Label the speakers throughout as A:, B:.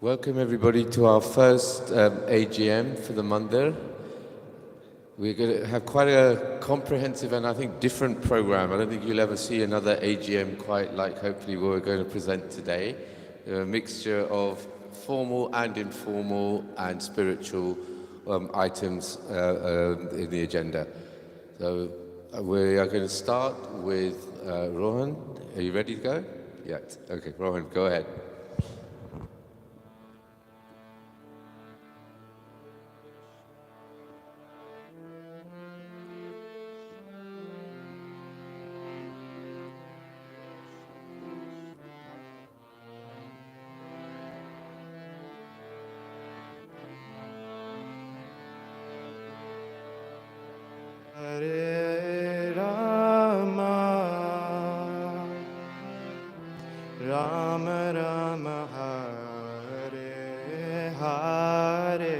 A: Welcome everybody to our first AGM for the Mandir. We're going to have quite a comprehensive and I think different program. I don't think you'll ever see another AGM quite like hopefully what we're going to present today. A mixture of formal and informal and spiritual items in the agenda. So we are going to start with Rohan. Are you ready to go? Yes. Okay, Rohan, go ahead.
B: Hare Rama, Rama Rama, Hare Hare,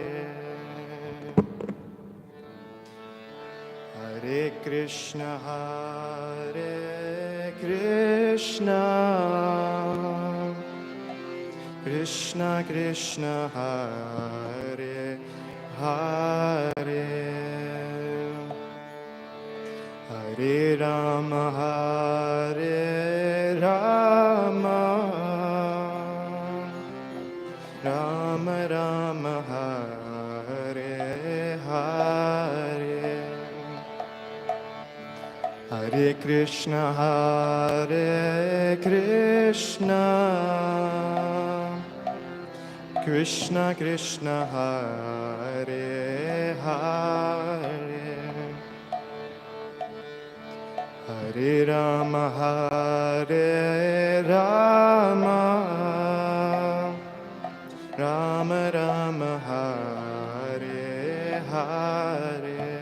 B: Hare Krishna, Krishna Krishna, Hare Hare. Hare Rama, Rama Rama, Hare Hare, Hare Krishna, Krishna Krishna, Hare Hare. Hare Rama, Rama Rama, Hare Hare,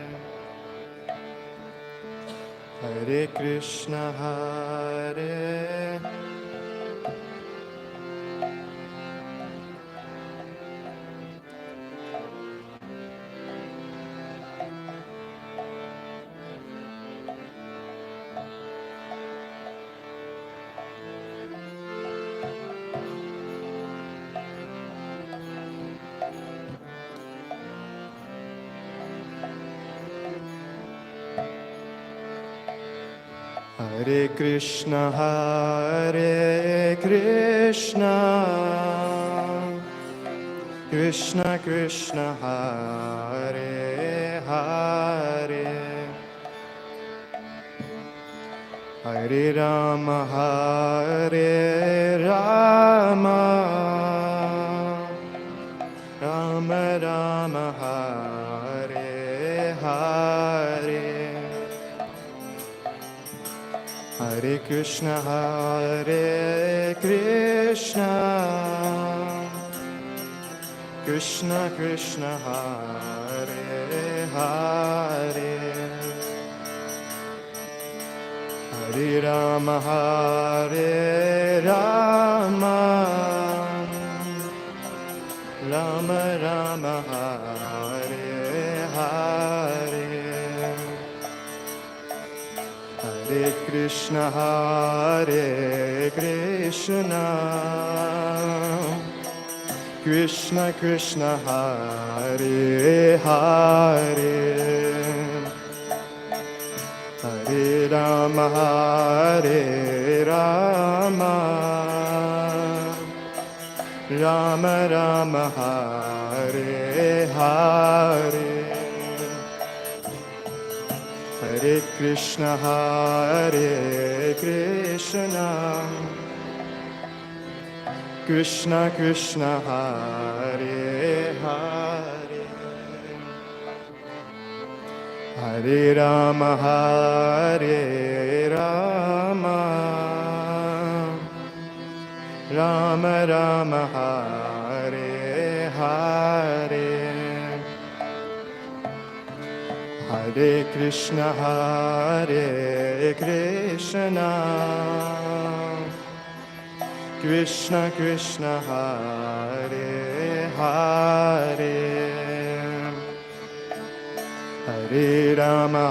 B: Hare Krishna, Hare Krishna, Krishna Krishna, Hare Hare, Hare Rama, Rama Rama, Hare Hare, Hare Krishna, Krishna Krishna, Hare Hare, Hare Rama, Rama Rama, Hare Hare, Hare Krishna, Krishna Krishna, Hare Hare, Hare Rama, Rama Rama, Hare Hare, Hare Krishna, Krishna Krishna, Hare Hare, Hare Rama, Rama Rama, Hare Hare, Hare Krishna, Krishna Krishna, Hare Hare, Hare Rama,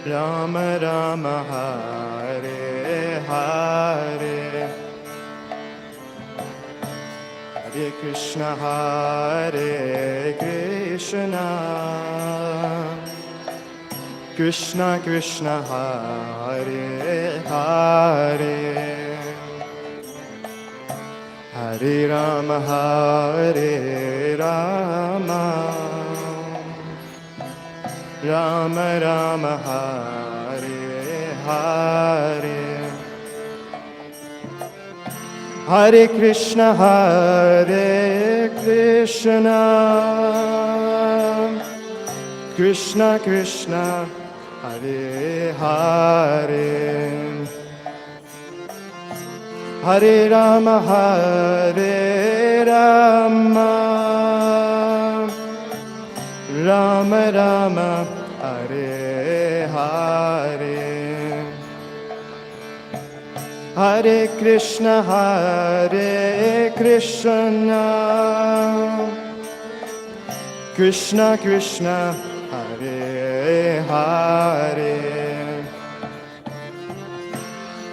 B: Rama Rama Hare Hare Hare Krishna Hare Krishna Krishna Krishna Hare Hare Hare Rama Hare Rama Rama Rama Hare Hare Hare Krishna Krishna Krishna Hare Hare Hare Rama Hare Rama Rama Rama Hare Hare Hare Krishna Krishna Krishna Hare Hare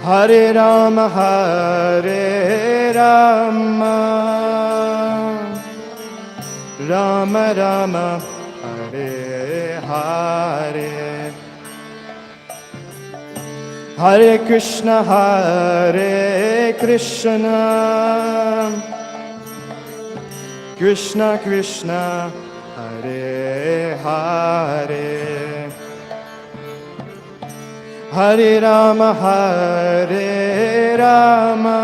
B: Hare Rama Hare Rama Rama Rama Hare Hare Hare Krishna Krishna Krishna Hare Hare Hare Rama Hare Rama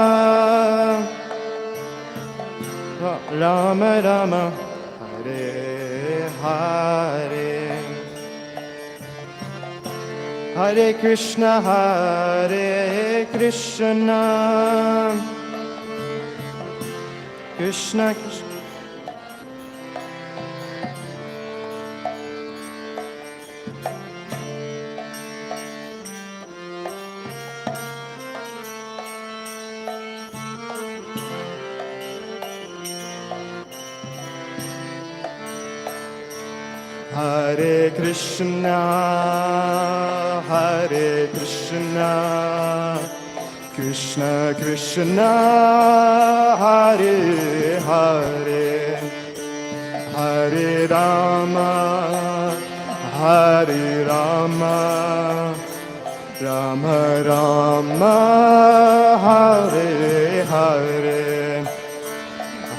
B: Rama Rama Hare Hare Hare Krishna Krishna Krishna Hare Krishna Krishna Krishna Hare Hare Hare Rama Rama Rama Hare Hare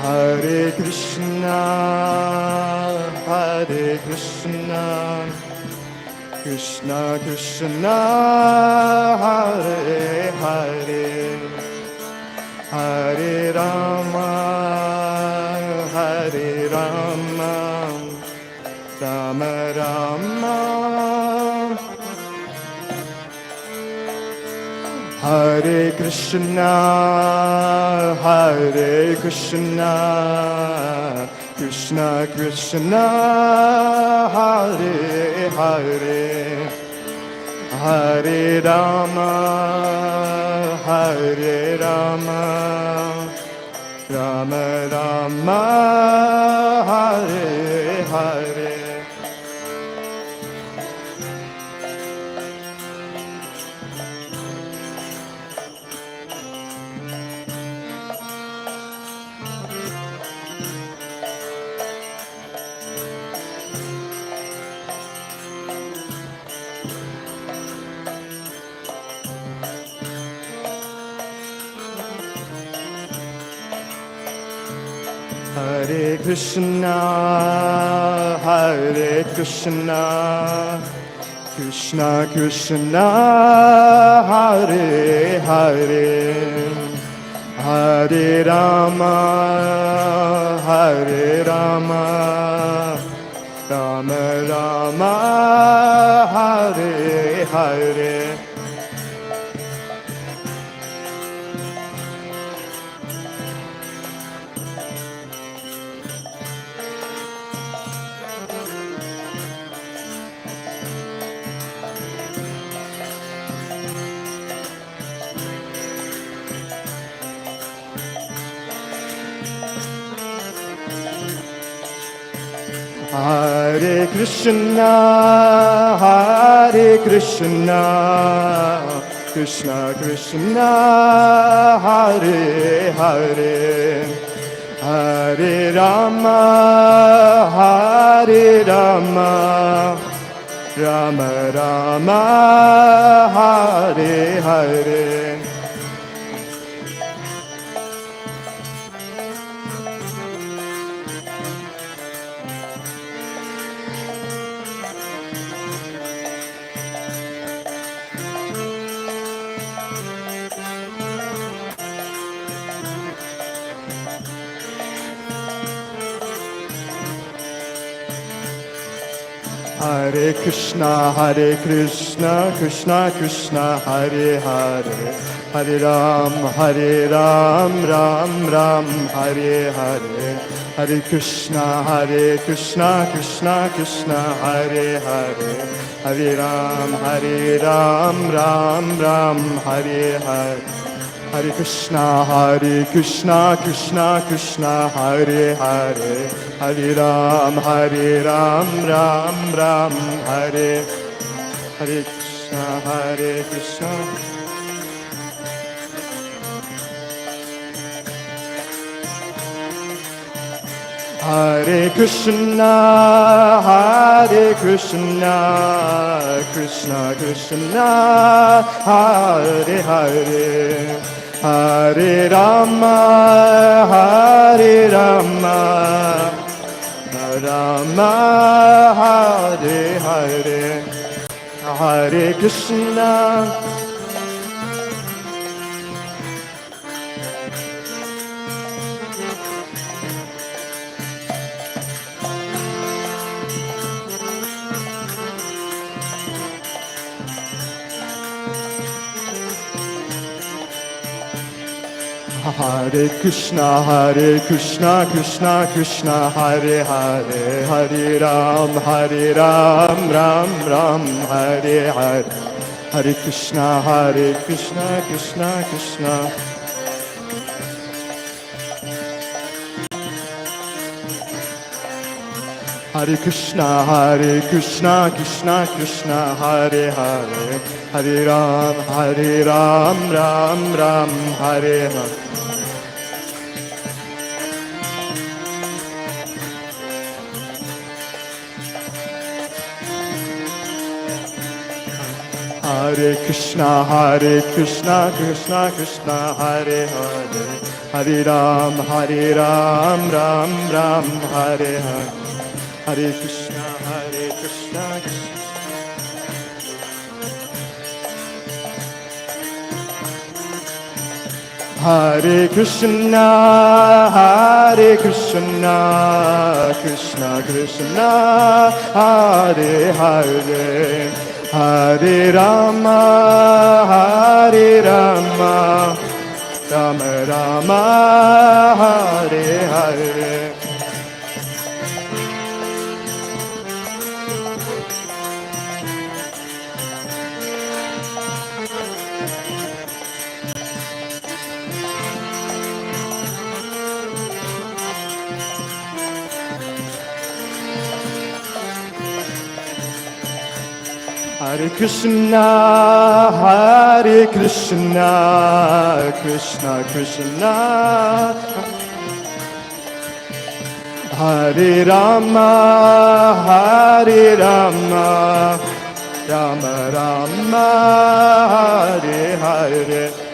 B: Hare Krishna Krishna Krishna Hare Hare Hare Rama Rama Rama Hare Krishna Krishna Krishna Hare Hare Hare Rama Rama Rama Hare Hare Hare Krishna Krishna Krishna Hare Hare Hare Rama Rama Rama Hare Hare Hare Hare Krishna, Hare Krishna, Krishna Krishna, Hare Hare, Hare Rama, Hare Rama, Rama Rama, Hare Hare. Hare Krishna, Krishna Krishna, Hare Hare, Hare Ram, Ram Ram, Hare Hare, Hare Krishna, Krishna Krishna, Hare Hare, Hare Ram, Ram Ram, Hare Hare. Hare Krishna, Krishna Krishna, Hare Hare, Hare Ram, Ram Ram, Hare Hare Krishna, Krishna. Hare Krishna, Krishna Krishna, Hare Hare, Hare Rama, Rama Hare Hare, Hare Krishna. Hare Krishna, Krishna Krishna, Hare Hare, Hare Ram, Ram Ram, Hare Hare, Hare Krishna, Krishna Krishna. Hare Krishna, Krishna Krishna, Hare Hare, Hare Ram, Ram Ram, Hare Hare. Hare Krishna, Krishna Krishna, Hare Hare, Hare Ram, Ram Ram, Hare Hare, Hare Krishna, Krishna. Hare Krishna, Krishna Krishna, Hare Hare, Hare Rama, Rama Rama, Hare Hare. Hare Krishna, Krishna Krishna, Hare Rama, Rama Rama, Hare Hare.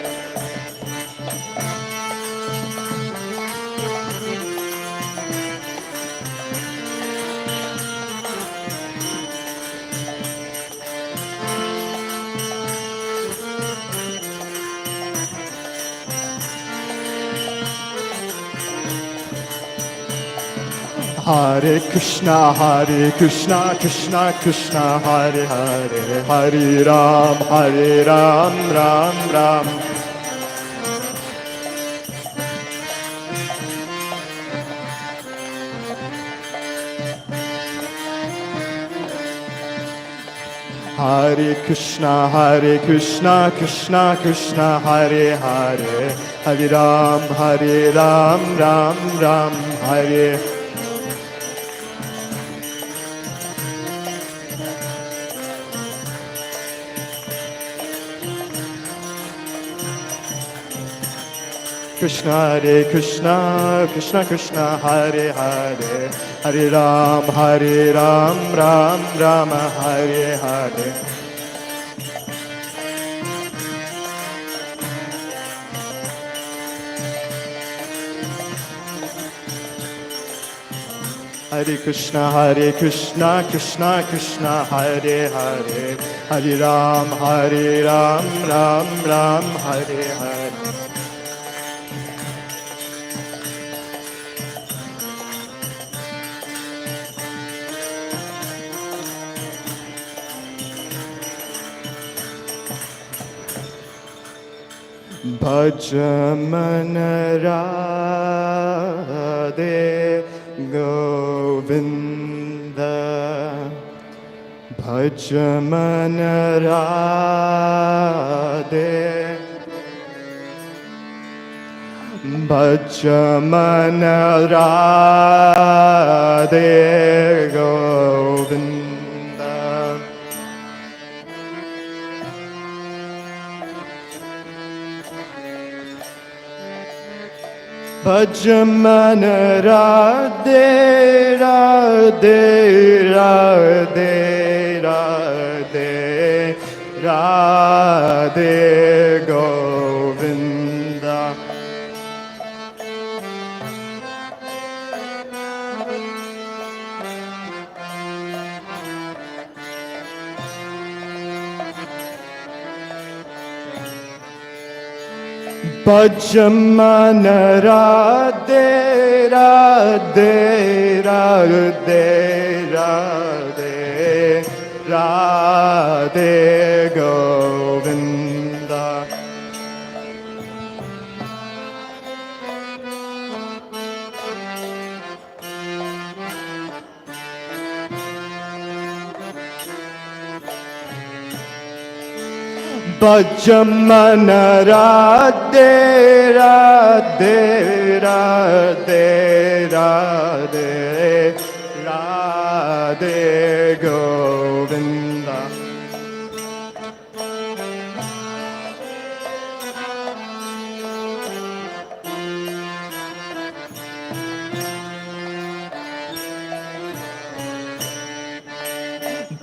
B: Hare Krishna, Krishna Krishna, Hare Hare, Hare Ram, Ram Ram. Hare Krishna, Krishna Krishna, Hare Hare, Hare Ram, Ram Ram, Hare. Krishna, Krishna Krishna, Hare Hare, Hare Ram, Ram Ram, Hare Hare. Hare Krishna, Krishna Krishna, Hare Hare, Hare Ram, Ram Ram, Hare Hare. Bhajaman Radhe Govinda, Bhajaman Radhe, Bhajaman Radhe Govinda. Bhajaman Radhe Radhe Radhe Radhe Radhe Govinda. Bhajaman Radhe Radhe Radhe Radhe Radhe Govinda. Bhajaman Radhe Radhe Radhe Radhe Radhe Govinda.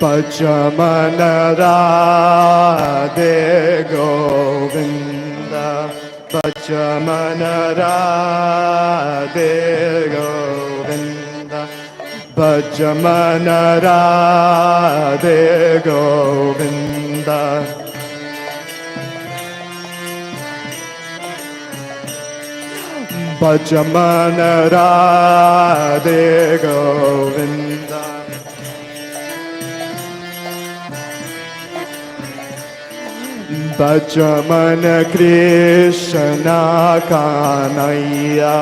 B: Bhajaman Radhe Govinda, Bhajaman Radhe Govinda, Bhajaman Radhe Govinda. Bhajaman Radhe Govinda. Bhajaman Krishna Kanhaiya,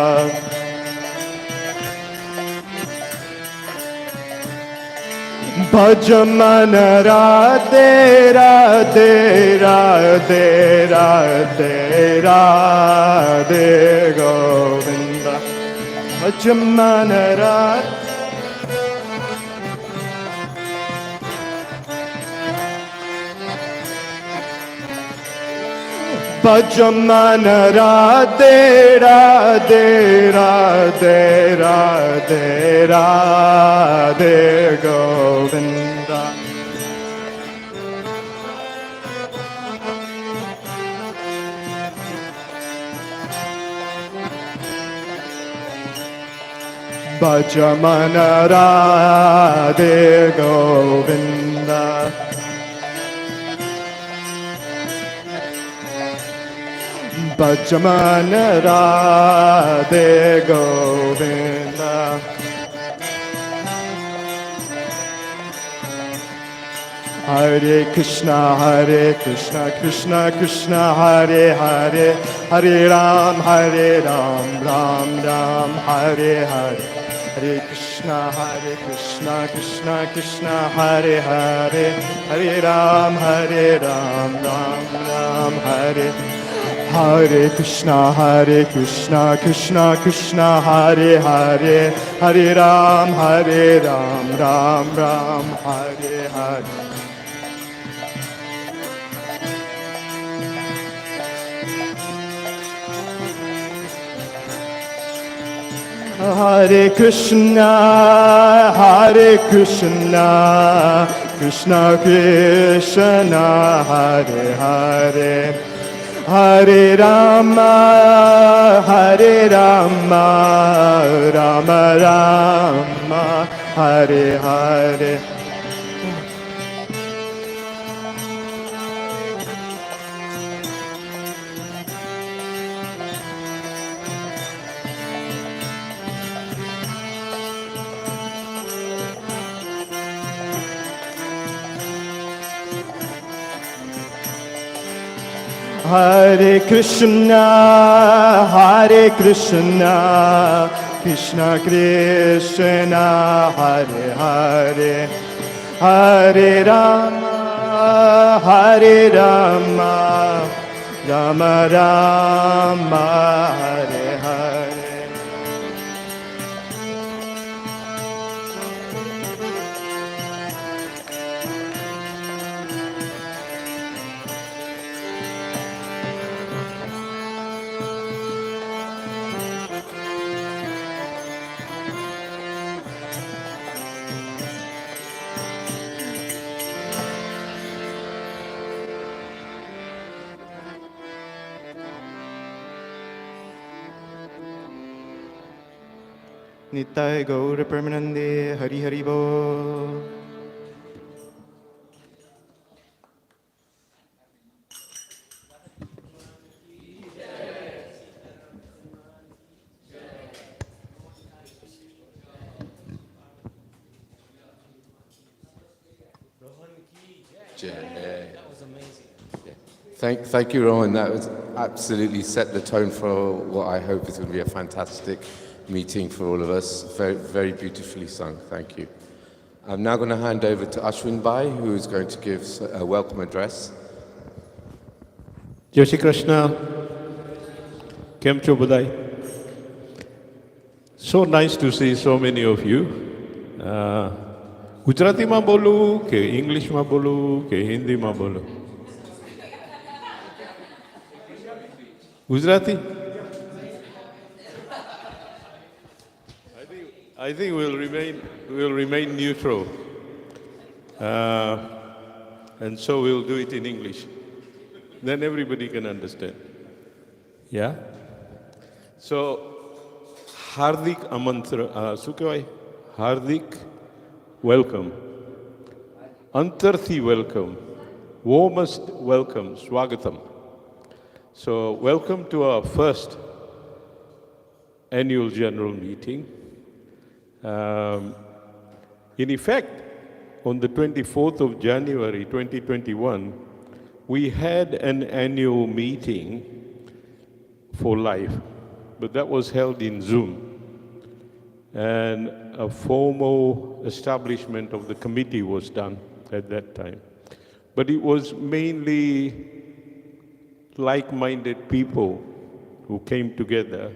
B: Bhajaman Radhe Radhe Radhe Radhe Radhe Govinda. Bhajaman Radhe, Bhajaman Radhe Radhe Radhe Radhe Radhe Govinda. Bhajaman Radhe Govinda. Bhajaman Radhe Govinda. Hare Krishna, Krishna Krishna, Hare Hare, Hare Ram, Ram Ram, Hare Hare. Hare Krishna, Krishna Krishna, Hare Hare, Hare Ram, Ram Ram, Hare. Hare Krishna, Krishna Krishna, Hare Hare, Hare Ram, Ram Ram, Hare Hare. Hare Krishna, Krishna Krishna, Hare Hare, Hare Rama, Rama Rama, Hare Hare. Hare Krishna, Krishna Krishna, Hare Hare, Hare Rama, Rama Rama, Hare Hare. Nitai Gaura Permanande, Hari Hari Bo.
A: That was amazing. Thank you, Rohan. That was absolutely set the tone for what I hope is going to be a fantastic meeting for all of us. Very, very beautifully sung. Thank you. I'm now going to hand over to Ashwin Bhai, who is going to give a welcome address.
C: Jai Shri Krishna. Kem cho badai. So nice to see so many of you. Gujarati માં બોલું કે English માં બોલું કે હિન્દી માં બોલું? Gujarati? I think we'll remain neutral. And so we'll do it in English. Then everybody can understand. Yeah? So, Hardik Amantra, શું કહેવાય? Hardik welcome. Antarthi welcome. Warmest welcome. Swagatam. So, welcome to our first annual general meeting. In effect, on the 24th of January 2021, we had an annual meeting for life, but that was held in Zoom. And a formal establishment of the committee was done at that time. But it was mainly like-minded people who came together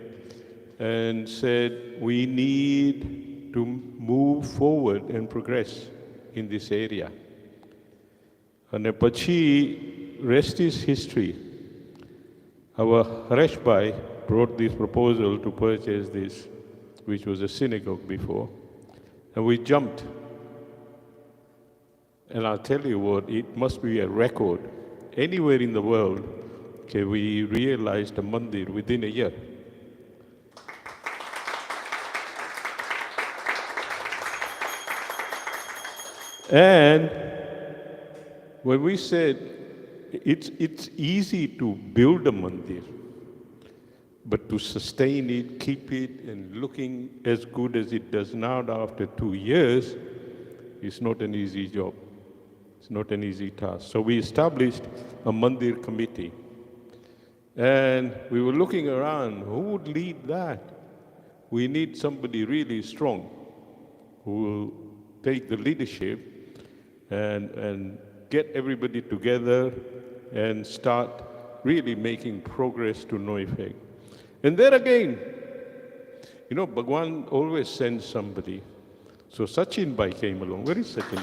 C: and said, we need to move forward and progress in this area. And પછી rest is history. Our Haresh Bhai brought this proposal to purchase this, which was a synagogue before, and we jumped. And I'll tell you what, it must be a record. Anywhere in the world, okay, we realized a mandir within a year. And when we said it's easy to build a mandir, but to sustain it, keep it, and looking as good as it does now after 2 years, is not an easy job. It's not an easy task. So we established a mandir committee. And we were looking around, who would lead that? We need somebody really strong who will take the leadership and get everybody together and start really making progress to no effect. And there again, you know, Bhagwan always sends somebody. So Sachin Bhai came along. Where is Sachin?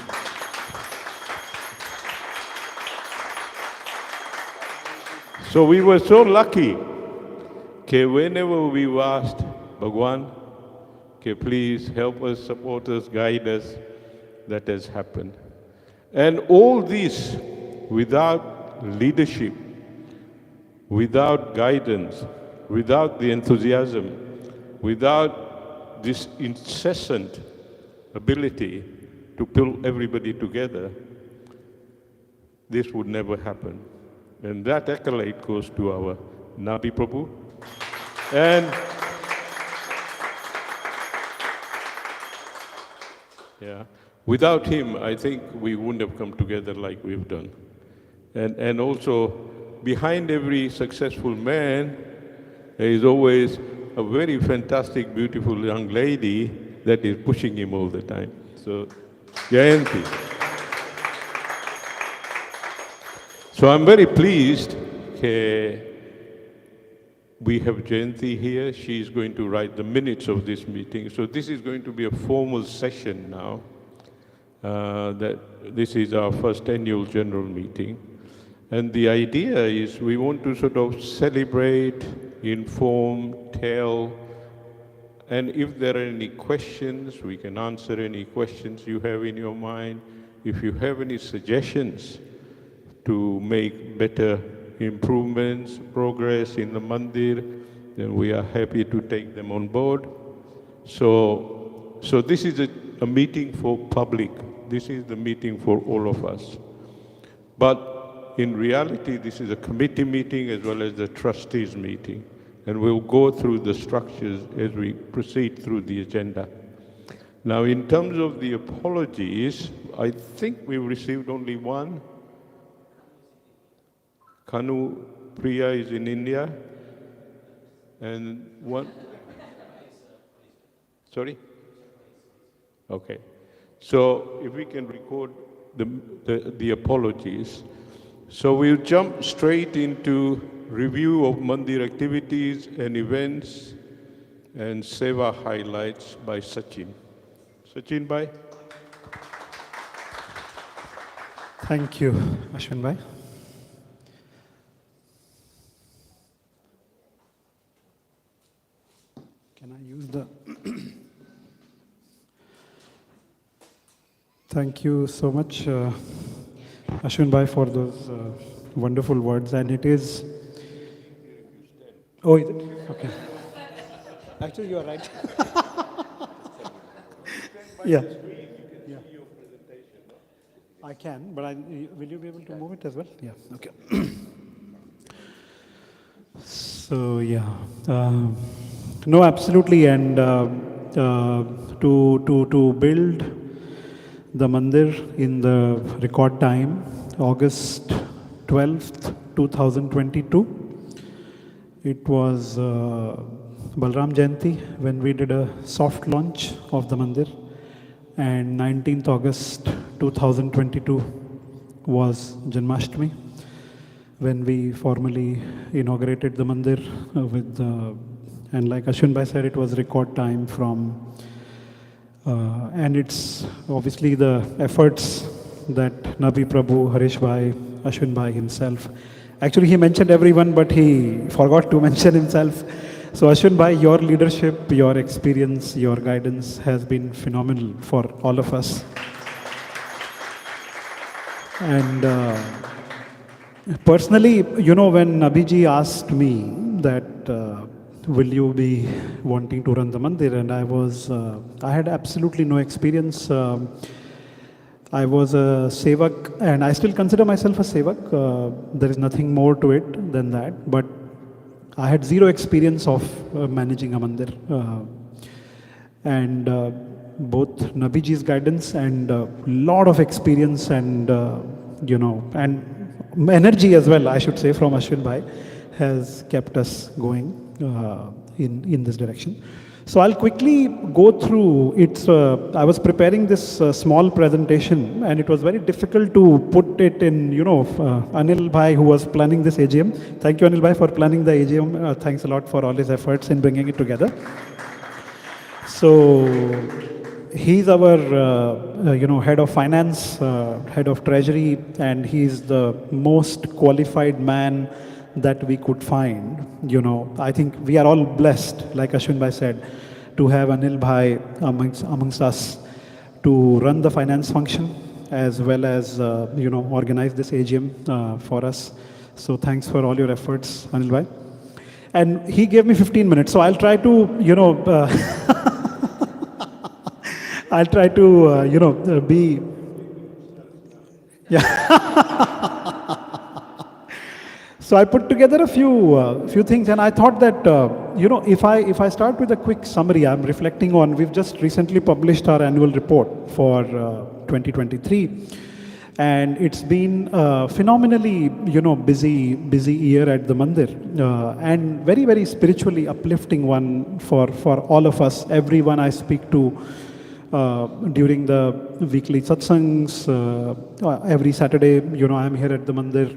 C: So we were so lucky that whenever we asked Bhagwan, Okay, please help us, support us, guide us. That has happened. And all this without leadership, without guidance, without the enthusiasm, without this incessant ability to pull everybody together, this would never happen. And that accolade goes to our Nabi Prabhu. And yeah, without him, I think we wouldn't have come together like we've done. And also, behind every successful man, there is always a very fantastic, beautiful young lady that is pushing him all the time. So, Jayanti. So I'm very pleased we have Jayanti here. She is going to write the minutes of this meeting. So this is going to be a formal session now. That this is our first annual general meeting. And the idea is we want to sort of celebrate, inform, tell, and if there are any questions, we can answer any questions you have in your mind. If you have any suggestions to make better improvements, progress in the mandir, then we are happy to take them on board. So this is a meeting for public. This is the meeting for all of us. But in reality, this is a committee meeting as well as the trustees meeting. And we'll go through the structures as we proceed through the agenda. Now, in terms of the apologies, I think we've received only one. Kanu Priya is in India. And one. Sorry? Okay. So if we can record the apologies. So we'll jump straight into review of mandir activities and events and seva highlights by Sachin. Sachin bhai.
D: Thank you, Ashwin bhai. Can I use the... Thank you so much, Ashwin bhai, for those wonderful words. And it is... Oh, is it? Okay. Actually, you are right. Yeah. Yeah. I can, but will you be able to move it as well? Yeah, okay. So, yeah. No, absolutely. And to build the mandir in the record time, August 12th, 2022, it was Balram Jayanti when we did a soft launch of the mandir, and 19th August 2022 was Janmashtami when we formally inaugurated the mandir with and like Ashwin bhai said, it was record time from and it's obviously the efforts that Nabi Prabhu, Harish bhai, Ashwin bhai himself. Actually, he mentioned everyone, but he forgot to mention himself. So Ashwin bhai, your leadership, your experience, your guidance has been phenomenal for all of us. And personally, you know, when Nabiji asked me that, will you be wanting to run the mandir? And I had absolutely no experience. I was a sevak, and I still consider myself a sevak. There is nothing more to it than that. But I had zero experience of managing a mandir. And both Nabiji's guidance and a lot of experience and, you know, and energy as well, I should say, from Ashwin bhai has kept us going in this direction. So I'll quickly go through it. I was preparing this small presentation, and it was very difficult to put it in, you know, Anil bhai, who was planning this AGM. Thank you, Anil bhai, for planning the AGM. Thanks a lot for all his efforts in bringing it together. So he's our, you know, head of finance, head of treasury, and he's the most qualified man that we could find. You know, I think we are all blessed, like Ashwin bhai said, to have Anil Bhai amongst us to run the finance function as well as organize this AGM for us. So thanks for all your efforts, Anil Bhai. And he gave me 15 minutes, so I'll try to I'll try to be So I put together a few things, and I thought that if I start with a quick summary, I'm reflecting on, we've just recently published our annual report for 2023, and it's been a phenomenally busy year at the mandir, and very, very spiritually uplifting one for all of us. Everyone I speak to during the weekly satsangs, every Saturday, I'm here at the mandir.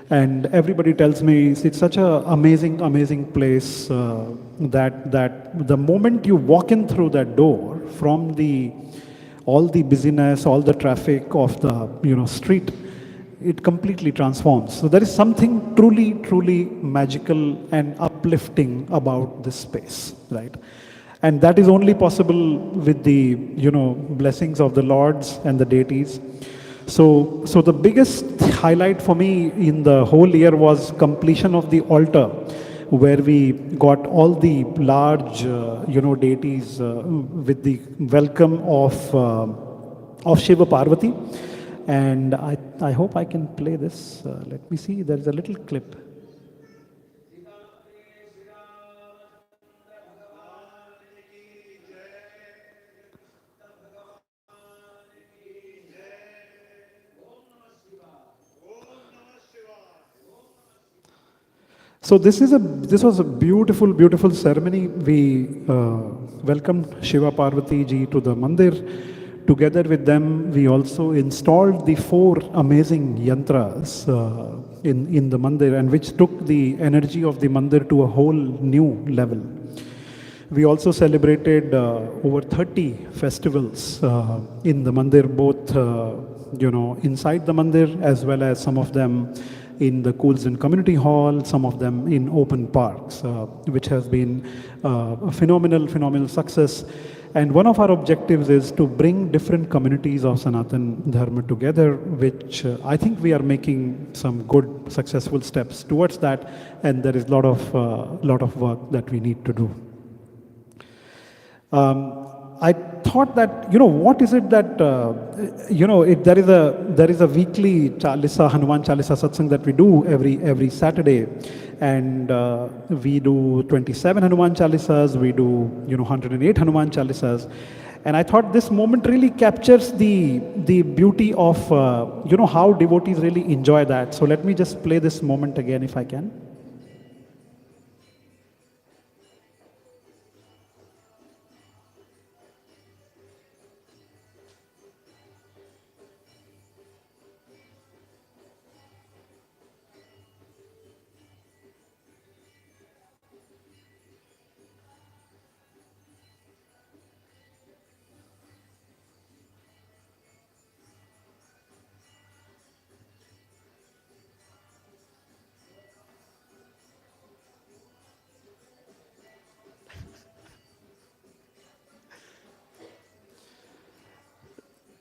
D: And everybody tells me it's such an amazing place that the moment you walk in through that door, from all the busyness, all the traffic of the street, it completely transforms. So there is something truly magical and uplifting about this space, right? And that is only possible with the blessings of the lords and the deities. So the biggest highlight for me in the whole year was completion of the altar, where we got all the large, deities with the welcome of Shiva Parvati. And I hope I can play this. Let me see. There is a little clip. So this was a beautiful ceremony. We welcomed Shiva Parvati ji to the mandir. Together with them, we also installed the 4 amazing yantras in the mandir, and which took the energy of the mandir to a whole new level. We also celebrated over 30 festivals in the mandir, both inside the mandir, as well as some of them in the Coolson Community Hall, some of them in open parks, which has been a phenomenal success. And one of our objectives is to bring different communities of Sanatan Dharma together, which I think we are making some good, successful steps towards that, and there is a lot of work that we need to do. I thought that, what is it that, there is a weekly Chalisa, Hanuman Chalisa satsang that we do every Saturday. And we do 27 Hanuman Chalisas, we do, 108 Hanuman Chalisas. And I thought this moment really captures the beauty of, how devotees really enjoy that. So let me just play this moment again if I can.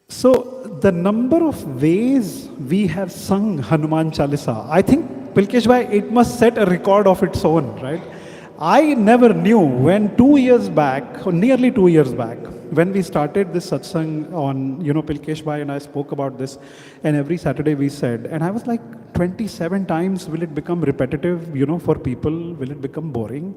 D: So the number of ways we have sung Hanuman Chalisa, I think, Pilkesh Bhai, it must set a record of its own, right? I never knew when 2 years back, or nearly 2 years back, when we started this satsang on, Pilkesh Bhai and I spoke about this, and every Saturday we said, and I was like, 27 times, will it become repetitive, for people? Will it become boring?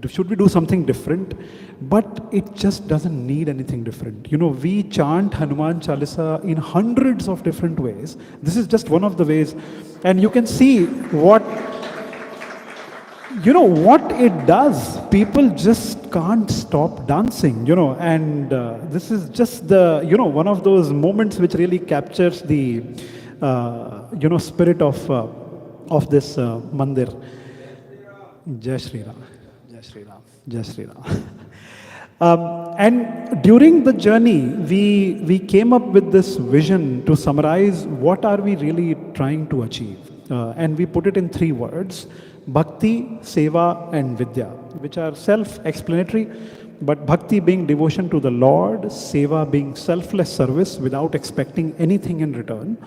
D: Should we do something different? But it just doesn't need anything different. We chant Hanuman Chalisa in hundreds of different ways. This is just one of the ways. And you can see what it does. People just can't stop dancing, and this is just one of those moments which really captures the, spirit of this mandir. Jai Shri Ram. Jai Shri Ram. Jai Shri Ram. And during the journey, we came up with this vision to summarize what are we really trying to achieve. And we put it in 3 words: Bhakti, Seva and Vidya, which are self-explanatory, But bhakti being devotion to the Lord, seva being selfless service without expecting anything in return,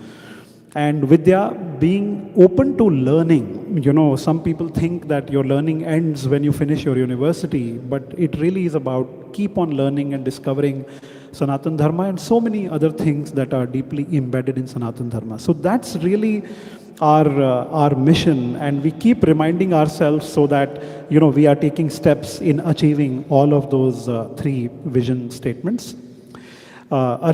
D: and vidya being open to learning. You know, some people think that your learning ends when you finish your university, but it really is about keep on learning and discovering Sanatan Dharma and so many other things that are deeply embedded in Sanatan Dharma. So that's really our mission, and we keep reminding ourselves so that, you know, we are taking steps in achieving all of those three vision statements. I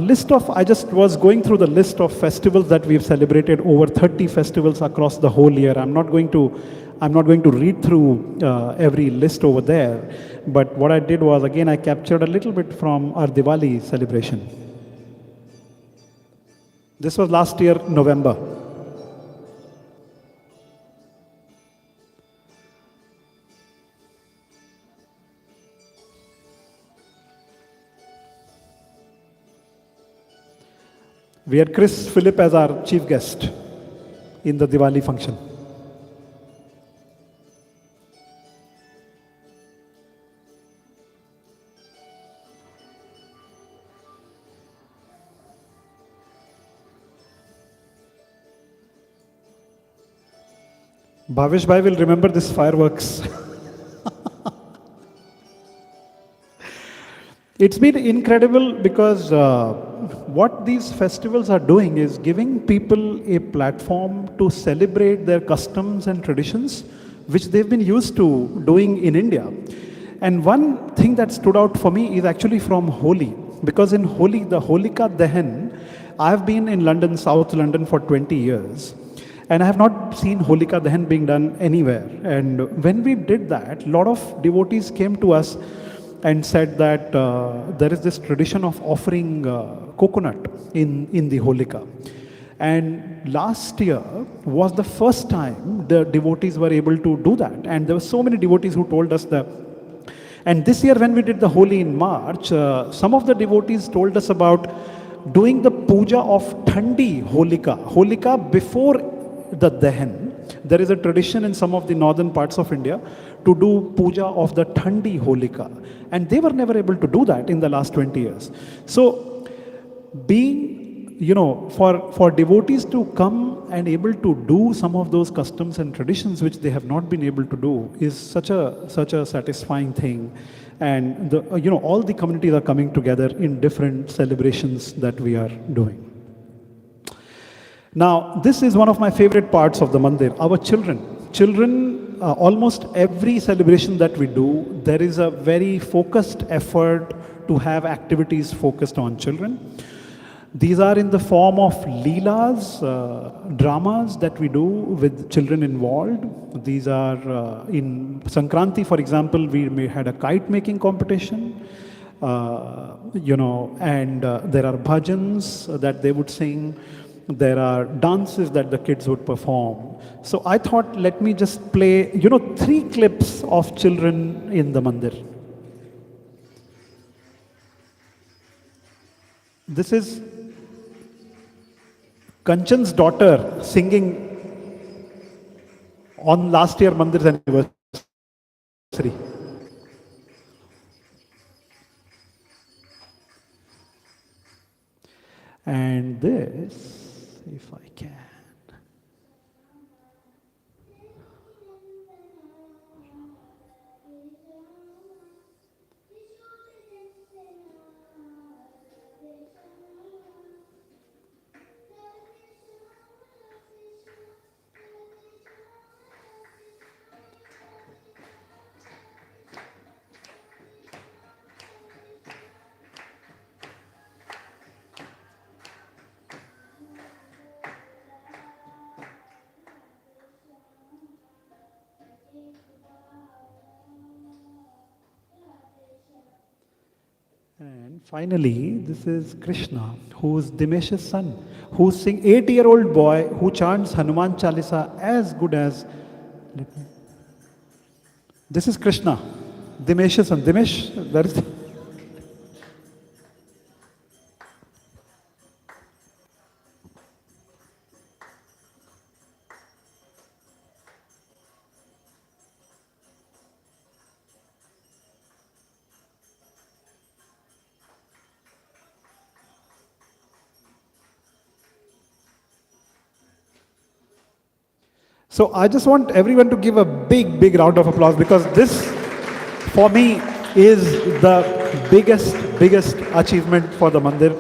D: just was going through the list of festivals that we've celebrated, over 30 festivals across the whole year. I'm not going to read through every list over there, but what I did was, again, I captured a little bit from our Diwali celebration. This was last year, November. We had Chris Philip as our chief guest in the Diwali function. Bhavesh Bhai will remember this fireworks. It's been incredible because what these festivals are doing is giving people a platform to celebrate their customs and traditions, which they've been used to doing in India. And one thing that stood out for me is actually from Holi, because in Holi, the Holika Dahan, I've been in London, South London for 20 years. And I have not seen Holika Dahan being done anywhere. And when we did that, a lot of devotees came to us and said that there is this tradition of offering coconut in the Holika. And last year was the first time the devotees were able to do that. And there were so many devotees who told us that. And this year when we did the Holi in March, some of the devotees told us about doing the puja of Thandi Holika. Holika before the Dahan. There is a tradition in some of the northern parts of India to do puja of the Thandi Holika. And they were never able to do that in the last 20 years. So being, you know, for devotees to come and able to do some of those customs and traditions which they have not been able to do is such a satisfying thing. And you know, all the communities are coming together in different celebrations that we are doing. Now, this is one of my favorite parts of the mandir, our children. Children, almost every celebration that we do, there is a very focused effort to have activities focused on children. These are in the form of leelas, dramas that we do with children involved. These are in Sankranti, for example, we had a kite making competition. You know, and there are bhajans that they would sing. There are dances that the kids would perform. So I thought, let me just play, you know, 3 clips of children in the mandir. This is Kanchan's daughter singing on last year mandir's anniversary. And this, if I can. And finally, this is Krishna, who's Dimesh's son, who's 8-year-old boy who chants Hanuman Chalisa as good as. This is Krishna, Dimesh's son. Dimesh, that is. So I just want everyone to give a big, big round of applause because this, for me, is the biggest achievement for the mandir.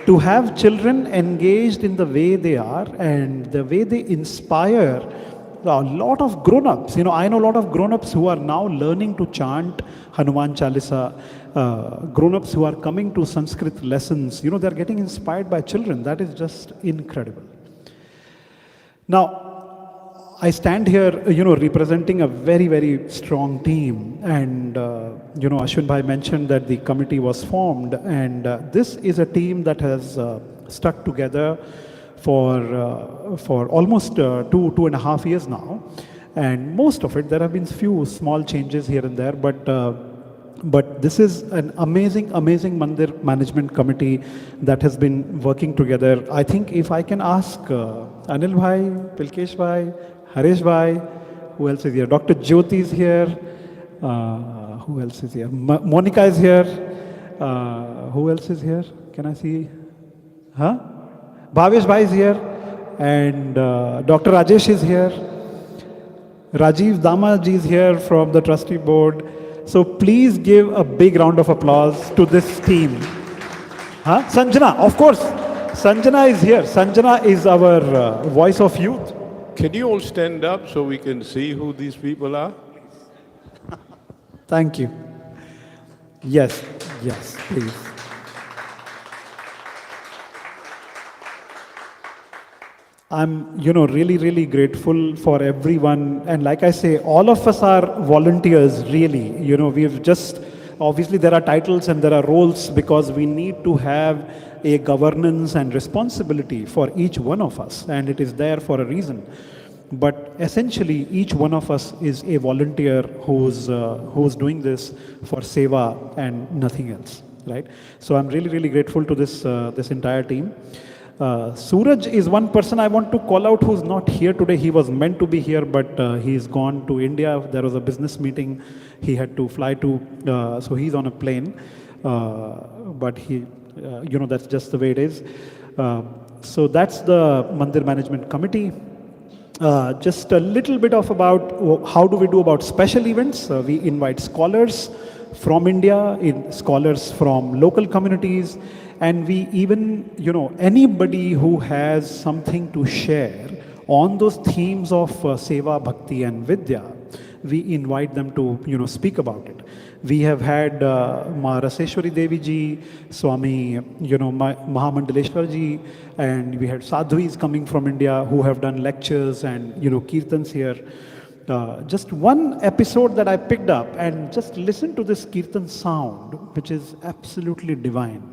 D: To have children engaged in the way they are and the way they inspire a lot of grown-ups. I know a lot of grown-ups who are now learning to chant Hanuman Chalisa, grown-ups who are coming to Sanskrit lessons. They're getting inspired by children. That is just incredible. Now, I stand here, representing a very, very strong team. And, Ashwin Bhai mentioned that the committee was formed. And this is a team that has stuck together for almost 2.5 years now. And most of it, there have been few small changes here and there. But this is an amazing Mandir Management Committee that has been working together. I think if I can ask Anil Bhai, Pilkesh Bhai, Harish Bhai, who else is here? Dr. Jyoti is here. Who else is here? Monica is here. Who else is here? Can I see? Huh? Bhavesh Bhai is here. And Dr. Rajesh is here. Rajiv Damaji is here from the trustee board. So please give a big round of applause to this team. Huh? Sanjana, of course. Sanjana is here. Sanjana is our voice of youth.
C: Can you all stand up so we can see who these people are?
D: Thank you. Yes, please. I'm, really grateful for everyone. And like I say, all of us are volunteers, really. We've just, obviously there are titles and there are roles because we need to have a governance and responsibility for each one of us. And it is there for a reason. But essentially, each one of us is a volunteer who's doing this for seva and nothing else, right? So I'm really grateful to this entire team. Suraj is one person I want to call out who's not here today. He was meant to be here, but he's gone to India. There was a business meeting he had to fly to, so he's on a plane. But he, that's just the way it is. So that's the Mandir Management Committee. Just a little bit of about how do we do about special events. We invite scholars from India, scholars from local communities, and we even, anybody who has something to share on those themes of Seva, Bhakti and Vidya, we invite them to, speak about it. We have had Ma Raseshwari Devi ji, Swami, Mahamandaleshwar ji, and we had sadhuis coming from India who have done lectures and, kirtans here. Just one episode that I picked up, and just listen to this kirtan sound, which is absolutely divine.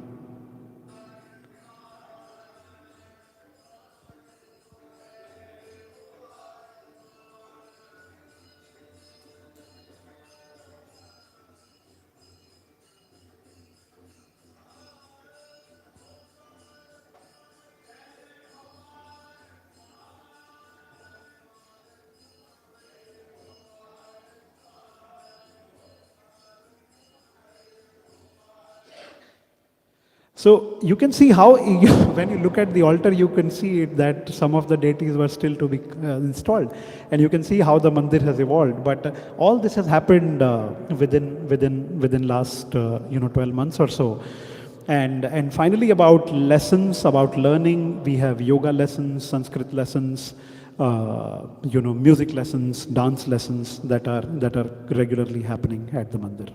D: So you can see how, when you look at the altar, you can see that some of the deities were still to be installed, and you can see how the mandir has evolved. But all this has happened within last 12 months or so. And finally, about lessons, about learning, we have yoga lessons, Sanskrit lessons, music lessons, dance lessons that are regularly happening at the mandir.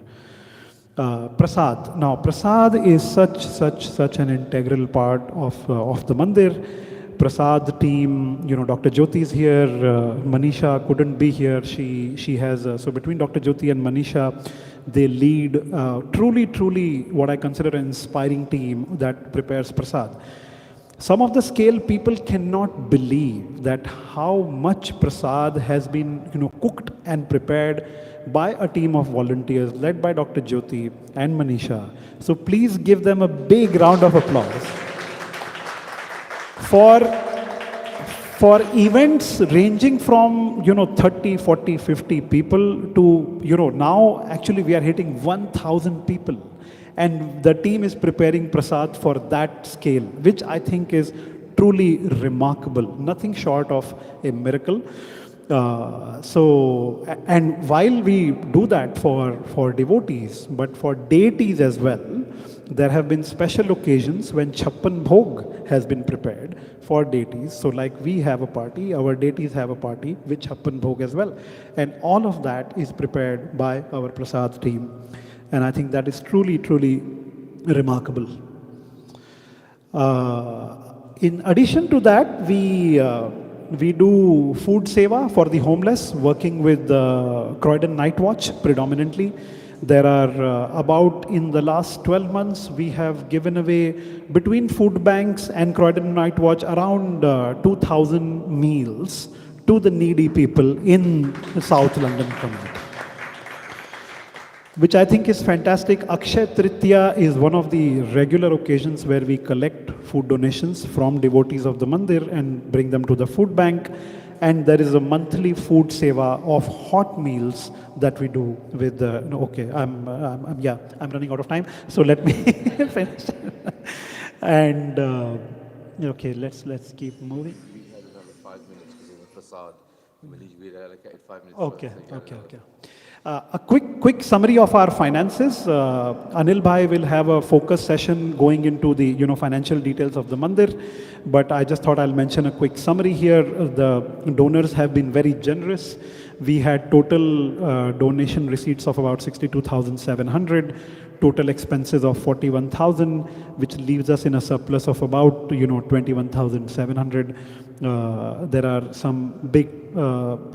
D: Prasad. Now, Prasad is such an integral part of the mandir. Prasad team, Dr. Jyoti is here. Manisha couldn't be here. She has so between Dr. Jyoti and Manisha, they lead truly what I consider an inspiring team that prepares Prasad. Some of the scale people cannot believe that how much Prasad has been cooked and prepared by a team of volunteers led by Dr. Jyoti and Manisha. So please give them a big round of applause for events ranging from 30, 40, 50 people to now actually we are hitting 1,000 people, and the team is preparing Prasad for that scale, which I think is truly remarkable, nothing short of a miracle. And while we do that for devotees, but for deities as well, there have been special occasions when Chappan Bhog has been prepared for deities. So like we have a party, our deities have a party with Chappan Bhog as well. And all of that is prepared by our Prasad team. And I think that is truly, truly remarkable. In addition to that, we do food seva for the homeless, working with Croydon Night Watch predominantly. There are about, in the last 12 months, we have given away between food banks and Croydon Night Watch around 2,000 meals to the needy people in the South London community, which I think is fantastic. Akshay Tritiya is one of the regular occasions where we collect food donations from devotees of the mandir and bring them to the food bank. And there is a monthly food seva of hot meals that we do with the, no, okay, I'm running out of time, so let me finish. And okay, let's keep moving.
A: We had another 5 minutes because of the facade. We allocated 5 minutes.
D: Okay. A quick summary of our finances. Anil Bhai will have a focus session going into the financial details of the mandir, but I just thought I'll mention a quick summary here. The donors have been very generous. We had total donation receipts of about 62,700, total expenses of 41,000, which leaves us in a surplus of about 21,700. There are some big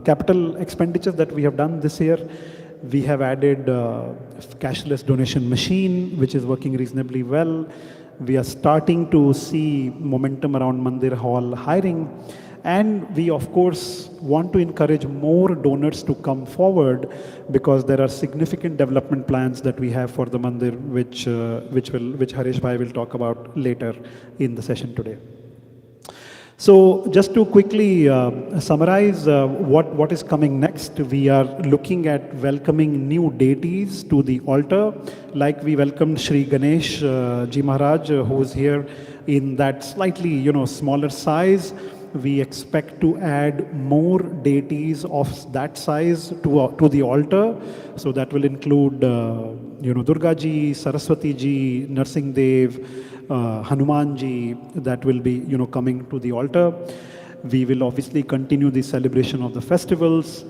D: capital expenditures that we have done this year. We have added cashless donation machine, which is working reasonably well. We are starting to see momentum around Mandir Hall hiring. And we, of course, want to encourage more donors to come forward because there are significant development plans that we have for the Mandir, which Harish Bhai will talk about later in the session today. So just to quickly summarize what is coming next, we are looking at welcoming new deities to the altar, like we welcomed Shri Ganesh Ji Maharaj, who is here in that slightly smaller size. We expect to add more deities of that size to the altar. So that will include Durga Ji, Saraswati Ji, Narsingh Dev, Hanuman Ji, that will be coming to the altar. We will obviously continue the celebration of the festivals.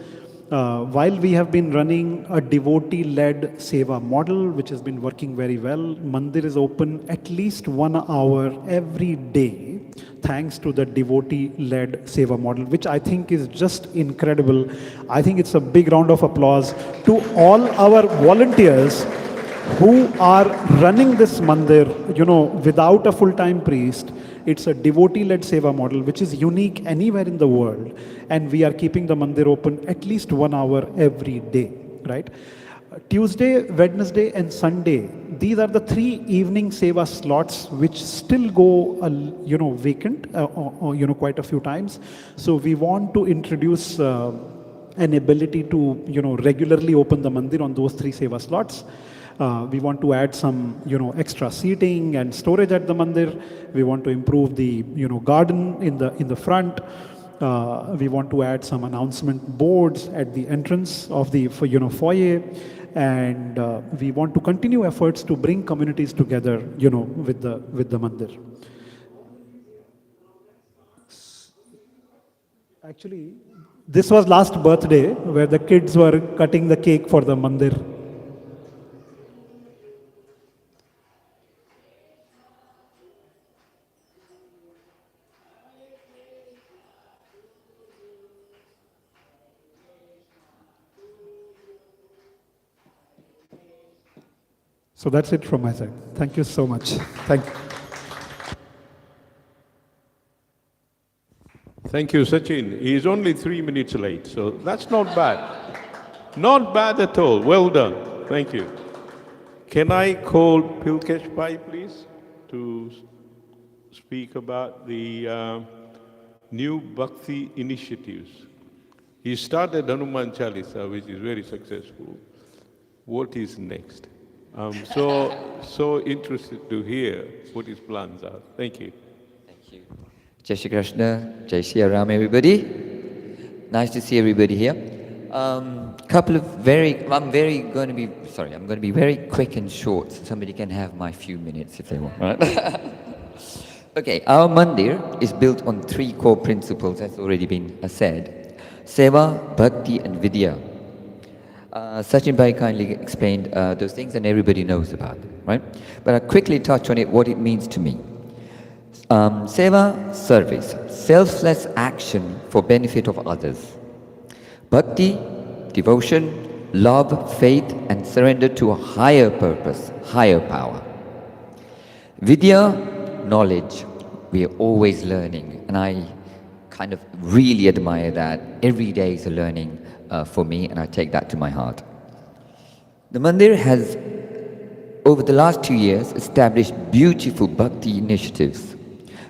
D: While we have been running a devotee-led seva model, which has been working very well, Mandir is open at least 1 hour every day, thanks to the devotee-led seva model, which I think is just incredible. I think it's a big round of applause to all our volunteers who are running this mandir, without a full-time priest. It's a devotee-led seva model, which is unique anywhere in the world. And we are keeping the mandir open at least 1 hour every day, right? Tuesday, Wednesday, and Sunday, these are the 3 evening seva slots which still go, vacant, quite a few times. So we want to introduce an ability to, regularly open the mandir on those 3 seva slots. We want to add some, extra seating and storage at the mandir. We want to improve the, garden in the front. We want to add some announcement boards at the entrance of the, foyer. And we want to continue efforts to bring communities together, with the mandir. Actually, this was last birthday where the kids were cutting the cake for the mandir. So that's it from my side. Thank you so much. Thank you.
C: Thank you, Sachin. He is only 3 minutes late, so that's not bad. Not bad at all. Well done. Thank you. Can I call Pilkesh Pai, please, to speak about the new Bhakti initiatives? He started Hanuman Chalisa, which is very successful. What is next? I'm so interested to hear what his plans are. Thank you.
E: Thank you. Jai Shri Krishna, Jai Shri Ram, everybody. Nice to see everybody here. Couple of I'm going to be very quick and short, so somebody can have my few minutes if they want, right? Okay, our mandir is built on 3 core principles, as already been said. Seva, Bhakti and Vidya. Sachin Bhai kindly explained those things and everybody knows about them, right? But I'll quickly touch on it, what it means to me. Seva, service, selfless action for benefit of others. Bhakti, devotion, love, faith and surrender to a higher purpose, higher power. Vidya, knowledge. We are always learning, and I kind of really admire that. Every day is a learning for me, and I take that to my heart. The mandir has, over the last 2 years, established beautiful bhakti initiatives,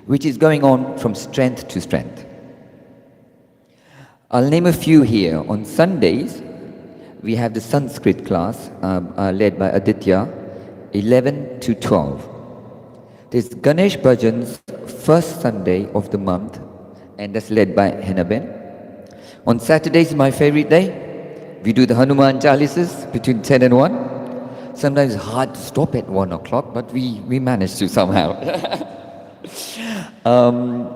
E: which is going on from strength to strength. I'll name a few here. On Sundays, we have the Sanskrit class led by Aditya, 11 to 12. There's Ganesh Bhajans, first Sunday of the month, and that's led by Henaben. On Saturdays, my favorite day, we do the Hanuman Chalisas between 10 and 1. Sometimes it's hard to stop at 1 o'clock, but we managed to somehow.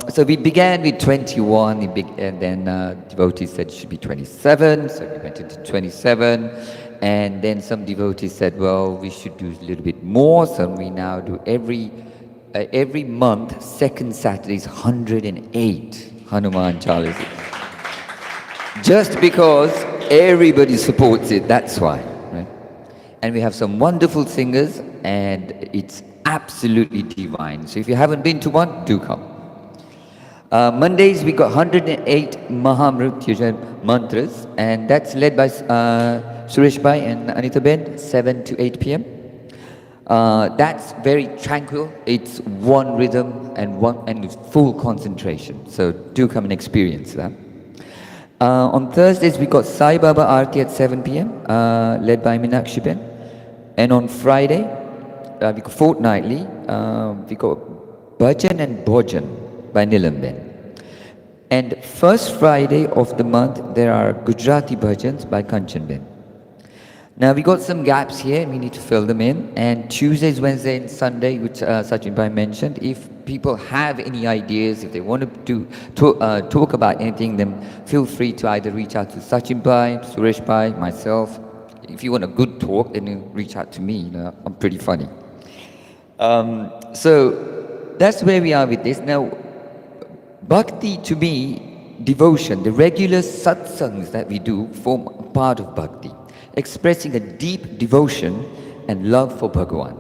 E: So we began with 21, and then devotees said it should be 27, so we went into 27. And then some devotees said, well, we should do a little bit more, so we now do every month, second Saturdays, 108 Hanuman Chalisas. Just because everybody supports it, that's why. Right? And we have some wonderful singers, and it's absolutely divine. So if you haven't been to one, do come. Mondays, we got 108 Mahamrityu mantras, and that's led by Suresh Bhai and Anita Ben, 7 to 8 p.m. That's very tranquil. It's one rhythm and full concentration. So do come and experience that. On Thursdays, we got Sai Baba Aarti at 7 p.m., led by Meenakshi Ben. And on Friday, we got fortnightly, we got Bhajan and Bhojan by Nilam Ben. And first Friday of the month, there are Gujarati Bhajans by Kanchan Ben. Now we got some gaps here, and we need to fill them in. And Tuesdays, Wednesday and Sunday, which Sachin Bhai mentioned, if people have any ideas, if they want to talk about anything, then feel free to either reach out to Sachin Bhai, Suresh Bhai, myself. If you want a good talk, then you reach out to me. You know, I'm pretty funny. So that's where we are with this. Now, Bhakti to me, devotion, the regular satsangs that we do form a part of Bhakti, expressing a deep devotion and love for Bhagavan.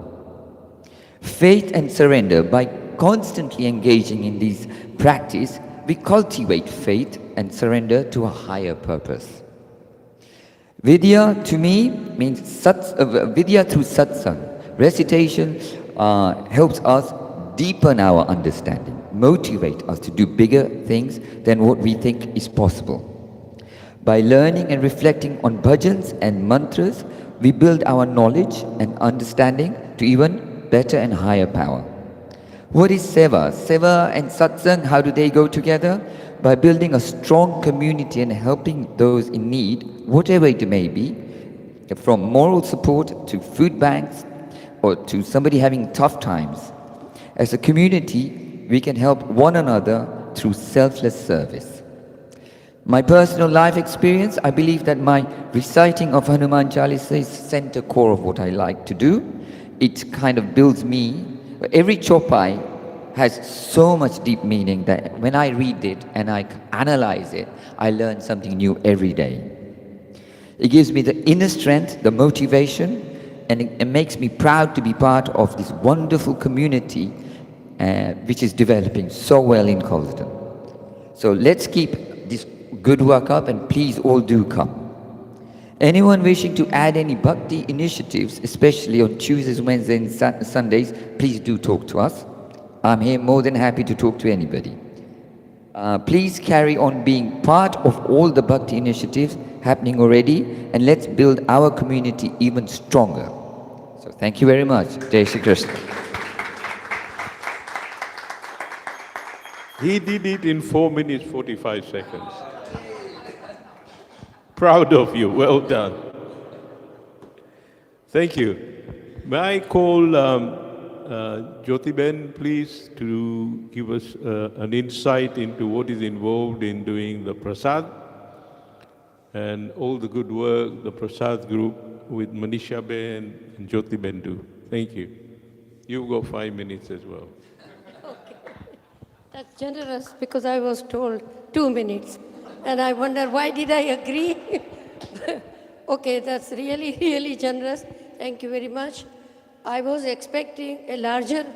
E: Faith and surrender, by constantly engaging in these practice, we cultivate faith and surrender to a higher purpose. Vidya to me means Vidya through satsang. Recitation helps us deepen our understanding, motivate us to do bigger things than what we think is possible. By learning and reflecting on bhajans and mantras, we build our knowledge and understanding to even better and higher power. What is seva? Seva and satsang, how do they go together? By building a strong community and helping those in need, whatever it may be, from moral support to food banks or to somebody having tough times. As a community, we can help one another through selfless service. My personal life experience, I believe that my reciting of Hanuman Chalisa is center core of what I like to do. It kind of builds me. Every chopai has so much deep meaning that when I read it and I analyze it, I learn something new every day. It gives me the inner strength, the motivation, and it makes me proud to be part of this wonderful community which is developing so well in Colston. So let's keep this good work up, and please all do come. Anyone wishing to add any bhakti initiatives, especially on Tuesdays, Wednesdays and Sundays, please do talk to us. I'm here more than happy to talk to anybody. Please carry on being part of all the bhakti initiatives happening already, and let's build our community even stronger. So thank you very much. Jai Shri Krishna.
C: He did it in 4 minutes, 45 seconds. Proud of you. Well done. Thank you. May I call Jyotiben, please, to give us an insight into what is involved in doing the prasad and all the good work the prasad group with Manisha Ben and Jyotiben do. Thank you. You've got 5 minutes as well.
F: That's generous because I was told 2 minutes. And I wonder, why did I agree? Okay, that's really, really generous. Thank you very much. I was expecting a larger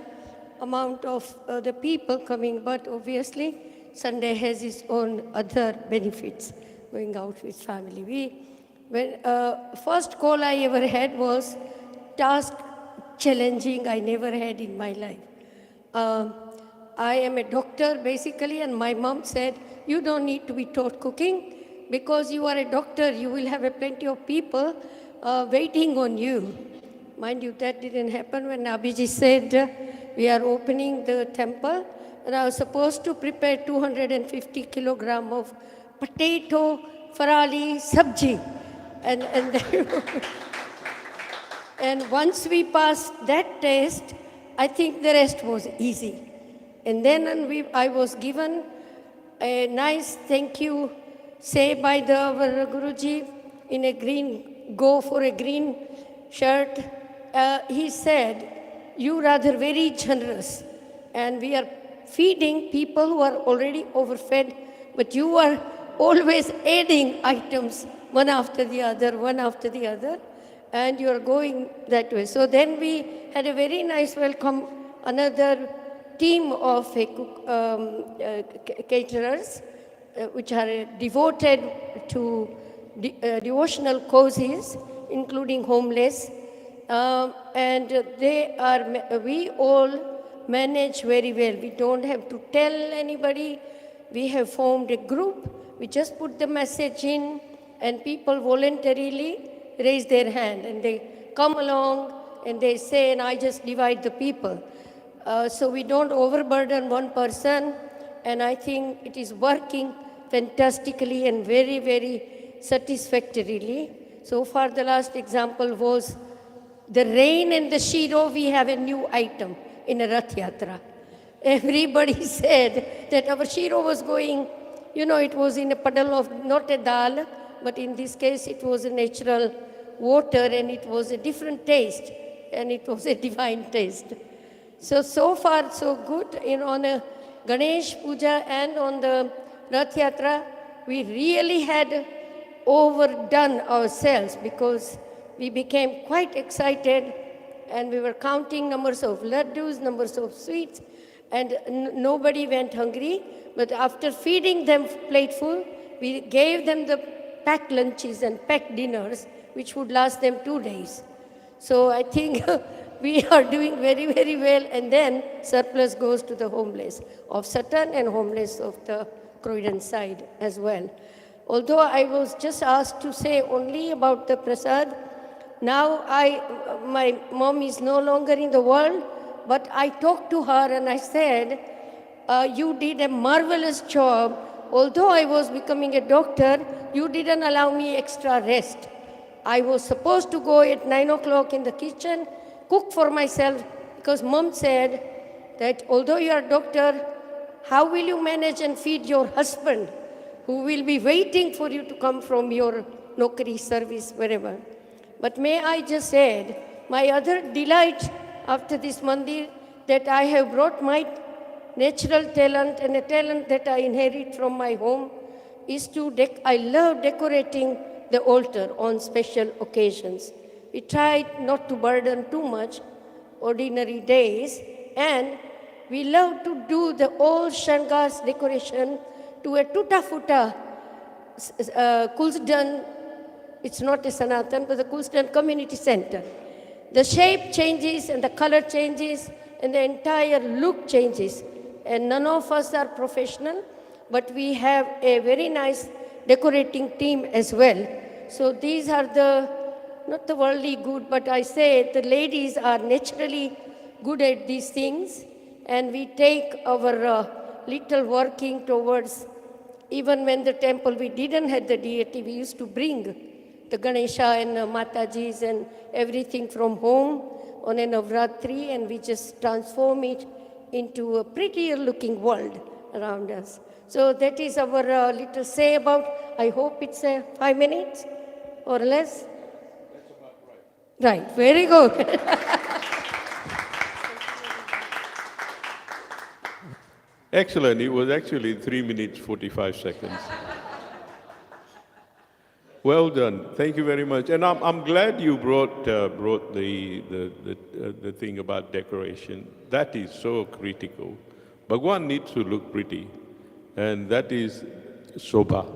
F: amount of the people coming, but obviously Sunday has its own other benefits, going out with family. First call I ever had was task challenging I never had in my life. I am a doctor basically, and my mom said, you don't need to be taught cooking because you are a doctor, you will have plenty of people waiting on you. Mind you, that didn't happen when Abhiji said, we are opening the temple, and I was supposed to prepare 250 kilogram of potato farali sabji. And once we passed that test, I think the rest was easy. And then I was given a nice thank you say by our Guruji in a green, go for a green shirt. He said, you rather very generous, and we are feeding people who are already overfed, but you are always adding items one after the other, and you are going that way. So then we had a very nice welcome, another team of caterers, which are devoted to devotional causes, including homeless. And we all manage very well. We don't have to tell anybody. We have formed a group. We just put the message in, and people voluntarily raise their hand, and they come along and they say, and I just divide the people. So we don't overburden one person, and I think it is working fantastically and very, very satisfactorily. So far, the last example was the rain and the shiro. We have a new item in a Rath Yatra. Everybody said that our shiro was going, it was in a puddle of, not a dal, but in this case it was a natural water, and it was a different taste, and it was a divine taste. So far, so good. On a Ganesh Puja and on the Rath Yatra, we really had overdone ourselves because we became quite excited, and we were counting numbers of laddus, numbers of sweets, and nobody went hungry. But after feeding them plateful, we gave them the packed lunches and packed dinners, which would last them 2 days. So I think we are doing very, very well, and then surplus goes to the homeless of Sutton and homeless of the Croydon side as well. Although I was just asked to say only about the prasad, now my mom is no longer in the world, but I talked to her and I said, you did a marvelous job. Although I was becoming a doctor, you didn't allow me extra rest. I was supposed to go at 9 o'clock in the kitchen, cook for myself, because mom said that although you are a doctor, how will you manage and feed your husband, who will be waiting for you to come from your Nokri service, wherever. But may I just add, my other delight after this mandir, that I have brought my natural talent and a talent that I inherit from my home, is I love decorating the altar on special occasions. We tried not to burden too much ordinary days, and we love to do the old Shangas decoration to a tuta-futa Kulsdan. It's not a Sanatan, but the Kulsdan Community Center. The shape changes and the color changes and the entire look changes. And none of us are professional, but we have a very nice decorating team as well. So these are not the worldly good, but I say the ladies are naturally good at these things, and we take our little working towards even when the temple, we didn't have the deity, we used to bring the Ganesha and Matajis and everything from home on a Navratri, and we just transform it into a prettier looking world around us. So that is our little say about, I hope it's 5 minutes or less. That's about right. Right, very good.
C: Excellent. It was actually 3 minutes, 45 seconds. Well done. Thank you very much. And I'm glad you brought the thing about decoration. That is so critical. Bhagwan needs to look pretty, and that is Sobha.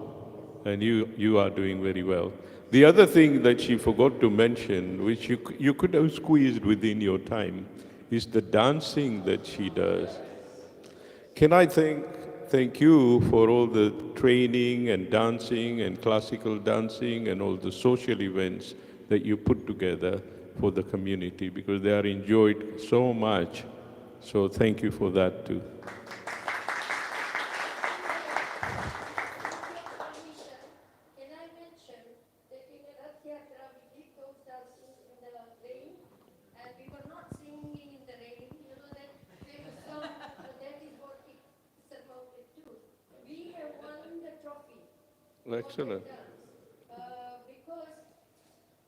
C: And you are doing very well. The other thing that she forgot to mention, which you could have squeezed within your time, is the dancing that she does. Can I thank you for all the training and dancing and classical dancing and all the social events that you put together for the community, because they are enjoyed so much. So thank you for that too.
F: Can I mention that in the Rath Yatra we did those dances in the rain, and we were not singing in the rain. You know that famous song, that is what it's about it too. We have won the trophy.
C: Excellent.
F: Because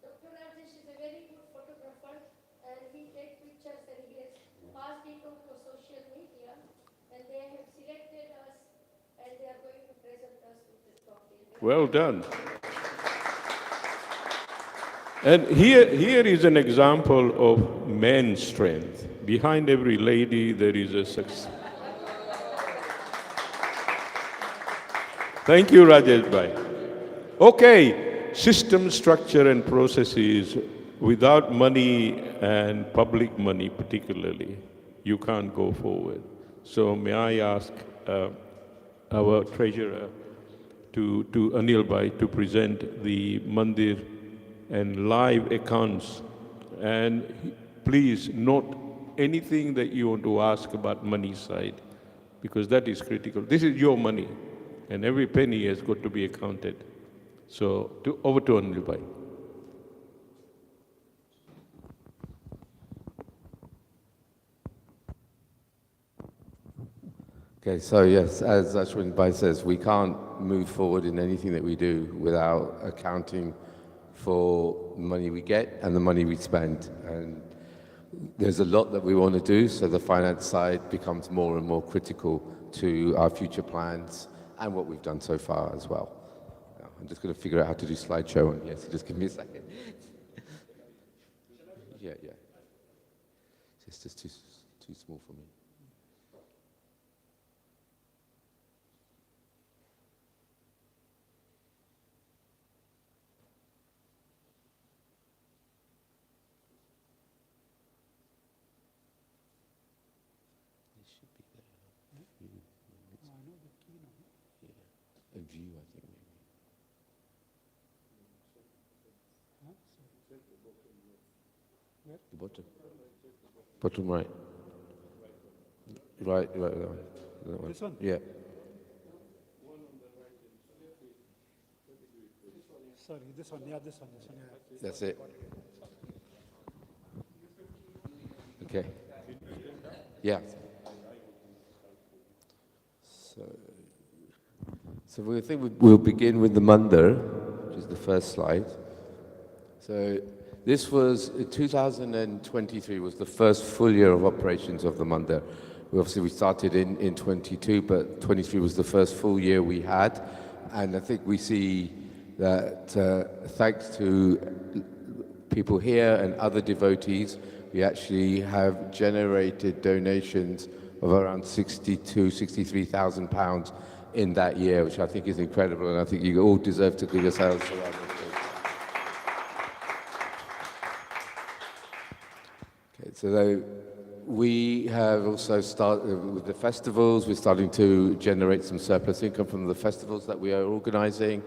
F: Dr. Rajesh is a very good photographer, and he takes pictures and he has passed it on to social media, and they have selected us, and they are going to present us with the trophy.
C: Well done. And here is an example of men's strength. Behind every lady, there is a success. Thank you, Rajesh Bhai. Okay, system, structure, and processes. Without money and public money particularly, you can't go forward. So may I ask our treasurer to Anil Bhai to present the mandir and live accounts. And please note anything that you want to ask about money side, because that is critical. This is your money, and every penny has got to be accounted. So over to Anil Bhai.
A: Okay, so yes, as Ashwin Bhai says, we can't move forward in anything that we do without accounting for the money we get and the money we spend. And there's a lot that we want to do, so the finance side becomes more and more critical to our future plans and what we've done so far as well. Now, I'm just going to figure out how to do slideshow on here, so just give me a second. Yeah. It's just too small for me. A view, I think, maybe. The bottom. Bottom right. Right, that one.
D: This one?
A: Yeah.
D: Sorry, this one, yeah.
A: That's it. Okay. Yeah. So we think we'll begin with the mandir, which is the first slide. So this was, 2023 was the first full year of operations of the mandir. We started in 22, but 23 was the first full year we had. And I think we see that thanks to people here and other devotees, we actually have generated donations of around 63,000 pounds in that year, which I think is incredible, and I think you all deserve to give yourselves a round of applause. Okay, so we have also started with the festivals. We're starting to generate some surplus income from the festivals that we are organizing,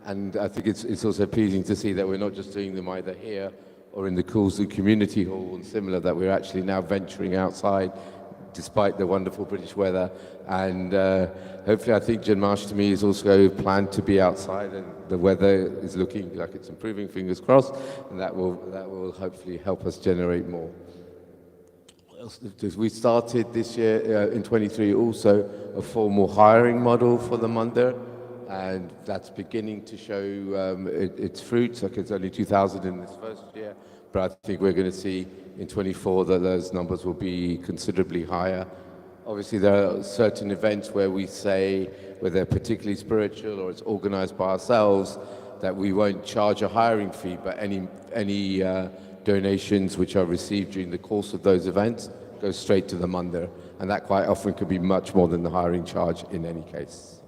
A: and I think it's also pleasing to see that we're not just doing them either here or in the Kulzu Community Hall and similar, that we're actually now venturing outside, despite the wonderful British weather. And hopefully, I think Janmashtami is also planned to be outside, and the weather is looking like it's improving, fingers crossed, and that will hopefully help us generate more. We started this year, in 23, also a formal hiring model for the Mandir, and that's beginning to show its fruits. Like, it's only 2,000 in this first year, but I think we're going to see in 24 that those numbers will be considerably higher. Obviously, there are certain events where we say, where they're particularly spiritual or it's organized by ourselves, that we won't charge a hiring fee, but any donations which are received during the course of those events go straight to the Mandir, and that quite often could be much more than the hiring charge in any case.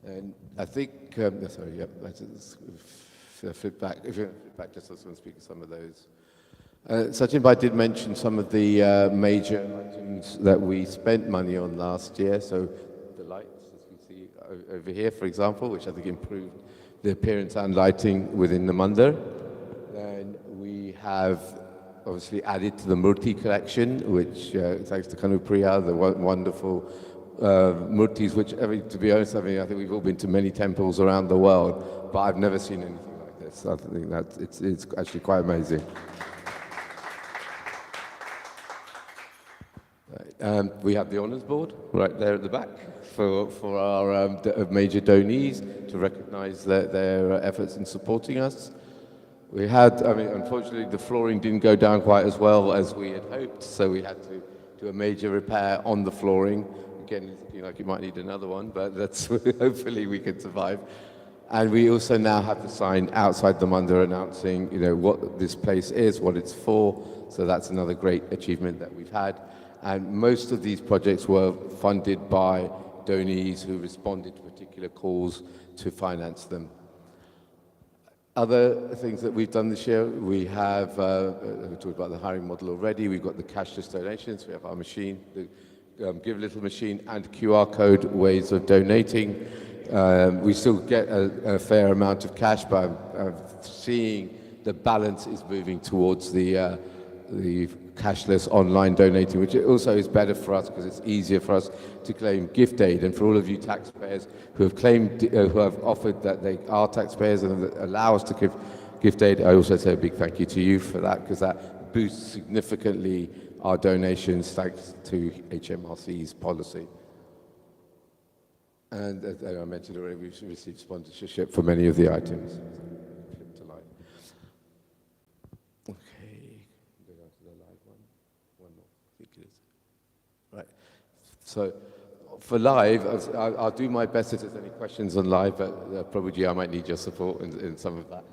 A: And I think, sorry, yeah, flip back, if you flip back, just so I can speak to some of those. Sachin Bhai did mention some of the major items that we spent money on last year. So the lights, as we see over here, for example, which I think improved the appearance and lighting within the Mandir. Then we have obviously added to the Murti collection, which thanks to Kanupriya, the wonderful Murtis, which, to be honest, I think we've all been to many temples around the world, but I've never seen anything like this. I think that it's actually quite amazing. We have the honours board right there at the back for our major donees to recognise their efforts in supporting us. We had, unfortunately, the flooring didn't go down quite as well as we had hoped, so we had to do a major repair on the flooring. Again, looking like you might need another one, but that's hopefully we can survive. And we also now have the sign outside the Mandir announcing, what this place is, what it's for. So that's another great achievement that we've had. And most of these projects were funded by donees who responded to particular calls to finance them. Other things that we've done this year, we have, we talked about the hiring model already, we've got the cashless donations, we have our machine, the Give Little machine, and QR code ways of donating. We still get a fair amount of cash, but I'm seeing the balance is moving towards the cashless online donating, which also is better for us because it's easier for us to claim gift aid. And for all of you taxpayers who have claimed, who have offered that they are taxpayers and allow us to give gift aid, I also say a big thank you to you for that, because that boosts significantly our donations thanks to HMRC's policy. And as I mentioned already, we've received sponsorship for many of the items. Flip to live. Okay, go down to the live one. One more, I think it is. Right. So for live, I'll do my best if there's any questions on live, but probably I might need your support in some of that.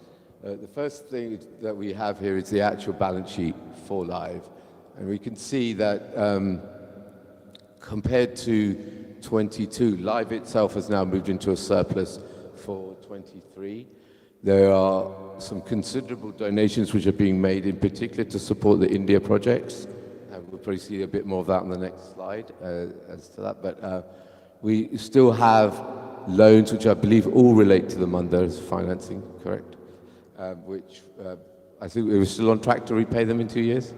A: The first thing that we have here is the actual balance sheet for live. And we can see that compared to 22, live itself has now moved into a surplus for 23. There are some considerable donations which are being made in particular to support the India projects. And we'll probably see a bit more of that on the next slide as to that. But we still have loans which I believe all relate to the Mandir's financing, correct? Which I think we were still on track to repay them in 2 years.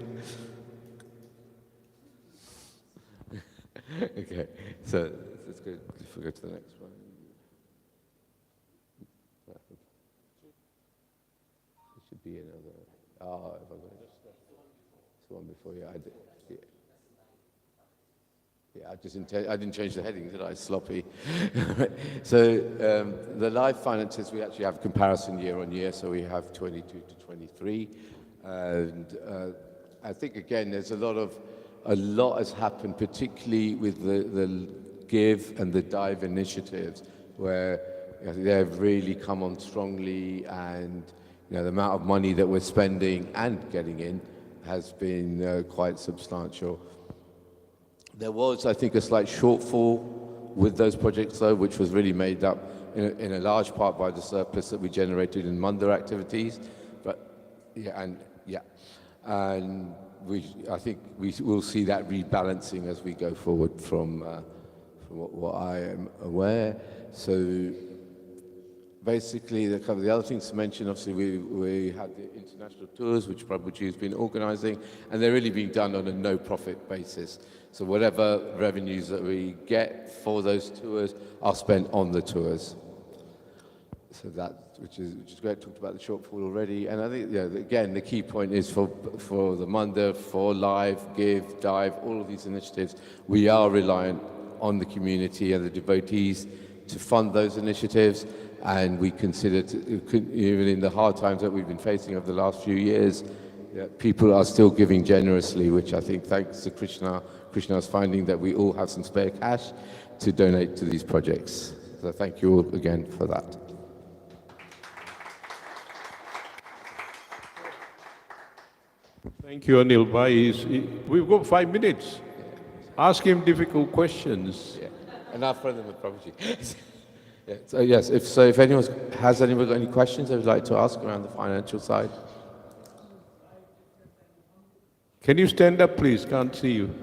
A: Okay, so let's go, if we go to the next one. It should be another, if I got it. It's the one before, yeah, I did. Yeah, I didn't change the heading, did I? Sloppy. So the live finances, we actually have comparison year on year, so we have 22 to 23. And I think, again, there's a lot has happened, particularly with the Give and the Dive initiatives, where they've really come on strongly, and the amount of money that we're spending and getting in has been quite substantial. There was, I think, a slight shortfall with those projects, though, which was really made up in a large part by the surplus that we generated in Mandir activities. But and I think we will see that rebalancing as we go forward from what I am aware. So basically, the couple of the other things to mention, obviously, we had the international tours, which Prabhuji has been organizing, and they're really being done on a no-profit basis. So whatever revenues that we get for those tours are spent on the tours. So that, which is great. Talked about the shortfall already, and I think, yeah, again, the key point is for the Mandir, for Live, Give, Dive, all of these initiatives, we are reliant on the community and the devotees to fund those initiatives, and we consider, even in the hard times that we've been facing over the last few years, yeah, people are still giving generously, which I think, thanks to Krishna, Krishna's finding that we all have some spare cash to donate to these projects. So thank you all again for that.
C: Thank you, Anil Bhai. We've got 5 minutes. Ask him difficult questions.
A: Yeah. And I'll throw them with Prabhuji. Yeah. So yes, if anyone has any questions they would like to ask around the financial side.
C: Can you stand up, please? Can't see you.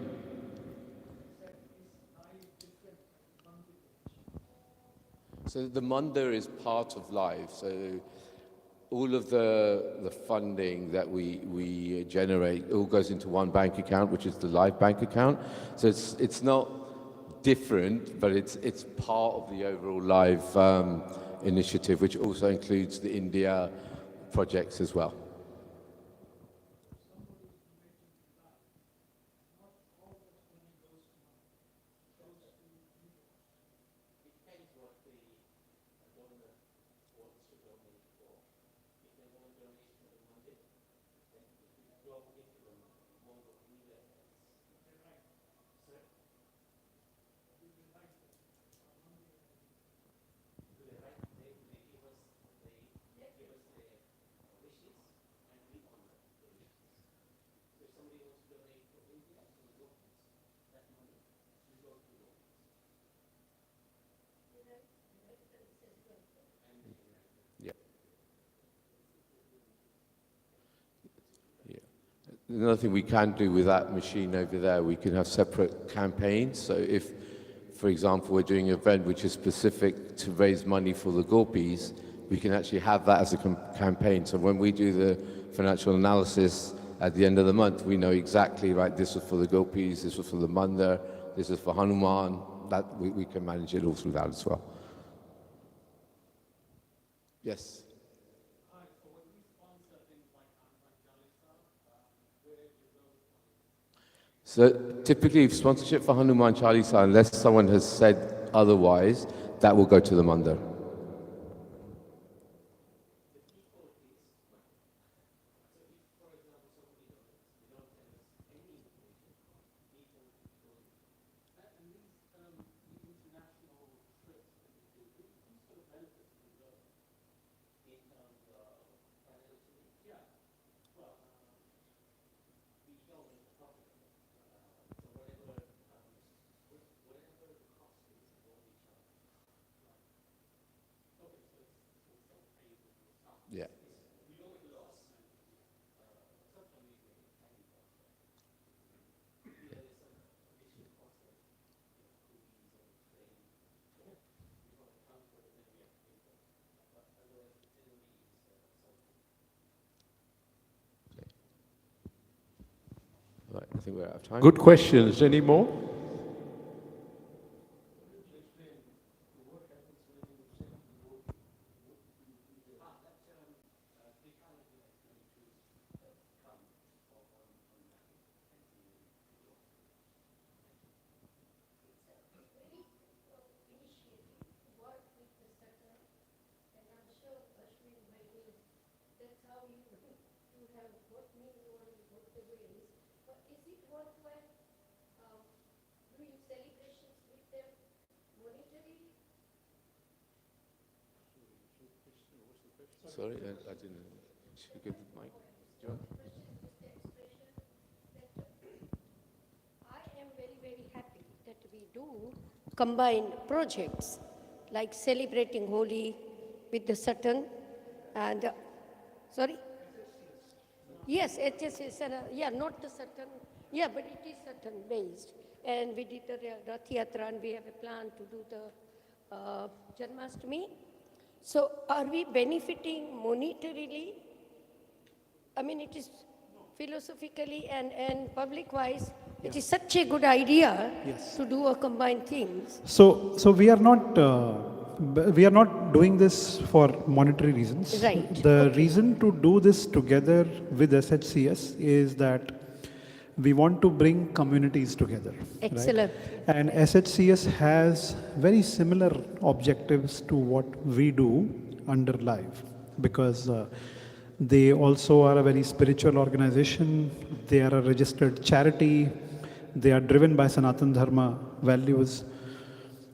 A: So the Mandir is part of Live. So all of the funding that we generate all goes into one bank account, which is the Live bank account. So it's not different, but it's part of the overall Live initiative, which also includes the India projects as well. Another thing we can do with that machine over there, we can have separate campaigns. So if, for example, we're doing an event which is specific to raise money for the gopis, we can actually have that as a campaign. So when we do the financial analysis at the end of the month, we know exactly, right, this was for the gopis, this was for the Mandir, this is for Hanuman. That we can manage it all through that as well. Yes. So typically, sponsorship for Hanuman Chalisa, unless someone has said otherwise, that will go to the Mandir. Yeah. Right, I think we're out of time.
C: Good questions. Any more?
A: Sorry, I didn't. Should we give the mic? John?
F: I am very, very happy that we do combine projects like celebrating Holi with the Saturn and, sorry? Yes, HSS, yeah, not the Saturn, yeah, but it is Saturn based. And we did the Rath Yatra and we have a plan to do the Janmashtami. So are we benefiting monetarily? I mean, it is philosophically and public-wise, it is such a good idea
D: Yes.
F: to do a combined things.
D: So we are not doing this for monetary reasons.
F: Right,
D: The
F: okay.
D: reason to do this together with SHCS is that we want to bring communities together. right?
F: Excellent.
D: And SHCS has very similar objectives to what we do under Live, because they also are a very spiritual organization. They are a registered charity. They are driven by Sanatan Dharma values.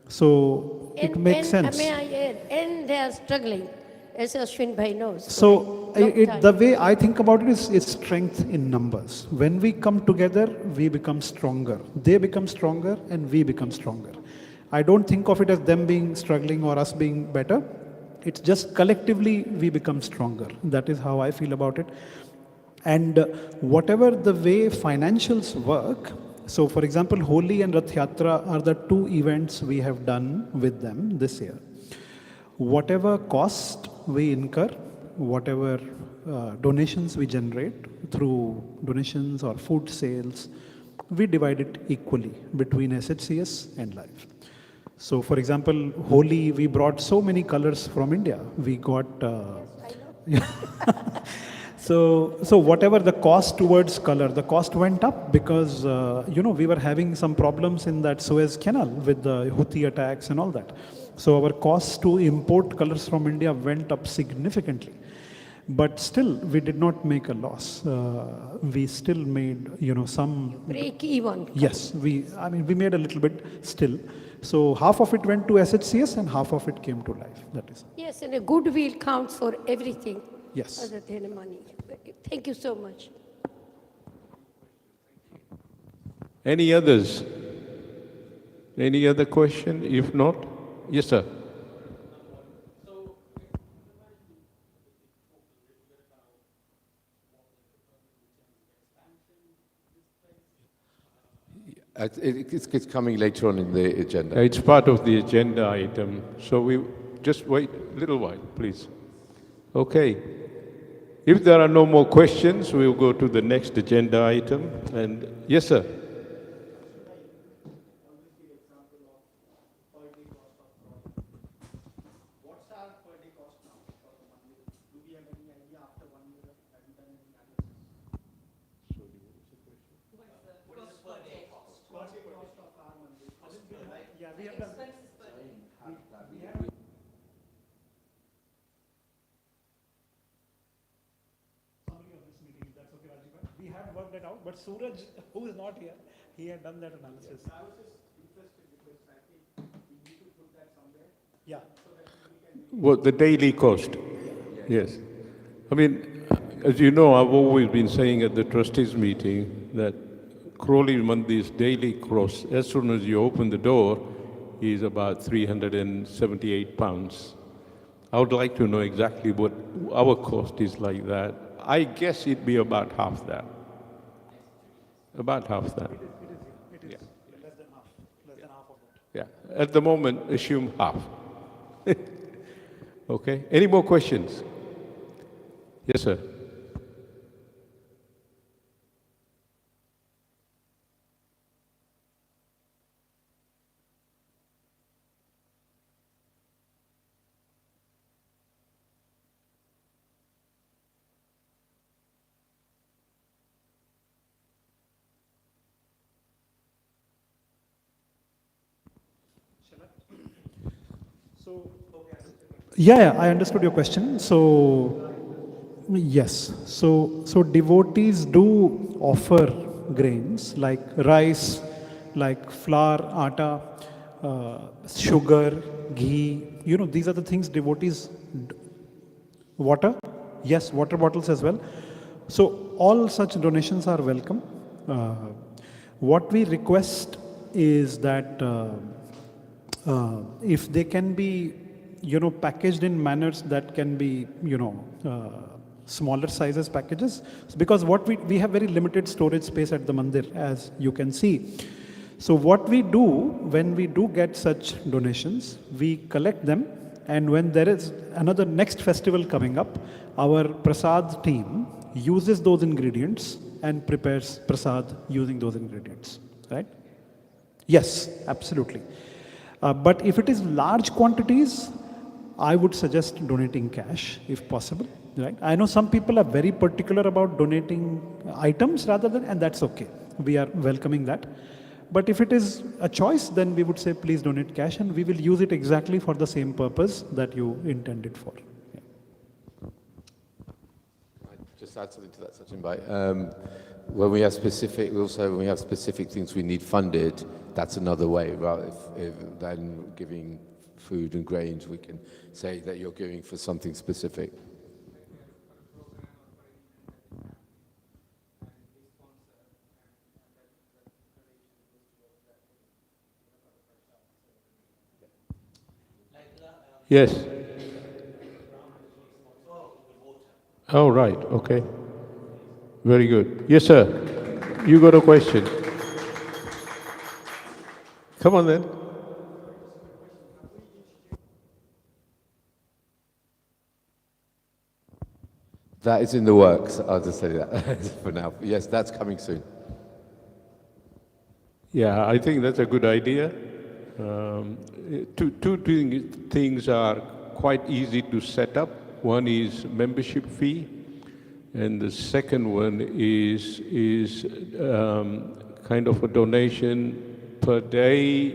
D: So it makes sense.
F: May I add, and they are struggling, as Ashwin Bhai knows.
D: So
F: for a long time.
D: the way I think about it is it's strength in numbers. When we come together, we become stronger. They become stronger and we become stronger. I don't think of it as them being struggling or us being better. It's just collectively we become stronger. That is how I feel about it. And whatever the way financials work, so for example, Holi and Rath Yatra are the two events we have done with them this year. Whatever cost we incur, whatever donations we generate through donations or food sales, we divide it equally between SHCS and Live. So for example, Holi, we brought so many colors from India. We got... So whatever the cost towards color, the cost went up because, we were having some problems in that Suez Canal with the Houthi attacks and all that. So our costs to import colors from India went up significantly. But still, we did not make a loss. We still made, some...
F: Break even.
D: Yes, we made a little bit still. So half of it went to SHCS and half of it came to Live. That is.
F: Yes, and a goodwill counts for everything.
D: Yes.
F: Other than money. Thank you so much.
C: Any others? Any other question? If not, yes, sir.
A: It's coming later on in the agenda.
C: It's part of the agenda item, so we just wait a little while, please. Okay. If there are no more questions, we'll go to the next agenda item. And yes, sir.
D: We had worked it out, but Suraj, who is not here, he had done that analysis.
B: I was just interested because I think we need to put that somewhere.
D: Yeah.
B: So that we can
C: What, the daily cost? Yes. I mean, as you know, I've always been saying at the trustees meeting that Crowley Mandir's daily cost, as soon as you open the door, is about 378 pounds. I would like to know exactly what our cost is like that. I guess it'd be about half that. About half that.
D: It is less than half of it.
C: Yeah. At the moment, assume half. Okay. Any more questions? Yes, sir.
D: Yeah, I understood your question. So, yes. So devotees do offer grains like rice, like flour, atta, sugar, ghee. These are the things devotees... Water? Yes, water bottles as well. So all such donations are welcome. What we request is that if they can be, packaged in manners that can be, smaller sizes packages, because what we have very limited storage space at the mandir, as you can see. So what we do when we do get such donations, we collect them And when there is another next festival coming up, our prasad team uses those ingredients and prepares prasad using those ingredients, right? Yes, absolutely. But if it is large quantities, I would suggest donating cash if possible, right? I know some people are very particular about donating items rather than, and that's okay. We are welcoming that. But if it is a choice, then we would say please donate cash and we will use it exactly for the same purpose that you intended for. Yeah.
A: Just add something to that, Sachin Bhai. When we have specific things we need funded, that's another way. Well, if than giving food and grains, we can say that you're giving for something specific.
C: Yes. Oh, right. Okay. Very good. Yes, sir. You got a question? Come on then.
A: That is in the works. I'll just say that for now. Yes, that's coming soon.
C: Yeah, I think that's a good idea. Two things are quite easy to set up. One is membership fee, and the second one is kind of a donation per day,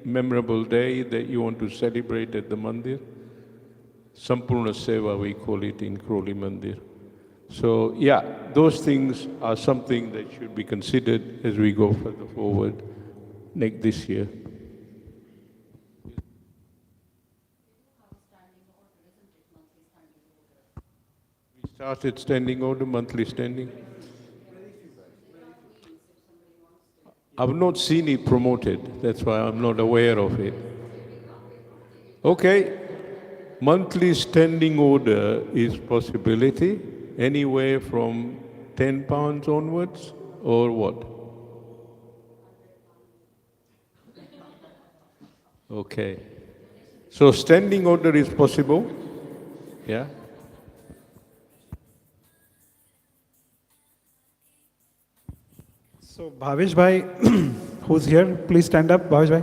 C: memorable day that you want to celebrate at the mandir. Sampurna Seva, we call it in Crowley Mandir. So, yeah, those things are something that should be considered as we go further forward this year. We started standing order, monthly standing. I've not seen it promoted, that's why I'm not aware of it. Okay. Monthly standing order is possibility, anywhere from £10 onwards, or what? Okay. So standing order is possible, yeah?
D: So Bhavesh Bhai, who's here, please stand up, Bhavesh Bhai.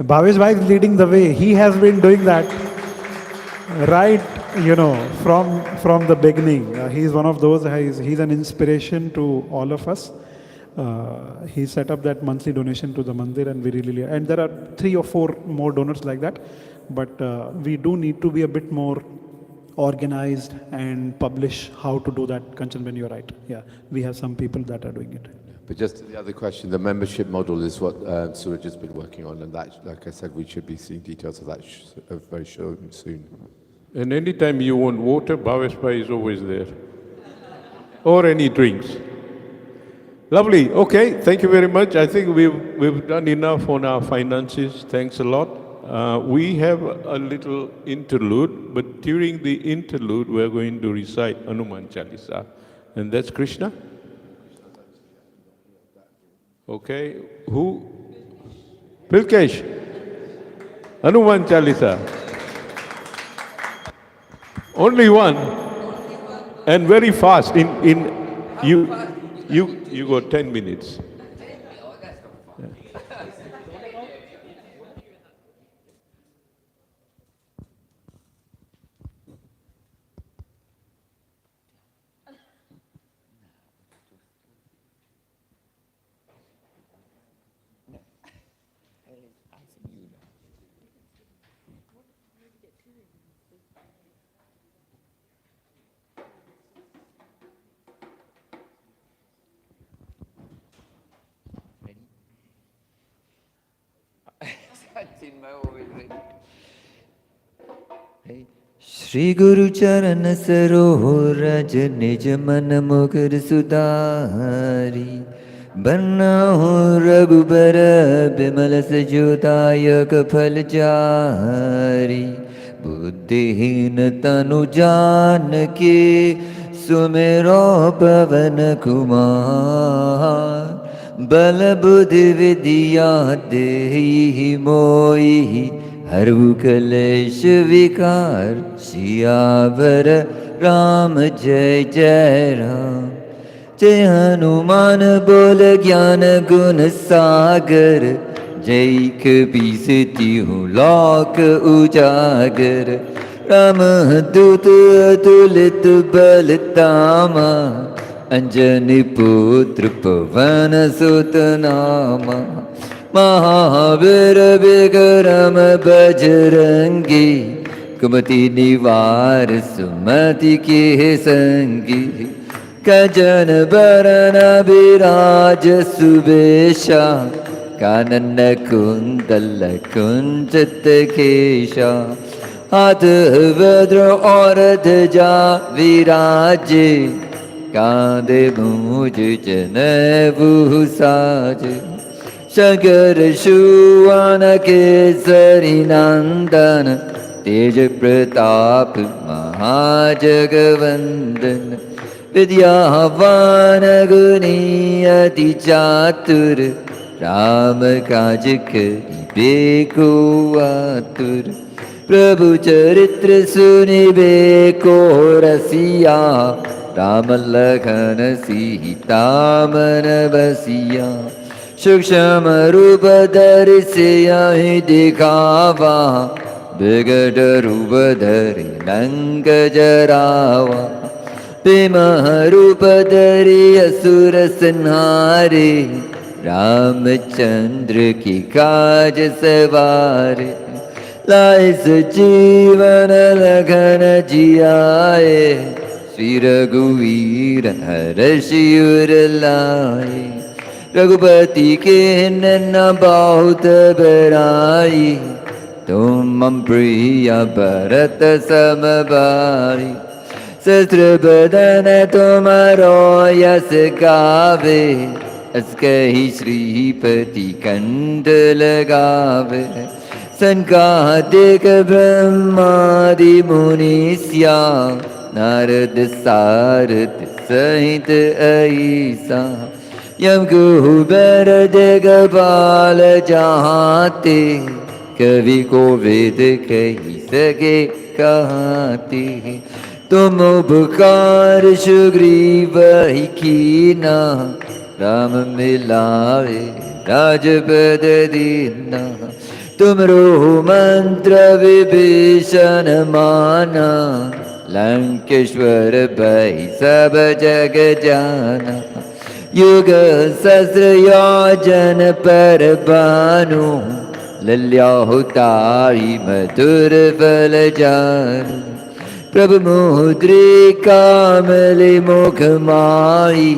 D: Bhavesh Bhai is leading the way. He has been doing that right, from the beginning. He's one of those, he's an inspiration to all of us. He set up that monthly donation to the mandir, and we really, and there are 3 or 4 more donors like that. But we do need to be a bit more organized and publish how to do that. Kanchan, when you're right. Yeah, we have some people that are doing it.
A: But just the other question, the membership model is what Suraj has been working on, and that, like I said, we should be seeing details of that very soon.
C: And anytime you want water, Bhavesh Bhai is always there. Or any drinks. Lovely. Okay, thank you very much. I think we've done enough on our finances. Thanks a lot. We have a little interlude, but during the interlude, we're going to recite Hanuman Chalisa. And that's Krishna? Okay. Who? Pilkesh. Hanuman Chalisa. Only one. And very fast. You got 10 minutes.
E: Shri गुरु चरण सरोज निज मन मुकुर सुधारी बन्नाहु रघुबर बिमल सजोदायक फल जारी बुद्धिहीन तनु जान के सुमिरो पवन कुमार बल बुद्धि विद्या देहि मोहि हरऊ कलेश विकार सियावर राम जय जय राम। जय हनुमान बोल ज्ञान गुण सागर, जय कबीर तिहु लोक उजागर। राम दूत अतुलित बल धामा, अंजनी पुत्र पवन सुत नामा। महावीर विक्रम बजरंगी, कुमति निवार सुमति के संगी। गजन बरन विराज सुबेशा, कानन कुंडल कुंचित केशा। हाथ वज्र और ध्वजा विराजे, कांधे मूज जनेऊ साजे। शंकर सुवन केसरी नंदन, तेज प्रताप महाजगवंदन। विद्यावान गुणी अति चातुर, राम काज करिबे को आतुर। प्रभु चरित्र सुनिबे को रसिया, राम लखन सीता मन बसिया। सूक्ष्म रूप धरि सियहि दिखावा, विकट रूप धरि लंक जरावा। भीम रूप धरि असुर संहारे, रामचंद्र की काज सवारे। लाए सजीवन लखन जियाए, श्री रघुवीर हर्षि उर लाए। रघुपति के नैन बहुत बड़ाई, तुम मम प्रिय भरत सम भाई। सहस्र बदन तुम्हारो यस गावे, अस कहि श्रीपति कंठ लगावे। सनकादिक ब्रह्मादि मुनीस्या, नारद सारद सहित ऐसा। यम कुबेर दिगपाल जहाते, कवि को वेद कही सके कहते। तुम उपकार सुग्रीव ही कीना, राम मिलाए राजपद दीना। तुमरो मंत्र विभीषण माना, लंकेश्वर भय सब जग जाना। युग सहस्र योजन पर भानु, लल्योतारी मधुर फल जानु। प्रभु मुद्रिका मिली मुख माही,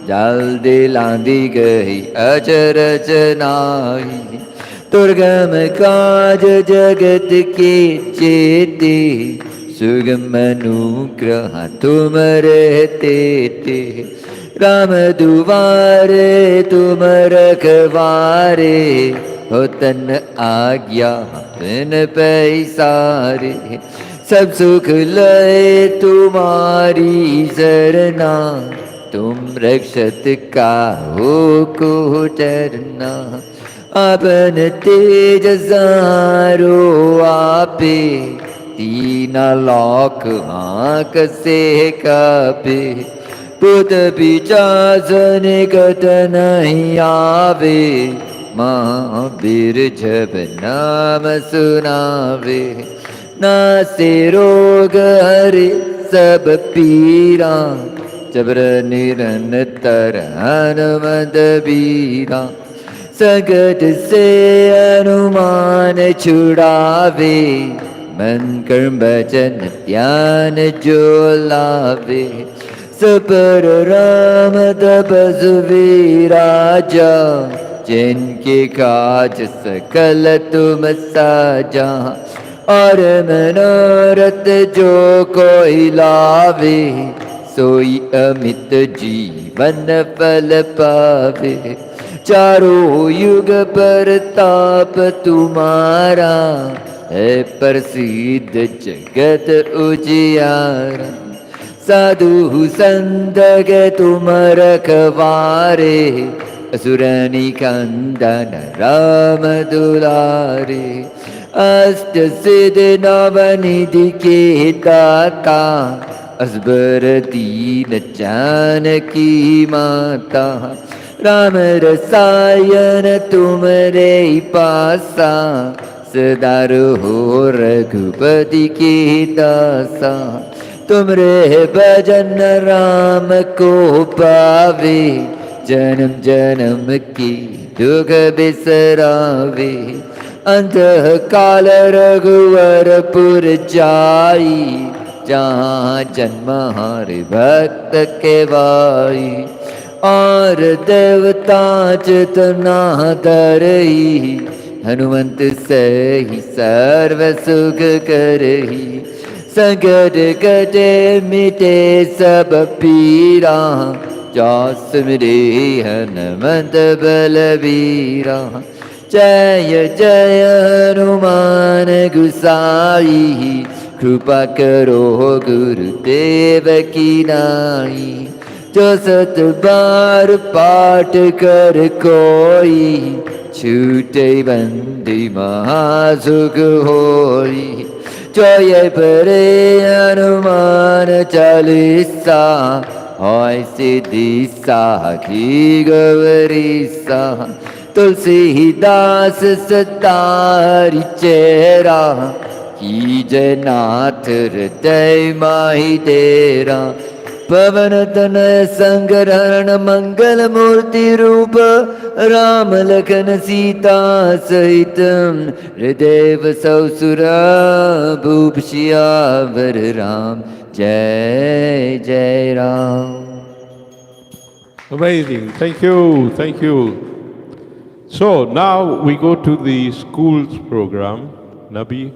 E: जाल दिलांदी गई अचरज नाई। दुर्गम काज जगत के चेते, सुगम अनुग्रह तुम रहते थे। राम दुआरे तुम रखवारे, हो तन आज्ञा बिन पैसारे। सब सुख लय तुम्हारी सरना, तुम रक्षत काहू को डरना। अपन तेज सारो आपे, तीना लोक आँख से कापे। पुत पिचास निकट नहीं आवे, महावीर जब नाम सुनावे। नासे रोग हरे सब पीरा, जबर निरंतर हनुमत बीरा। संकट से हनुमान छुड़ावे, मन कर्म वचन ध्यान जो लावे। सपर राम तपस्वी राजा, जिनके काज सकल तुम साजा। और मनोरथ जो कोई लावे, सोई अमित जीवन फल पावे। चारों युग परताप तुम्हारा, है प्रसिद्ध जगत उजियारा। साधु संत के तुम रखवारे, असुर निकंदन राम दुलारे। अष्ट सिद्धि नवनिधि के दाता असबर दीन जानकी माता राम रसायन तुमरे पासा सदा रहो रघुपति के दासा तुमरे भजन राम को पावे जन्म जन्म की दुख बिसरावे अंत काल रघुवरपुर जाई जहाँ जन्म हरि भक्त के वाई और देवता चितना धरही हनुमंत से ही सर्व सुख करही संकट कटे मिटे सब पीरा जास मेरे हनुमंत बलबीरा जय जय हनुमान गुसाई कृपा करो गुरुदेव की नाई जो सत बार पाठ कर कोई छूटे बंदी महासुख होई जय परे हनुमान चालीसा होय सिद्धि साखी गौरीसा तुलसीदास सदा हरि चेरा की जय नाथ हृदय माहि तेरा पवन तनय संगरण मंगल मूर्ति रूप राम लखन सीता सहित हृदय सौसुरा भूप सियावर राम जय जय Ram.
C: Amazing. Thank you. Thank you. So now we go to the schools program. Nabi,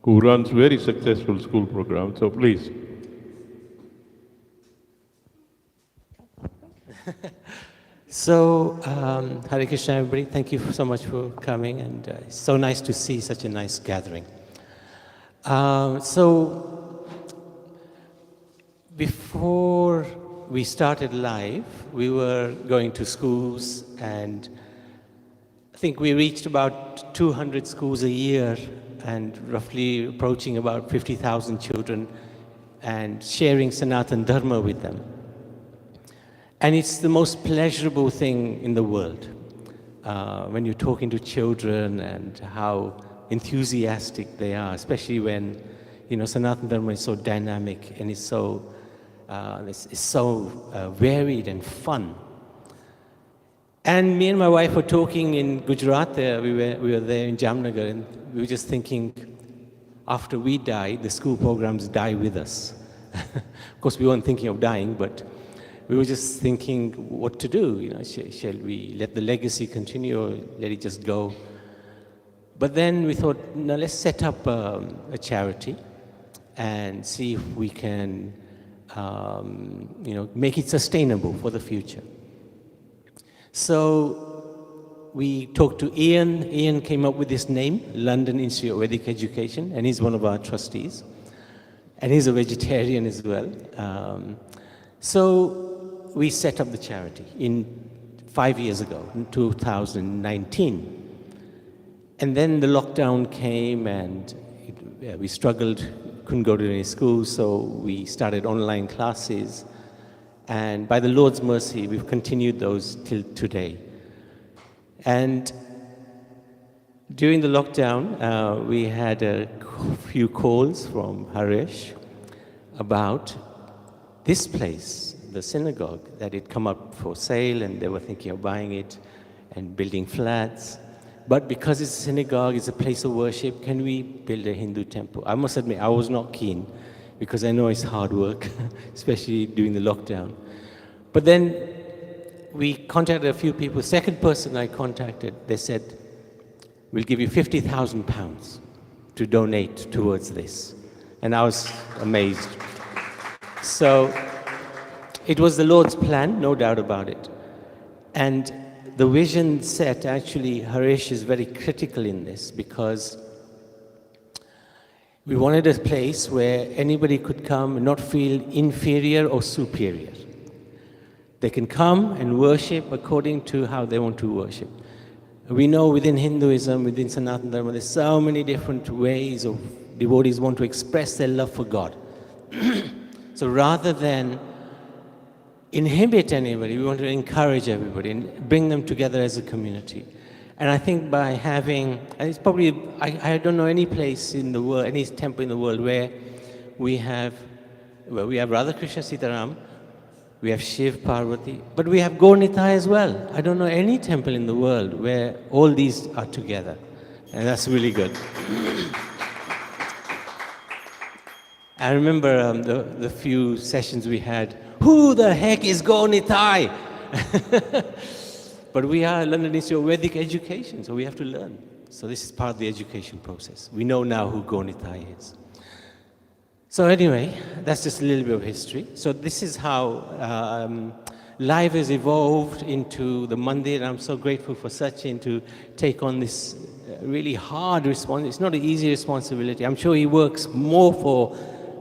C: who runs very successful school program. So please.
G: So, Hare Krishna, everybody. Thank you so much for coming, and it's so nice to see such a nice gathering. So, before we started live, we were going to schools, and I think we reached about 200 schools a year, and roughly approaching about 50,000 children, and sharing Sanatan Dharma with them. And it's the most pleasurable thing in the world when you're talking to children and how enthusiastic they are, especially when, you know, Sanatana Dharma is so dynamic and it's so varied and fun. And me and my wife were talking in Gujarat there. We were there in Jamnagar, and we were just thinking, after we die, the school programs die with us. Of course, we weren't thinking of dying, but we were just thinking what to do. You know, shall we let the legacy continue or let it just go? But then we thought, no, let's set up a charity and see if we can, make it sustainable for the future. So we talked to Ian. Ian came up with this name, London Institute of Vedic Education, and he's one of our trustees. And he's a vegetarian as well. So we set up the charity 5 years ago, in 2019. And then the lockdown came, and we struggled, couldn't go to any schools, so we started online classes. And by the Lord's mercy, we've continued those till today. And during the lockdown, we had a few calls from Harish about this place, the synagogue, that had come up for sale, and they were thinking of buying it and building flats. But because it's a synagogue, it's a place of worship, can we build a Hindu temple? I must admit, I was not keen, because I know it's hard work, especially during the lockdown. But then we contacted a few people. Second person I contacted, they said, we'll give you £50,000 to donate towards this. And I was amazed. So it was the Lord's plan, no doubt about it. And the vision set, actually, Harish is very critical in this, because we wanted a place where anybody could come and not feel inferior or superior. They can come and worship according to how they want to worship. We know within Hinduism, within Sanatana Dharma, there's so many different ways of devotees want to express their love for God. So rather than inhibit anybody, we want to encourage everybody and bring them together as a community. And I think by having, and it's probably, I don't know any place in the world, any temple in the world where we have Radha Krishna Sitaram, we have Shiv, Parvati, but we have Gaur-Nitai as well. I don't know any temple in the world where all these are together. And that's really good. I remember the few sessions we had, who the heck is Gaur-Nitai? But we are London Institute of Vedic Education, so we have to learn. So this is part of the education process. We know now who Gaur-Nitai is. So anyway, that's just a little bit of history. So this is how life has evolved into the Mandir. I'm so grateful for Sachin to take on this really hard responsibility. It's not an easy responsibility. I'm sure he works more for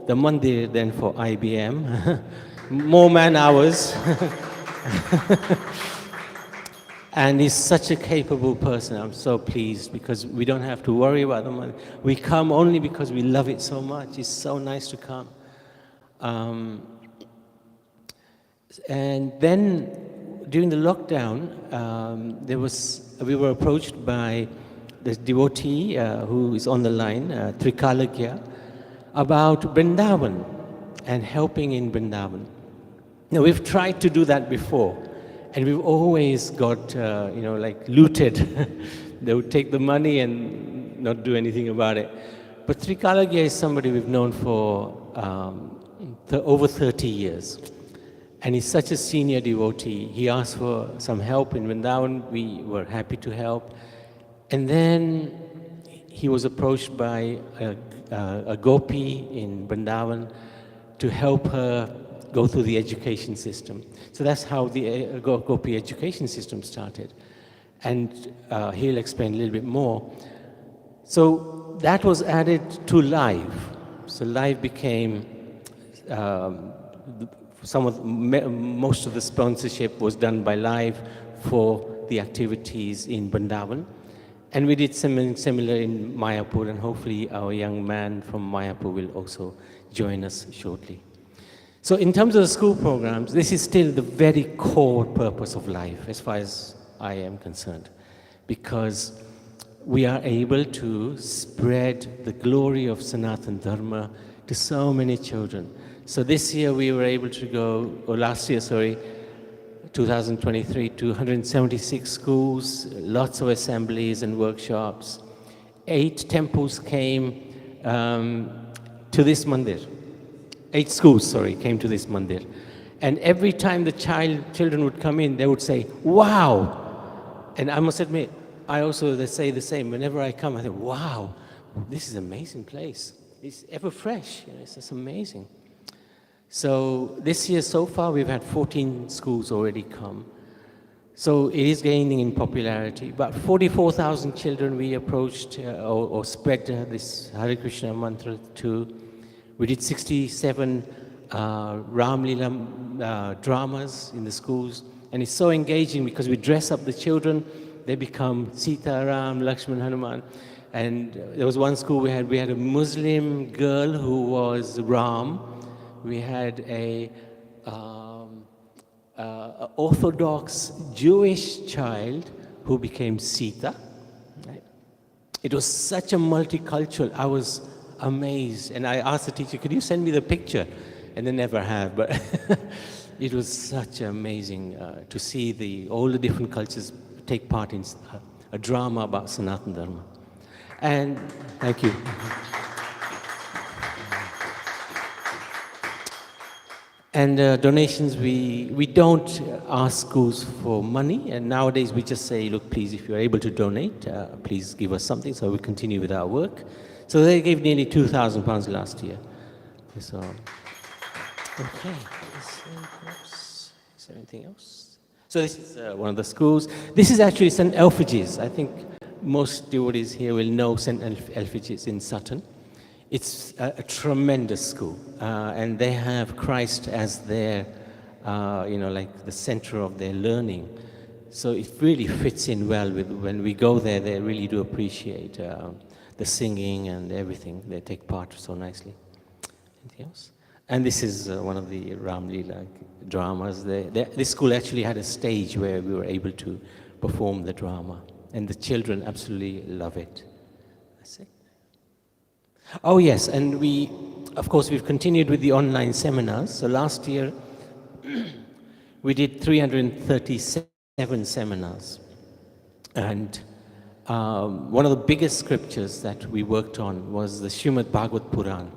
G: the Mandir than for IBM. More man hours. And he's such a capable person. I'm so pleased because we don't have to worry about the money. We come only because we love it so much. It's so nice to come. And then during the lockdown, we were approached by this devotee who is on the line, Trikalagya, about Vrindavan and helping in Vrindavan. Now, we've tried to do that before. And we've always got, looted. They would take the money and not do anything about it. But Trikalagya is somebody we've known for over 30 years. And he's such a senior devotee. He asked for some help in Vrindavan. We were happy to help. And then he was approached by a gopi in Vrindavan to help her go through the education system. So that's how the Gopi education system started. And he'll explain a little bit more. So that was added to live. So live became, most of the sponsorship was done by live for the activities in Vrindavan. And we did something similar in Mayapur, and hopefully our young man from Mayapur will also join us shortly. So in terms of the school programs, this is still the very core purpose of life, as far as I am concerned, because we are able to spread the glory of Sanatana Dharma to so many children. So this year we were able to go, or last year, 2023, to 176 schools, lots of assemblies and workshops. 8 temples came to this mandir. 8 schools, came to this mandir. And every time the children would come in, they would say, wow. And I must admit, I also say the same. Whenever I come, I think, wow, this is an amazing place. It's ever fresh. It's just amazing. So this year so far, we've had 14 schools already come. So it is gaining in popularity. About 44,000 children we approached or spread this Hare Krishna mantra to. We did 67 Ram Leela dramas in the schools. And it's so engaging because we dress up the children. They become Sita, Ram, Lakshman, Hanuman. And there was one school we had a Muslim girl who was Ram. We had a Orthodox Jewish child who became Sita. Right? It was such a multicultural. I was amazed. And I asked the teacher, could you send me the picture? And they never have. But it was such amazing to see all the different cultures take part in a drama about Sanatana Dharma. And thank you. And donations, we don't ask schools for money. And nowadays we just say, look, please, if you're able to donate, please give us something so we continue with our work. So they gave nearly £2,000 last year. So, okay. Is there anything else? So this is one of the schools. This is actually St. Elphages. I think most devotees here will know St. Elphages in Sutton. It's a tremendous school, and they have Christ as their, like the center of their learning. So it really fits in well with when we go there. They really do appreciate the singing and everything. They take part so nicely. Anything else? And this is one of the Ram Leela dramas. This school actually had a stage where we were able to perform the drama, and the children absolutely love it. That's it. Oh yes, and of course, we've continued with the online seminars. So last year, we did 337 seminars. And one of the biggest scriptures that we worked on was the Srimad Bhagavad Puran.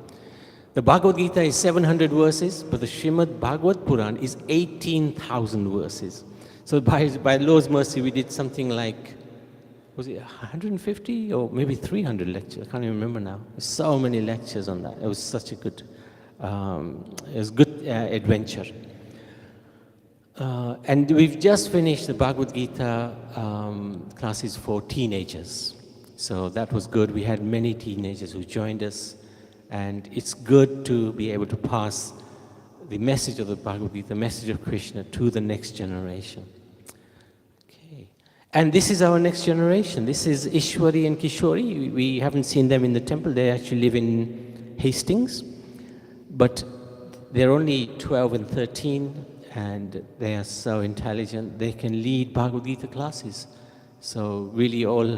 G: The Bhagavad Gita is 700 verses, but the Srimad Bhagavad Puran is 18,000 verses. So by Lord's mercy, we did something like, was it 150 or maybe 300 lectures? I can't even remember now. So many lectures on that. It was such a good, adventure. And we've just finished the Bhagavad Gita classes for teenagers. So that was good. We had many teenagers who joined us. And it's good to be able to pass the message of the Bhagavad Gita, the message of Krishna, to the next generation. Okay. And this is our next generation. This is Ishwari and Kishori. We haven't seen them in the temple. They actually live in Hastings. But they're only 12 and 13, and they are so intelligent. They can lead Bhagavad Gita classes. So really all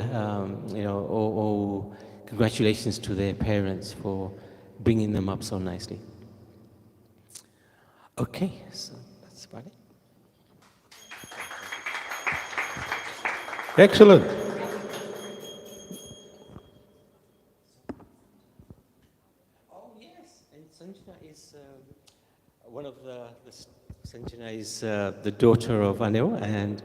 G: congratulations to their parents for bringing them up so nicely. Okay, so that's about it.
C: Excellent.
G: Oh yes, and Sanjana is Sanjana is the daughter of Anil, and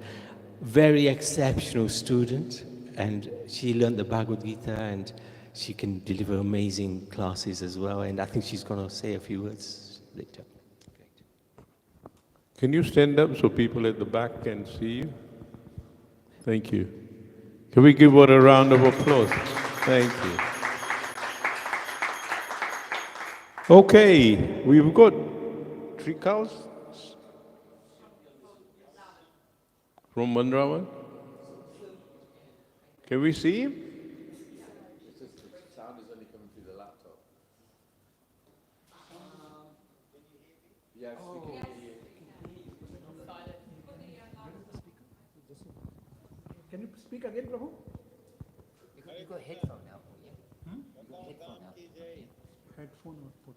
G: very exceptional student, and she learned the Bhagavad Gita, and she can deliver amazing classes as well, and I think she's going to say a few words later. Great.
C: Can you stand up so people at the back can see you? Thank you. Can we give her a round of applause? Thank you. Okay, we've got 3 cows from Mandravan. Can we see him?
A: Sound is only coming through the laptop. Yes, we can hear you.
D: Can you speak again, Prabhu?
E: You got headphone now. Headphone now.
D: Headphone output.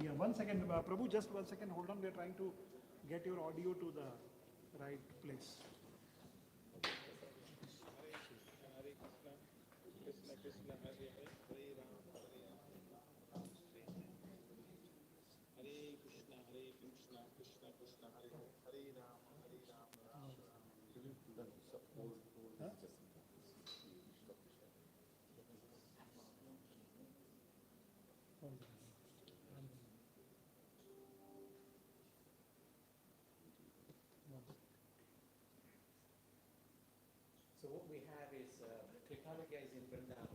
D: Yeah, 1 second, Prabhu, just 1 second, hold on. We are trying to get your audio to the right place.
G: So what we have is Trikalika is in Vrindavan.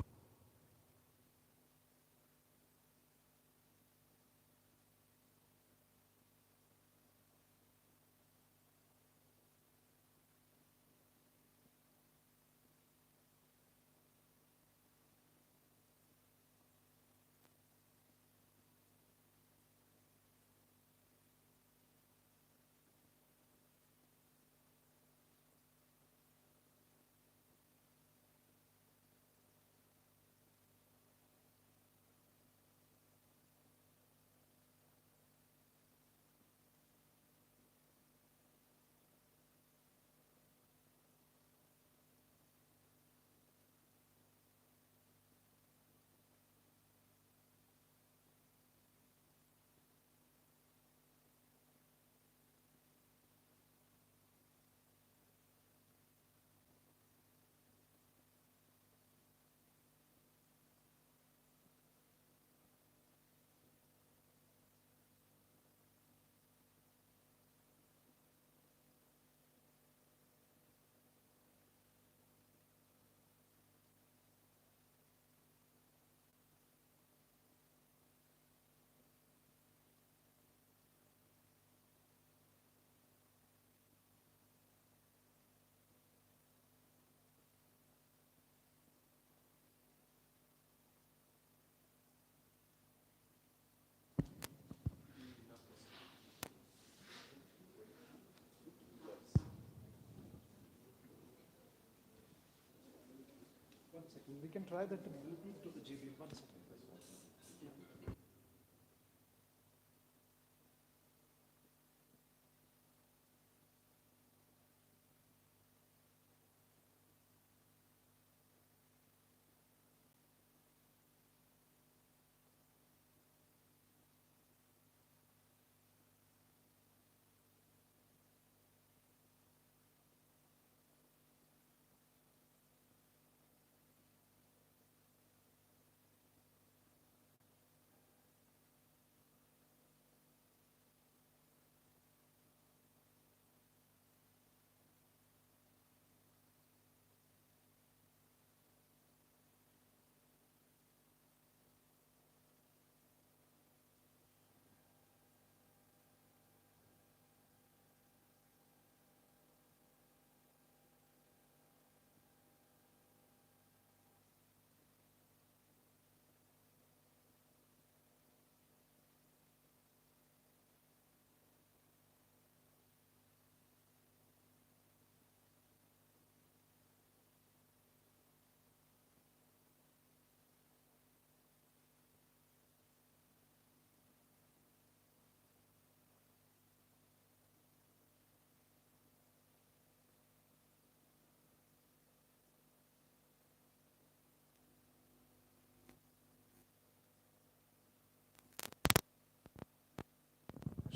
D: We can try that Bluetooth to the GB. 1 second.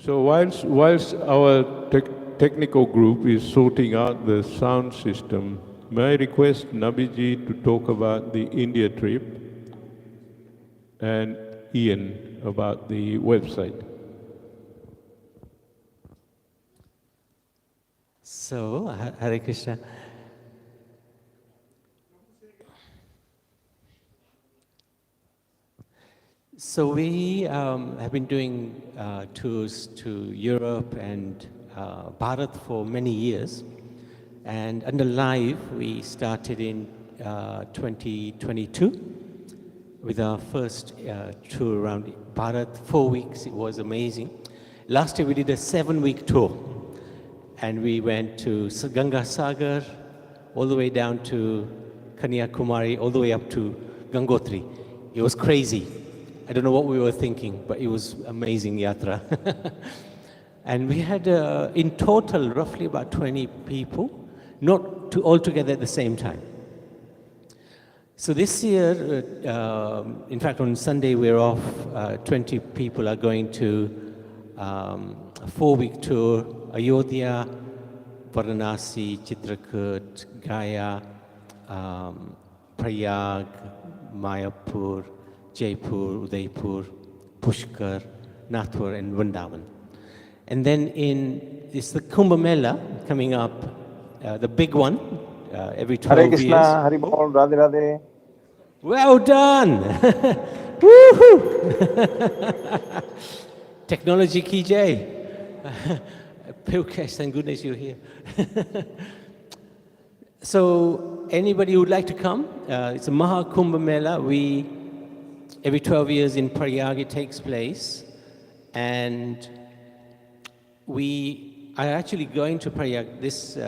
C: So whilst our technical group is sorting out the sound system, may I request Nabiji to talk about the India trip and Ian about the website.
G: So, Hare Krishna. So we have been doing tours to Europe and Bharat for many years. And under live, we started in 2022 with our first tour around Bharat, 4 weeks. It was amazing. Last year we did a 7-week tour. And we went to Ganga Sagar, all the way down to Kanyakumari, all the way up to Gangotri. It was crazy. I don't know what we were thinking, but it was amazing yatra. And we had, in total, roughly about 20 people, not all together at the same time. So this year, in fact, on Sunday we're off. 20 people are going to a 4-week tour, Ayodhya, Varanasi, Chitrakoot, Gaya, Prayag, Mayapur, Jaipur, Udaipur, Pushkar, Nathur, and Vrindavan. And then it's the Kumbh Mela coming up, the big one, every 12
H: Hare Krishna,
G: years.
H: Hari Bol, Radhe Radhe.
G: Well done! Woohoo! Technology ki jai. Pilkesh, thank goodness you're here. So, anybody who would like to come, it's a Maha Kumbh Mela. Every 12 years in Prayag it takes place. And we are actually going to Prayag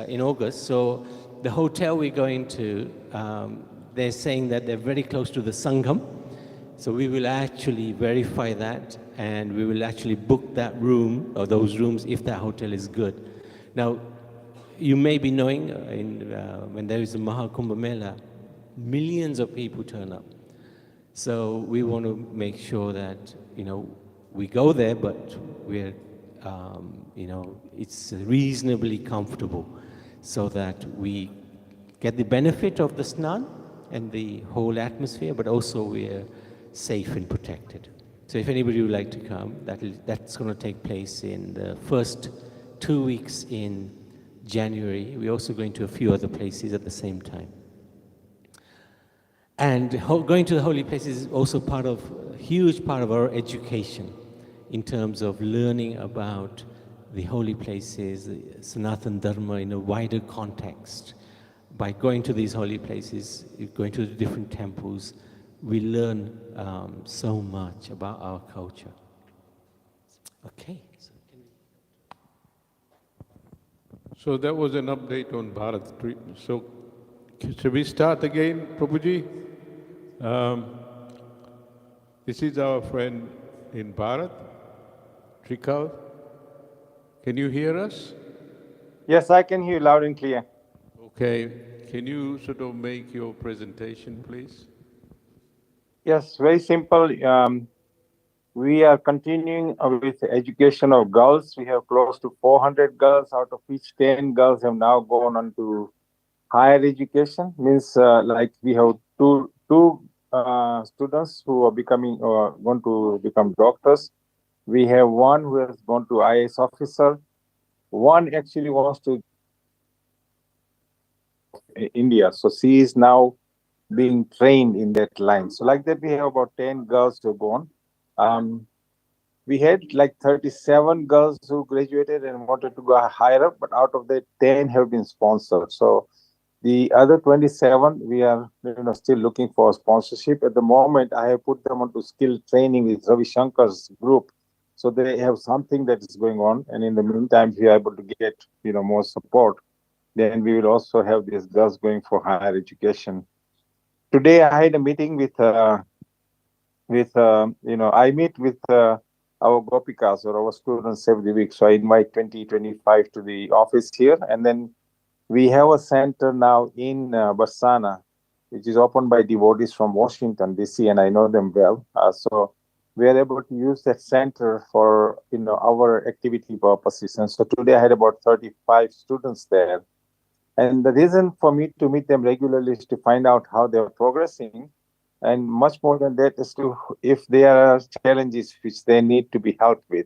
G: in August. So, the hotel we're going to, they're saying that they're very close to the Sangam. So we will actually verify that, and we will actually book that room, or those rooms, if that hotel is good. Now, you may be knowing, when there is a Maha Kumbh Mela, millions of people turn up. So we want to make sure that, we go there, but we're, it's reasonably comfortable, so that we get the benefit of the snan and the whole atmosphere, but also we're safe and protected. So if anybody would like to come, that's going to take place in the first 2 weeks in January. We're also going to a few other places at the same time. And going to the holy places is also a huge part of our education in terms of learning about the holy places, the Sanatana Dharma in a wider context. By going to these holy places, going to the different temples, we learn so much about our culture. Okay.
C: So that was an update on Bharat trip. So Should we start again, Prabhuji? Um, this is our friend in Bharat, Trikal. Can you hear us?
B: Yes, I can hear you loud and clear.
C: Okay. Can you sort of make your presentation, please?
B: Yes, very simple. We are continuing with the education of girls. We have close to 400 girls, out of which 10 girls have now gone on to higher education. Means like we have two students who are becoming or going to become doctors. We have one who has gone to IAS officer. One actually wants to India, so she is now being trained in that line. So like that, we have about 10 girls who have gone. We had like 37 girls who graduated and wanted to go higher up, but out of that, 10 have been sponsored. So the other 27, we are still looking for sponsorship. At the moment, I have put them onto skill training with Ravi Shankar's group. So they have something that is going on. And in the meantime, if we are able to get more support, then we will also have these girls going for higher education. Today, I had a meeting with I meet with our Gopikas or our students every week. So I invite 20, 25 to the office here. And then we have a center now in Barsana, which is opened by devotees from Washington, D.C., and I know them well. So we are able to use that center for our activity purposes. And so today I had about 35 students there. And the reason for me to meet them regularly is to find out how they are progressing. And much more than that is to if there are challenges which they need to be helped with.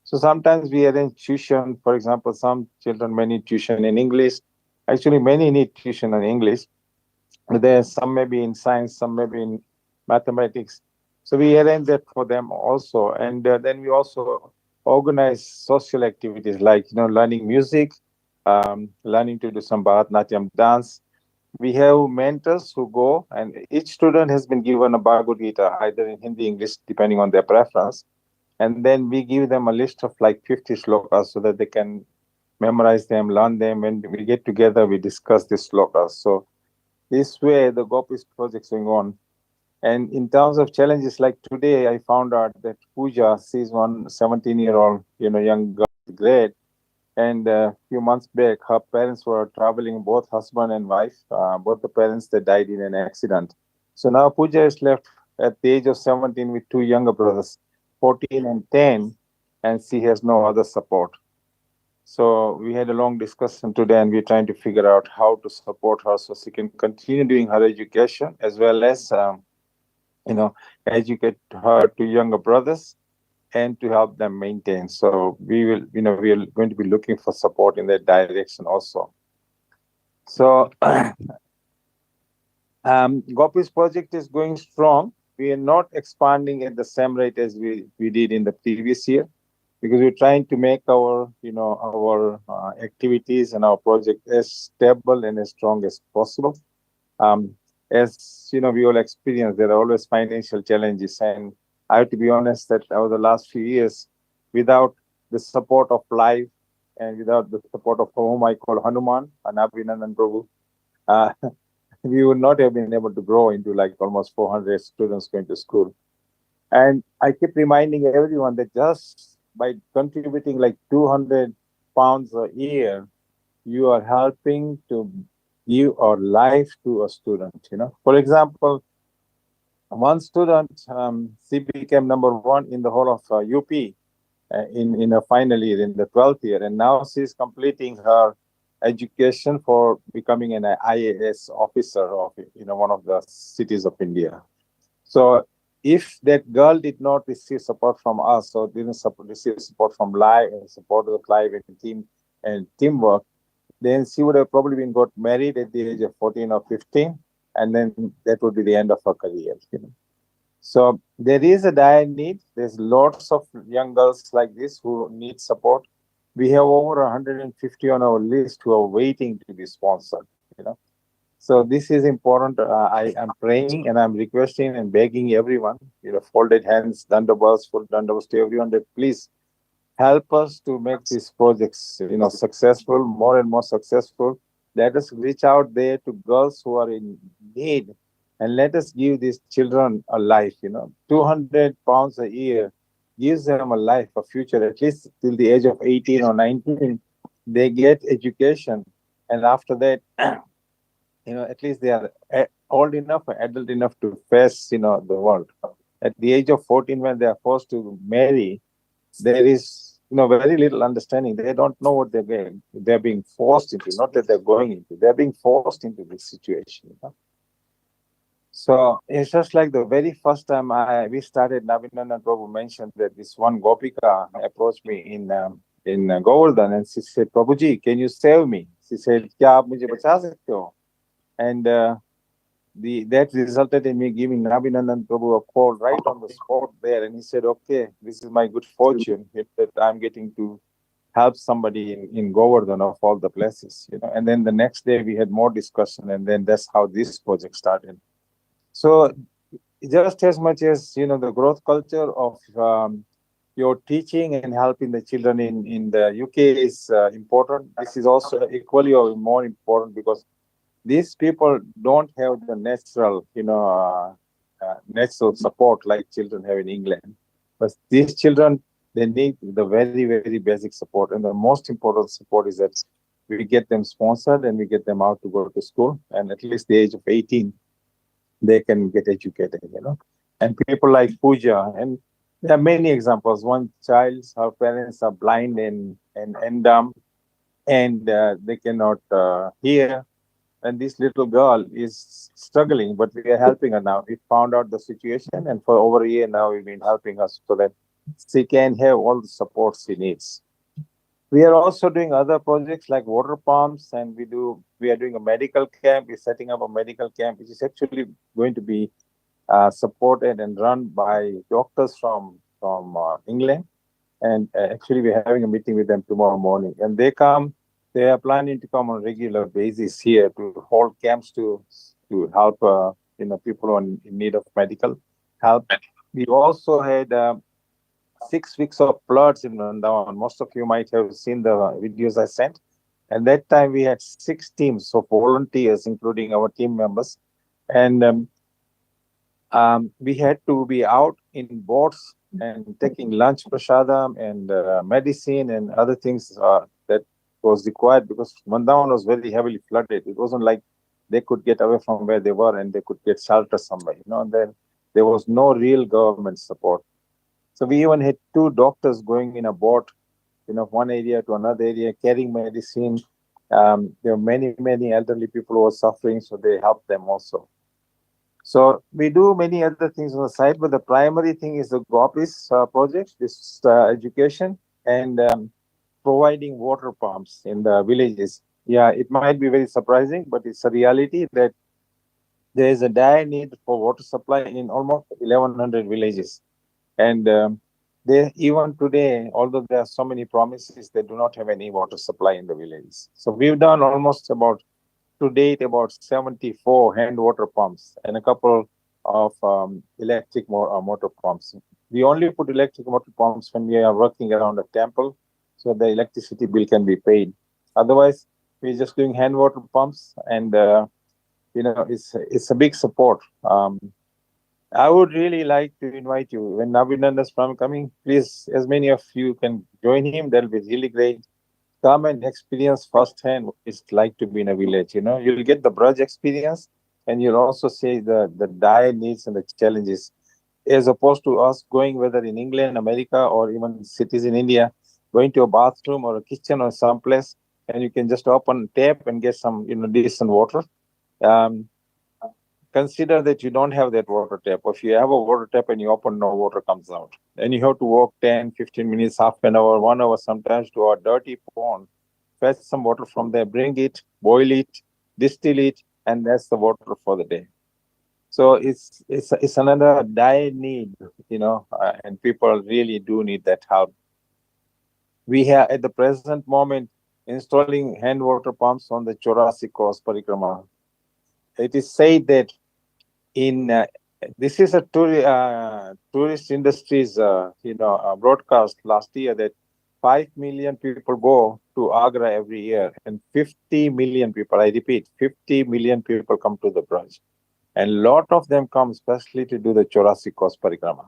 B: So sometimes we arrange tuition. For example, some children may need tuition in English. Actually, many need tuition in English. There some may be in science, some may be in mathematics. So we arrange that for them also. And then we also organize social activities like learning music, learning to do some Bharatnatyam dance. We have mentors who go, and each student has been given a Bhagavad Gita, either in Hindi, English, depending on their preference. And then we give them a list of like 50 slokas so that they can memorize them, learn them. When we get together, we discuss these slokas. So this way, the Gopis project is going on. And in terms of challenges, like today, I found out that Pooja, she's one 17-year-old, young girl, grade. And a few months back, her parents were traveling, both husband and wife. Both the parents, they died in an accident. So now Pooja is left at the age of 17 with two younger brothers, 14 and 10, and she has no other support. So we had a long discussion today, and we're trying to figure out how to support her so she can continue doing her education as well as, educate her two younger brothers and to help them maintain. So we will, we are going to be looking for support in that direction also. So Gopi's project is going strong. We are not expanding at the same rate as we did in the previous year, because we're trying to make our activities and our project as stable and as strong as possible. As we all experience, there are always financial challenges, and I have to be honest that over the last few years, without the support of life and without the support of whom I call Hanuman and Abhinandan Prabhu, we would not have been able to grow into like almost 400 students going to school. And I keep reminding everyone that just by contributing like 200 pounds a year, you are helping to give our life to a student. For example, one student, she became number one in the whole of UP in a final year, in the 12th year, and now she's completing her education for becoming an IAS officer of one of the cities of India. So if that girl did not receive support from us or didn't receive support from live and support of live and teamwork, then she would have probably been got married at the age of 14 or 15, and then that would be the end of her career. So there is a dire need. There's lots of young girls like this who need support. We have over 150 on our list who are waiting to be sponsored. So this is important. I am praying and I'm requesting and begging everyone, folded hands, dandavas, full dandavas to everyone, that please help us to make these projects, successful, more and more successful. Let us reach out there to girls who are in need, and let us give these children a life. 200 pounds a year gives them a life, a future, at least till the age of 18 or 19. They get education, and after that, at least they are old enough, adult enough to face, the world. At the age of 14, when they are forced to marry, there is, very little understanding. They don't know what they're being forced into, not that they're going into. They're being forced into this situation. So it's just like the very first time we started, Navinandan Prabhu mentioned that this one Gopika approached me in Govardhan, and she said, Prabhuji, can you save me? She said, "Kya aap mujhe bacha sakte ho?" And that resulted in me giving Navinandan Prabhu a call right on the spot there. And he said, okay, this is my good fortune that I'm getting to help somebody in Govardhan of all the places. And then the next day we had more discussion, and then that's how this project started. So just as much as, the growth culture of your teaching and helping the children in the UK is important, this is also equally or more important, because these people don't have the natural support like children have in England. But these children, they need the very, very basic support. And the most important support is that we get them sponsored and we get them out to go to school. And at least the age of 18, they can get educated, And people like Pooja, and there are many examples. One child, her parents are blind and dumb, and they cannot hear. And this little girl is struggling, but we are helping her now. We found out the situation, and for over a year now, we've been helping her so that she can have all the support she needs. We are also doing other projects like water pumps, and we are doing a medical camp. We're setting up a medical camp, which is actually going to be supported and run by doctors from England. And actually, we're having a meeting with them tomorrow morning. And they are planning to come on a regular basis here to hold camps to help people in need of medical help. We also had 6 weeks of floods in Vrindavan. Most of you might have seen the videos I sent. And that time we had 6 teams of volunteers, including our team members. And we had to be out in boats and taking lunch prasadam and medicine and other things that was required, because Vrindavan was very heavily flooded. It wasn't like they could get away from where they were and they could get shelter somewhere, and then there was no real government support. So we even had 2 doctors going in a boat, one area to another area, carrying medicine. There were many, many elderly people who were suffering, so they helped them also. So we do many other things on the side, but the primary thing is the GOPIS project, this education, and providing water pumps in the villages. Yeah, it might be very surprising, but it's a reality that there is a dire need for water supply in almost 1,100 villages. And they, even today, although there are so many promises, they do not have any water supply in the villages. So we've done almost to date about 74 hand water pumps and a couple of electric motor pumps. We only put electric motor pumps when we are working around a temple, so the electricity bill can be paid. Otherwise, we're just doing hand water pumps, and it's a big support. I would really like to invite you, when Navinanda's coming, please, as many of you can join him, that'll be really great. Come and experience firsthand what it's like to be in a village. You'll get the Braj experience, and you'll also see the dire needs and the challenges, as opposed to us going, whether in England, America, or even cities in India, going to a bathroom or a kitchen or someplace, and you can just open tap and get some decent water. Consider that you don't have that water tap. If you have a water tap and you open, no water comes out. And you have to walk 10, 15 minutes, half an hour, 1 hour sometimes to a dirty pond, fetch some water from there, bring it, boil it, distill it, and that's the water for the day. So it's another dire need, and people really do need that help. We have, at the present moment, installing hand water pumps on the Chorasi coast Parikrama. It is said that this is a tourist industry's broadcast last year, that 5 million people go to Agra every year, and 50 million people, I repeat, 50 million people come to the Braj. And a lot of them come especially to do the Chaurasi Kos Parikrama.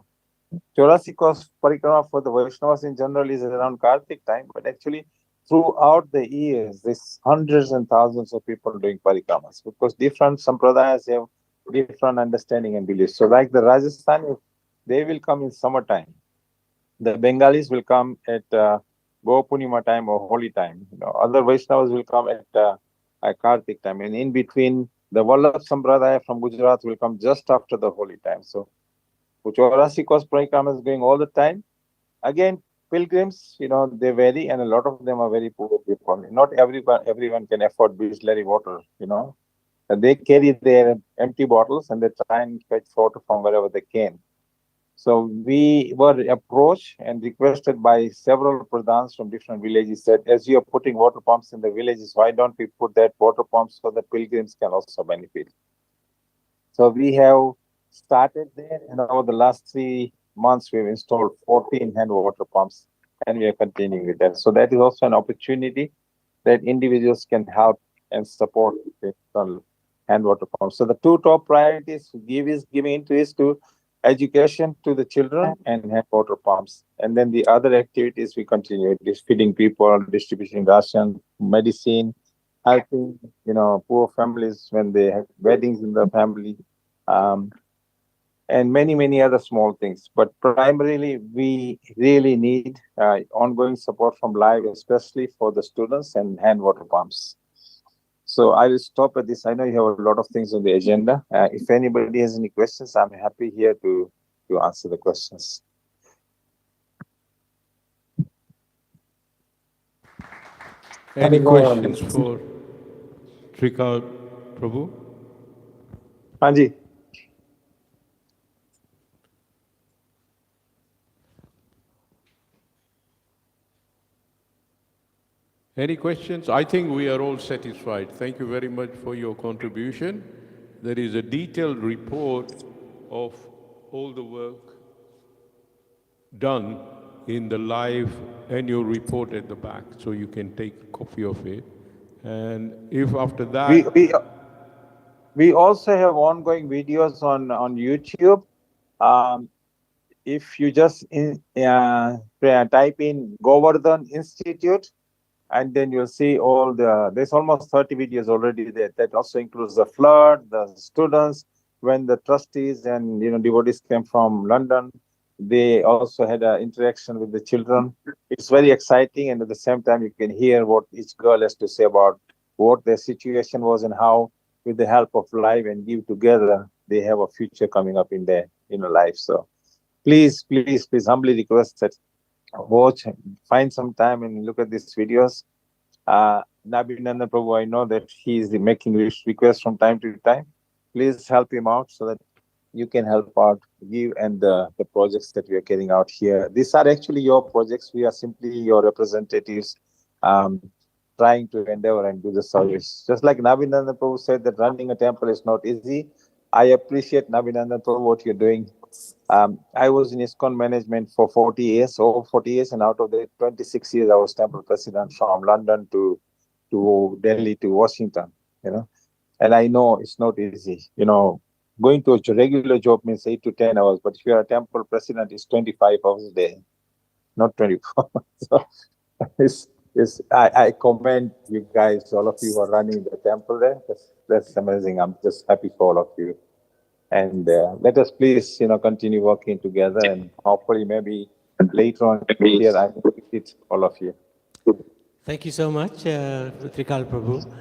B: Chaurasi Kos Parikrama for the Vaishnavas in general is around Kartik time, but actually throughout the years, there's hundreds and thousands of people doing parikramas because different sampradayas have different understanding and beliefs. So like the Rajasthanis, they will come in summertime. The Bengalis will come at Go Punima time or holy time. Other Vaishnavas will come at Kartik time. And in between, the Vallabh Sampradaya from Gujarat will come just after the holy time. So Chaurasi Kos Parikrama is going all the time. Again, pilgrims, they vary, and a lot of them are very poor people. Not everyone can afford Bisleri water, They carry their empty bottles and they try and fetch water from wherever they can. So we were approached and requested by several pradhans from different villages that as you are putting water pumps in the villages, why don't we put that water pumps so that pilgrims can also benefit? So we have started there, and over the last 3 months, we've installed 14 hand water pumps, and we are continuing with that. So that is also an opportunity that individuals can help and support the hand water pumps. So the two top priorities giving interest to education to the children and hand water pumps. And then the other activities we continue, feeding people, distributing ration, medicine, helping, poor families when they have weddings in the family, and many, many other small things. But primarily, we really need ongoing support from Live, especially for the students and hand water pumps. So I will stop at this. I know you have a lot of things on the agenda. If anybody has any questions, I'm happy here to answer the questions.
C: Any questions for Trikal Prabhu?
B: Hanji.
C: Any questions? I think we are all satisfied. Thank you very much for your contribution. There is a detailed report of all the work done in the Live annual report at the back, so you can take a copy of it. And if after that...
B: We also have ongoing videos on YouTube. If you just type in Govardhan Institute, and then you'll see there's almost 30 videos already there. That also includes the flood, the students, when the trustees and devotees came from London. They also had an interaction with the children. It's very exciting, and at the same time, you can hear what each girl has to say about what their situation was and how, with the help of Live and Give Together, they have a future coming up in their life. So please humbly request that watch, find some time and look at these videos. Nabinanda Prabhu, I know that he is making requests from time to time. Please help him out so that you can help out, Give, and the projects that we are carrying out here. These are actually your projects. We are simply your representatives trying to endeavor and do the service. Just like Nabinanda Prabhu said that running a temple is not easy. I appreciate Nabinanda Prabhu what you're doing. I was in ISKCON management for 40 years, and out of the 26 years, I was temple president from London to Delhi to Washington, and I know it's not easy. Going to a regular job means 8 to 10 hours, but if you're a temple president, it's 25 hours a day, not 24. So I commend you guys, all of you who are running the temple there. That's amazing. I'm just happy for all of you. And let us please, continue working together, and hopefully maybe later on here I will visit all of you.
G: Thank you so much, Trikal Prabhu.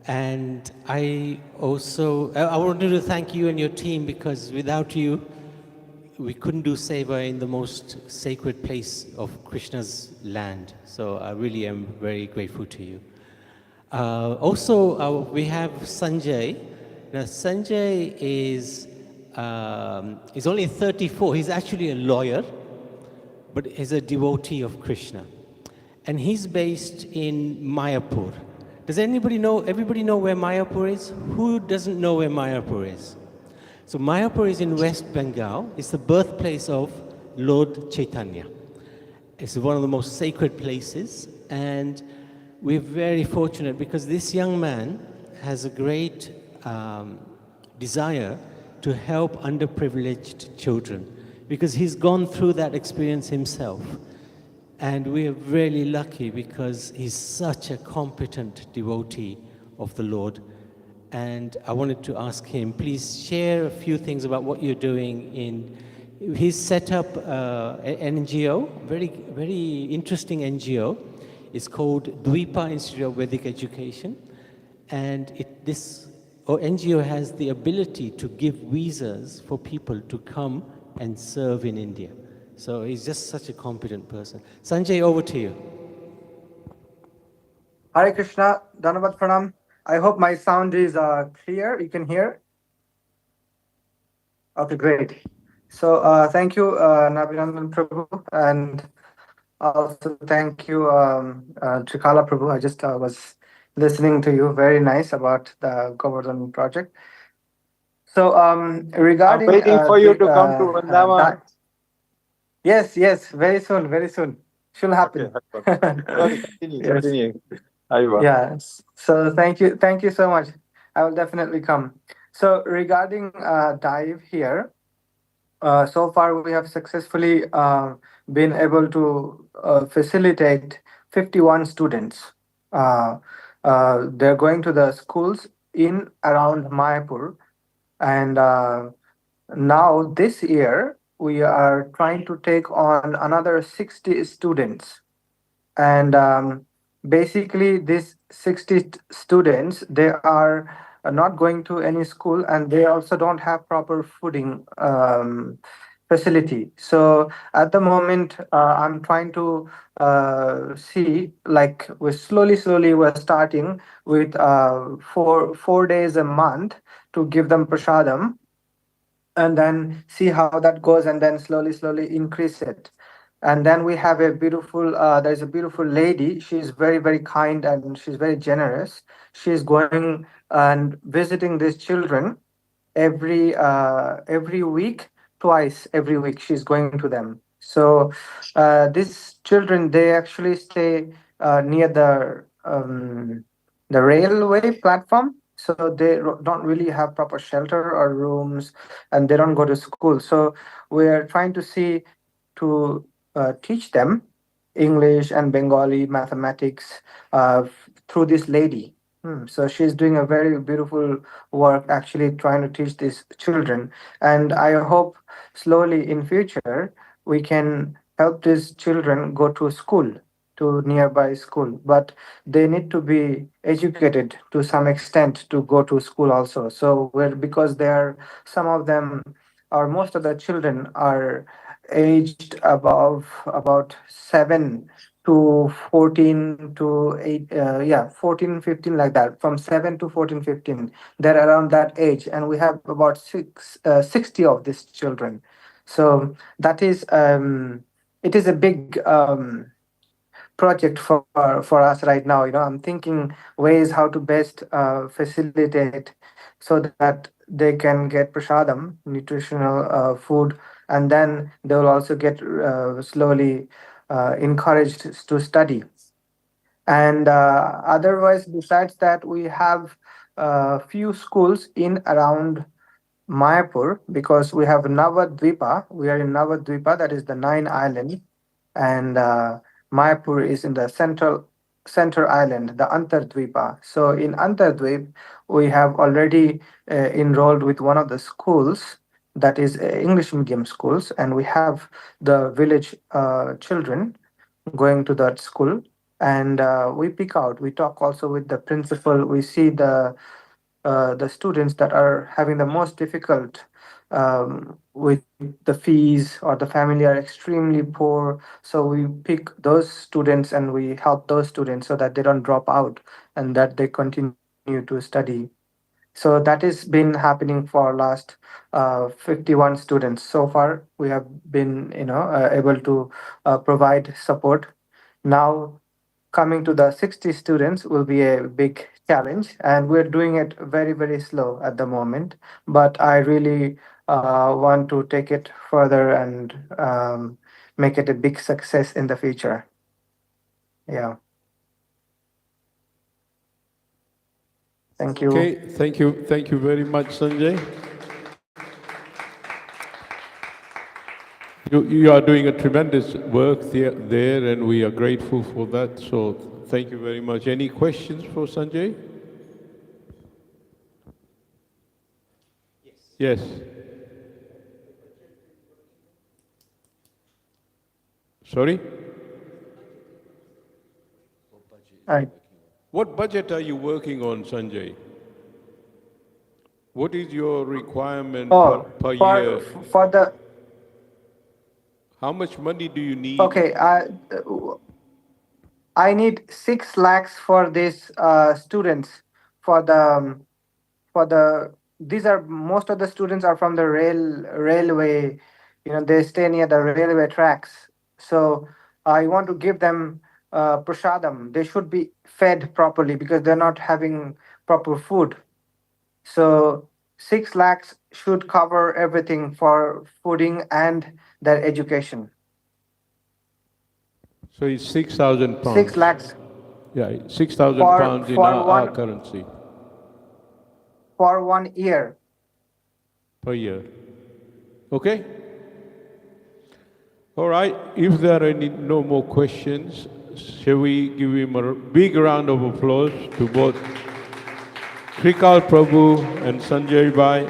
G: And I wanted to thank you and your team, because without you, we couldn't do seva in the most sacred place of Krishna's land. So I really am very grateful to you. We have Sanjay. Now, Sanjay is only 34. He's actually a lawyer, but is a devotee of Krishna. And he's based in Mayapur. Does everybody know where Mayapur is? Who doesn't know where Mayapur is? So Mayapur is in West Bengal. It's the birthplace of Lord Chaitanya. It's one of the most sacred places. And we're very fortunate because this young man has a great desire to help underprivileged children because he's gone through that experience himself. And we are really lucky because he's such a competent devotee of the Lord. And I wanted to ask him, please share a few things about what you're doing in. He's set up an NGO, very interesting NGO. It's called Dvipa Institute of Vedic Education. And this NGO has the ability to give visas for people to come and serve in India. So he's just such a competent person. Sanjay, over to you.
H: Hare Krishna, Dhanavat Pranam. I hope my sound is clear. You can hear? Okay, great. So thank you, Nabinandan Prabhu, and also thank you, Trikala Prabhu. I just was listening to you. Very nice about the Govardhan project. So
B: I'm
H: regarding
B: waiting for you to come to Vrindavan.
H: yes, very soon, very soon. Should happen.
B: Okay. Sorry, continue,
H: Yes.
B: continue. Ayuba.
H: Yes. So thank you so much. I will definitely come. So regarding dive here, so far we have successfully been able to facilitate 51 students. They're going to the schools in around Mayapur, and now this year we are trying to take on another 60 students. And basically these 60 students, they are not going to any school, and they also don't have proper fooding facility. So at the moment I'm trying to see, like, we're slowly we're starting with four days a month to give them prasadam, and then see how that goes, and then slowly increase it. And then we have a beautiful there's a beautiful lady. She's very kind, and she's very generous. She's going and visiting these children every week, twice every week she's going to them. So these children, they actually stay near the railway platform, so they don't really have proper shelter or rooms, and they don't go to school. So we're trying to see to teach them English and Bengali, mathematics through this lady. So she's doing a very beautiful work, actually trying to teach these children. And I hope slowly in future we can help these children go to school, to nearby school. But they need to be educated to some extent to go to school also. So because they are, some of them, or most of the children are aged above about 7 to 14 to 8, 14 15, like that, from 7 to 14 15. They're around that age, and we have about 60 of these children. So that is it is a big project for us right now. I'm thinking ways how to best facilitate so that they can get prasadam, nutritional food, and then they will also get slowly encouraged to study. And otherwise, besides that, we have a few schools in around Mayapur, because we have Navadvipa. We are in Navadvipa, that is the nine island, and Mayapur is in the center island, the Antardvipa. So in Antardvip, we have already enrolled with one of the schools, that is English medium schools, and we have the village children going to that school. And we pick out, we talk also with the principal, we see the students that are having the most difficult with the fees, or the family are extremely poor. So we pick those students and we help those students so that they don't drop out and that they continue to study. So that has been happening for last 51 students. So far, we have been able to provide support. Now coming to the 60 students will be a big challenge, and we're doing it very slow at the moment, but I really want to take it further and make it a big success in the future. Yeah. Thank you.
C: Okay, thank you very much, Sanjay. You are doing a tremendous work there, and we are grateful for that. So thank you very much. Any questions for Sanjay? Yes. Sorry?
H: Right.
C: What budget are you working on, Sanjay? What is your requirement
H: Oh,
C: per year?
H: for the
C: How much money do you need?
H: okay, I need 6 lakhs for these students for the these are most of the students are from the railway. You know, they stay near the railway tracks. So I want to give them prasadam. They should be fed properly because they're not having proper food. So 6 lakhs should cover everything for fooding and their education.
C: So it's 6,000 pounds.
H: 6 lakhs
C: Yeah, 6,000
H: for
C: pounds in
H: for
C: our
H: one
C: currency
H: for 1 year.
C: per year. Okay? All right. If there are no more questions, shall we give him a big round of applause to both Krikal Prabhu and Sanjay Bhai.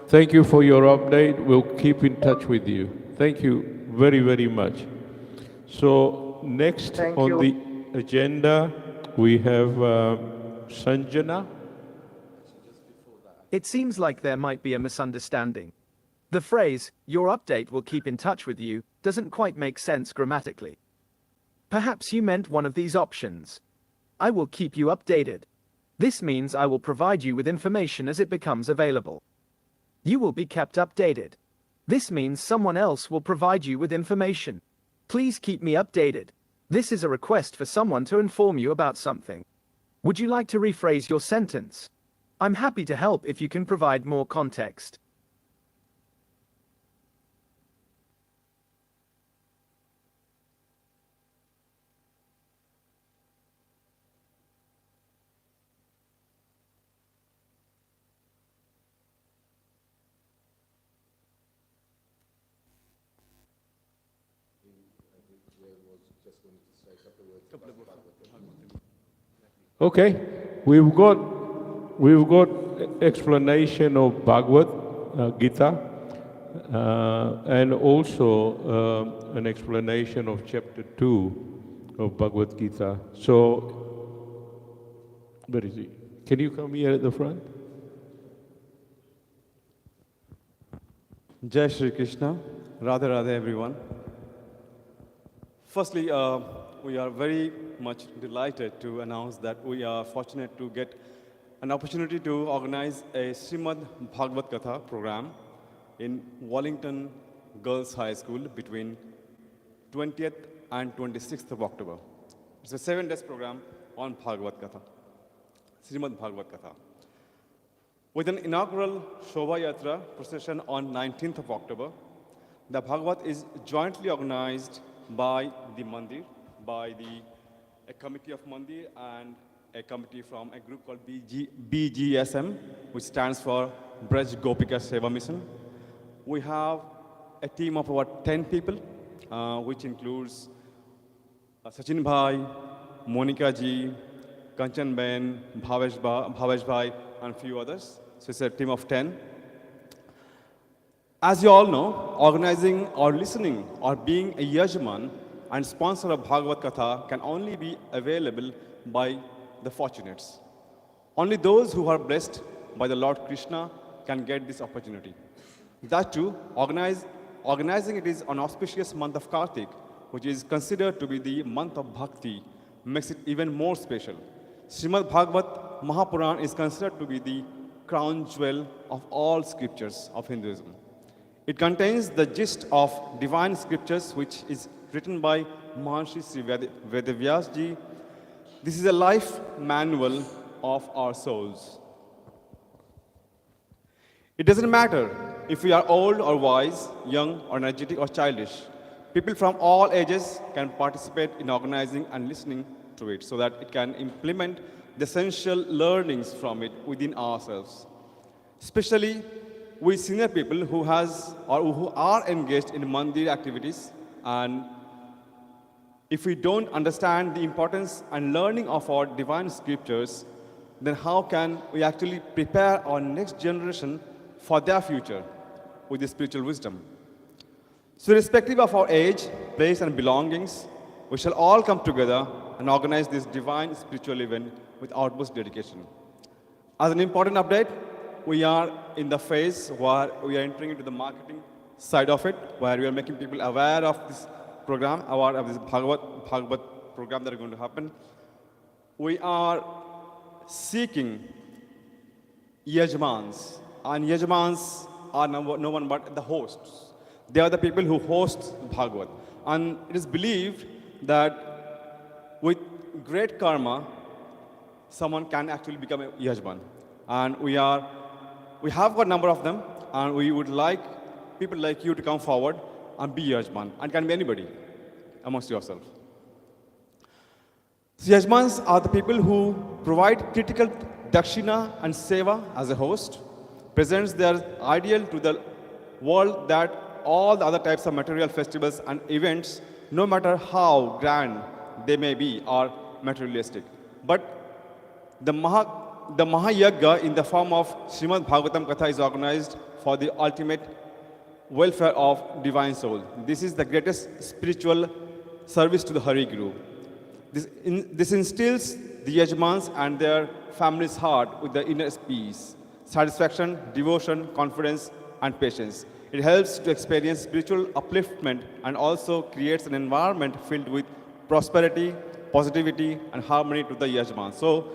C: Thank you for your update. We'll keep in touch with you. Thank you very, very much. So next
H: Thank
C: on
H: you.
C: the agenda, we have Sanjana.
I: It seems like there might be a misunderstanding. The phrase, "your update will keep in touch with you," doesn't quite make sense grammatically. Perhaps you meant one of these options. I will keep you updated. This means I will provide you with information as it becomes available. You will be kept updated. This means someone else will provide you with information. Please keep me updated. This is a request for someone to inform you about something. Would you like to rephrase your sentence? I'm happy to help if you can provide more context.
C: Okay, we've got explanation of Bhagavad Gita and also an explanation of chapter 2 of Bhagavad Gita. So, where is he? Can you come here at the front?
J: Jai Shri Krishna, Radha Radha everyone. Firstly, we are very much delighted to announce that we are fortunate to get an opportunity to organize a Srimad Bhagavad Gita program in Wallington Girls High School between 20th and 26th of October. It's a 7 days program on Bhagavad Gita, Srimad Bhagavad Gita. With an inaugural Shobha Yatra procession on 19th of October, the Bhagavad is jointly organized by the Mandir, by a committee of Mandir and a committee from a group called BGSM, which stands for Braj Gopika Seva Mission. We have a team of about 10 people, which includes Sachin Bhai, Monica ji, Kanchan Ben, Bhavesh Bhai, and a few others. So it's a team of 10. As you all know, organizing or listening or being a yajman and sponsor of Bhagavad Gita can only be available by the fortunates. Only those who are blessed by the Lord Krishna can get this opportunity. That too, organizing it is an auspicious month of Kartik, which is considered to be the month of Bhakti, makes it even more special. Srimad Bhagavat Mahapuran is considered to be the crown jewel of all scriptures of Hinduism. It contains the gist of divine scriptures, which is written by Maharshi Sri Vedavyas ji. This is a life manual of our souls. It doesn't matter if we are old or wise, young or energetic or childish. People from all ages can participate in organizing and listening to it so that it can implement the essential learnings from it within ourselves. Especially we senior people who are engaged in mandir activities, and if we don't understand the importance and learning of our divine scriptures, then how can we actually prepare our next generation for their future with the spiritual wisdom? So irrespective of our age, place and belongings, we shall all come together and organize this divine spiritual event with utmost dedication. As an important update, we are in the phase where we are entering into the marketing side of it, where we are making people aware of this program, aware of this Bhagavad program that is going to happen. We are seeking yajmans, and yajmans are no one but the hosts. They are the people who host Bhagavad. And it is believed that with great karma, someone can actually become a yajman. And we have got a number of them, and we would like people like you to come forward and be yajman, and can be anybody amongst yourself. So yajmans are the people who provide critical dakshina and seva as a host, presents their ideal to the world that all the other types of material festivals and events, no matter how grand they may be, are materialistic. But the Mahayagya in the form of Srimad Bhagavatam Katha is organized for the ultimate welfare of divine soul. This is the greatest spiritual service to the Hari Guru. This instills the Yajmans and their family's heart with the inner peace, satisfaction, devotion, confidence, and patience. It helps to experience spiritual upliftment and also creates an environment filled with prosperity, positivity, and harmony to the Yajmans. So,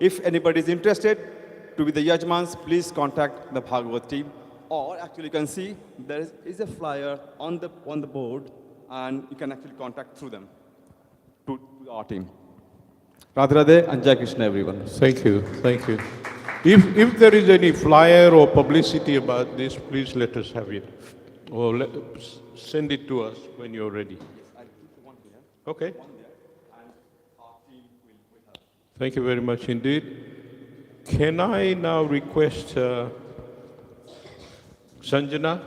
J: if anybody is interested to be the Yajmans, please contact the Bhagavad team. Or actually, you can see there is a flyer on the board, and you can actually contact through them to our team. Radhe Radhe and Jai Krishna, everyone.
C: Thank you. Thank you. If there is any flyer or publicity about this, please let us have it. Or send it to us when you're ready.
J: Yes, I'll keep one here.
C: Okay.
J: One there, and our team will help.
C: Thank you very much indeed. Can I now request Sanjana?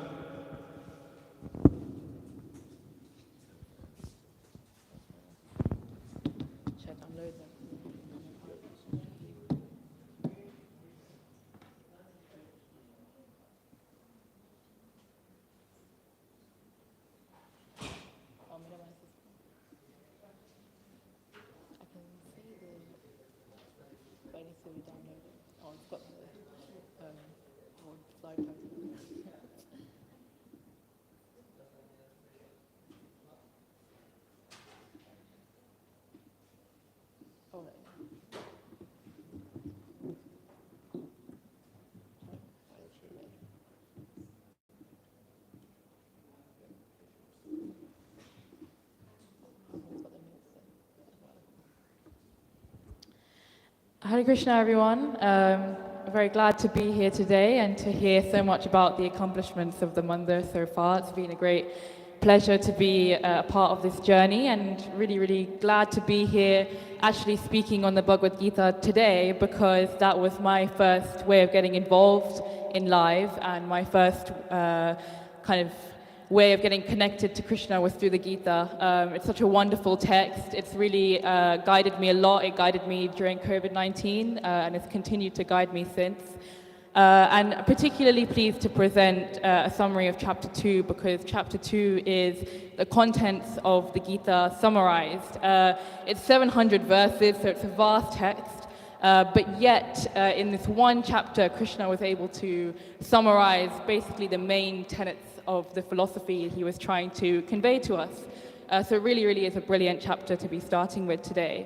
K: Hare Krishna, everyone. Very glad to be here today and to hear so much about the accomplishments of the mandir so far. It's been a great pleasure to be a part of this journey, and really, really glad to be here actually speaking on the Bhagavad Gita today, because that was my first way of getting involved in live, and my first kind of way of getting connected to Krishna was through the Gita. It's such a wonderful text. It's really guided me a lot. It guided me during COVID-19 and it's continued to guide me since. And I'm particularly pleased to present a summary of chapter 2, because chapter 2 is the contents of the Gita summarized. It's 700 verses, so it's a vast text. But yet, in this one chapter, Krishna was able to summarize basically the main tenets of the philosophy he was trying to convey to us. So it really, really is a brilliant chapter to be starting with today.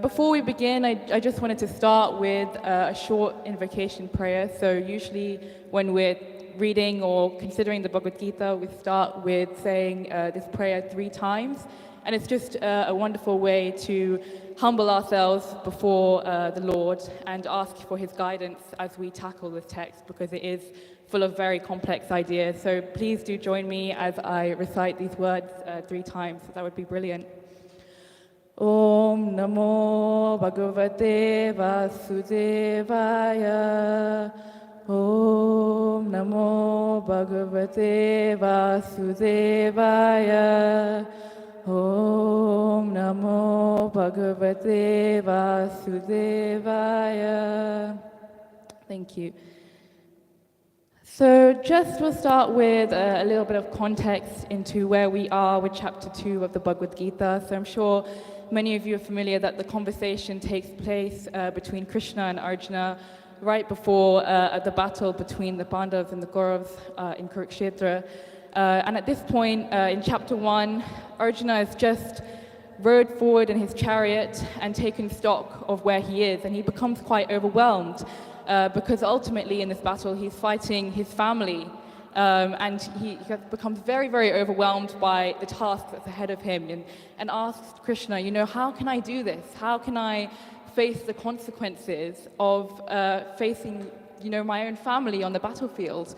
K: Before we begin, I just wanted to start with a short invocation prayer. So usually when we're reading or considering the Bhagavad Gita, we start with saying this prayer 3 times. And it's just a wonderful way to humble ourselves before the Lord and ask for his guidance as we tackle this text, because it is full of very complex ideas. So please do join me as I recite these words 3 times. That would be brilliant. Om Namo Bhagavate Vasudevaya. Om Namo Bhagavate Vasudevaya. Om Namo Bhagavate Vasudevaya. Thank you. So just we'll start with a little bit of context into where we are with chapter 2 of the Bhagavad Gita. So I'm sure many of you are familiar that the conversation takes place between Krishna and Arjuna right before the battle between the Pandavas and the Kauravas in Kurukshetra. And at this point in chapter 1, Arjuna has just rode forward in his chariot and taken stock of where he is, and he becomes quite overwhelmed. Because ultimately in this battle he's fighting his family, and he becomes very, very overwhelmed by the task that's ahead of him, and asks Krishna, how can I do this? How can I face the consequences of facing, my own family on the battlefield?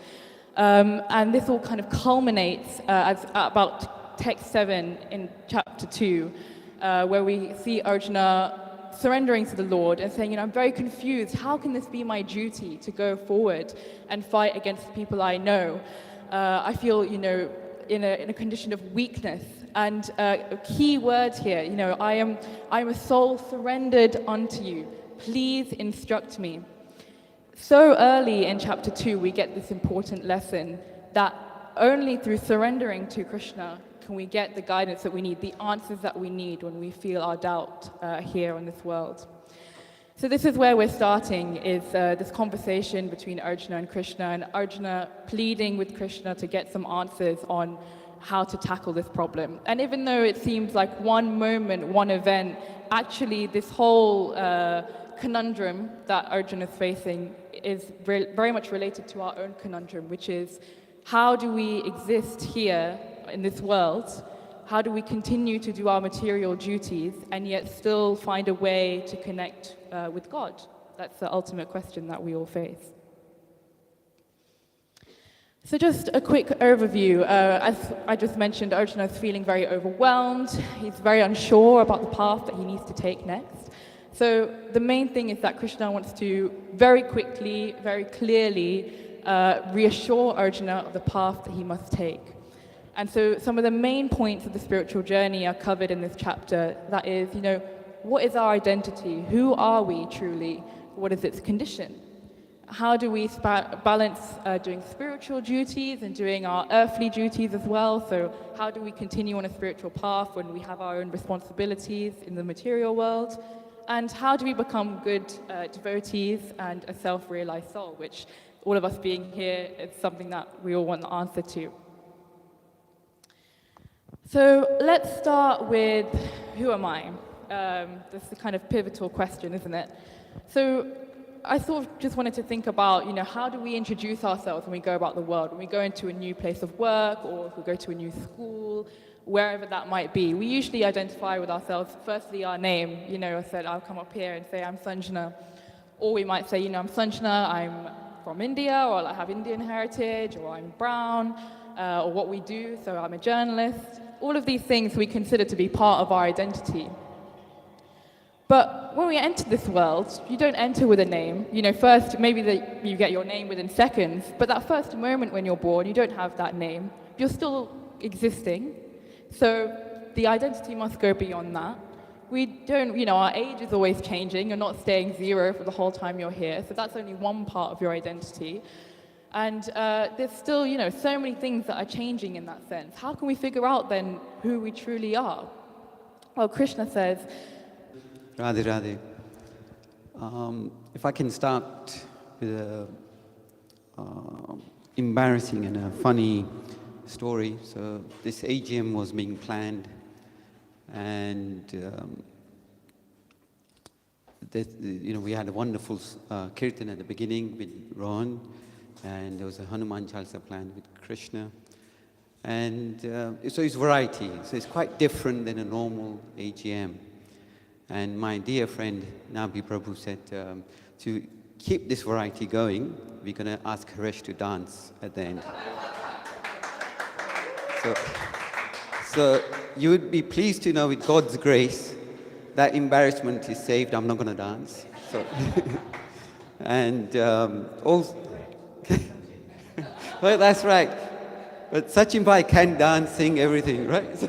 K: And this all kind of culminates at about text 7 in chapter 2, where we see Arjuna surrendering to the Lord and saying, I'm very confused. How can this be my duty to go forward and fight against the people I know? I feel, in a condition of weakness. And a key word here, I am a soul surrendered unto you. Please instruct me. So early in chapter 2, we get this important lesson that only through surrendering to Krishna can we get the guidance that we need, the answers that we need when we feel our doubt here on this world. So this is where we're starting, is this conversation between Arjuna and Krishna, and Arjuna pleading with Krishna to get some answers on how to tackle this problem. And even though it seems like one moment, one event, actually this whole conundrum that Arjuna is facing is very much related to our own conundrum, which is, how do we exist here in this world? How do we continue to do our material duties and yet still find a way to connect with God? That's the ultimate question that we all face. So just a quick overview. As I just mentioned, Arjuna is feeling very overwhelmed. He's very unsure about the path that he needs to take next. So the main thing is that Krishna wants to very quickly, very clearly reassure Arjuna of the path that he must take. And so some of the main points of the spiritual journey are covered in this chapter. That is, what is our identity? Who are we truly? What is its condition? How do we balance doing spiritual duties and doing our earthly duties as well? So how do we continue on a spiritual path when we have our own responsibilities in the material world? And how do we become good devotees and a self-realized soul, which all of us being here is something that we all want the answer to. So let's start with, who am I? That's the kind of pivotal question, isn't it? So I sort of just wanted to think about, how do we introduce ourselves when we go about the world? When we go into a new place of work, or if we go to a new school, wherever that might be. We usually identify with ourselves, firstly our name. I said, I'll come up here and say, I'm Sanjana. Or we might say, I'm Sanjana, I'm from India, or I have Indian heritage, or I'm brown, or what we do, so I'm a journalist. All of these things we consider to be part of our identity. But when we enter this world, you don't enter with a name. First, maybe you get your name within seconds, but that first moment when you're born, you don't have that name. You're still existing. So the identity must go beyond that. We don't, our age is always changing. You're not staying 0 for the whole time you're here. So that's only one part of your identity. And there's still, so many things that are changing in that sense. How can we figure out then who we truly are? Well, Krishna says,
L: Radhe Radhe. If I can start with an embarrassing and a funny story. So this AGM was being planned, and we had a wonderful kirtan at the beginning with Ron, and there was a Hanuman Chalisa planned with Krishna. And so it's variety. So it's quite different than a normal AGM. And my dear friend Nabi Prabhu said, to keep this variety going, we're going to ask Haresh to dance at the end. So you would be pleased to know, with God's grace, that embarrassment is saved. I'm not going to dance. So and also, well, that's right. But Sachin Bhai can dance, sing, everything, right?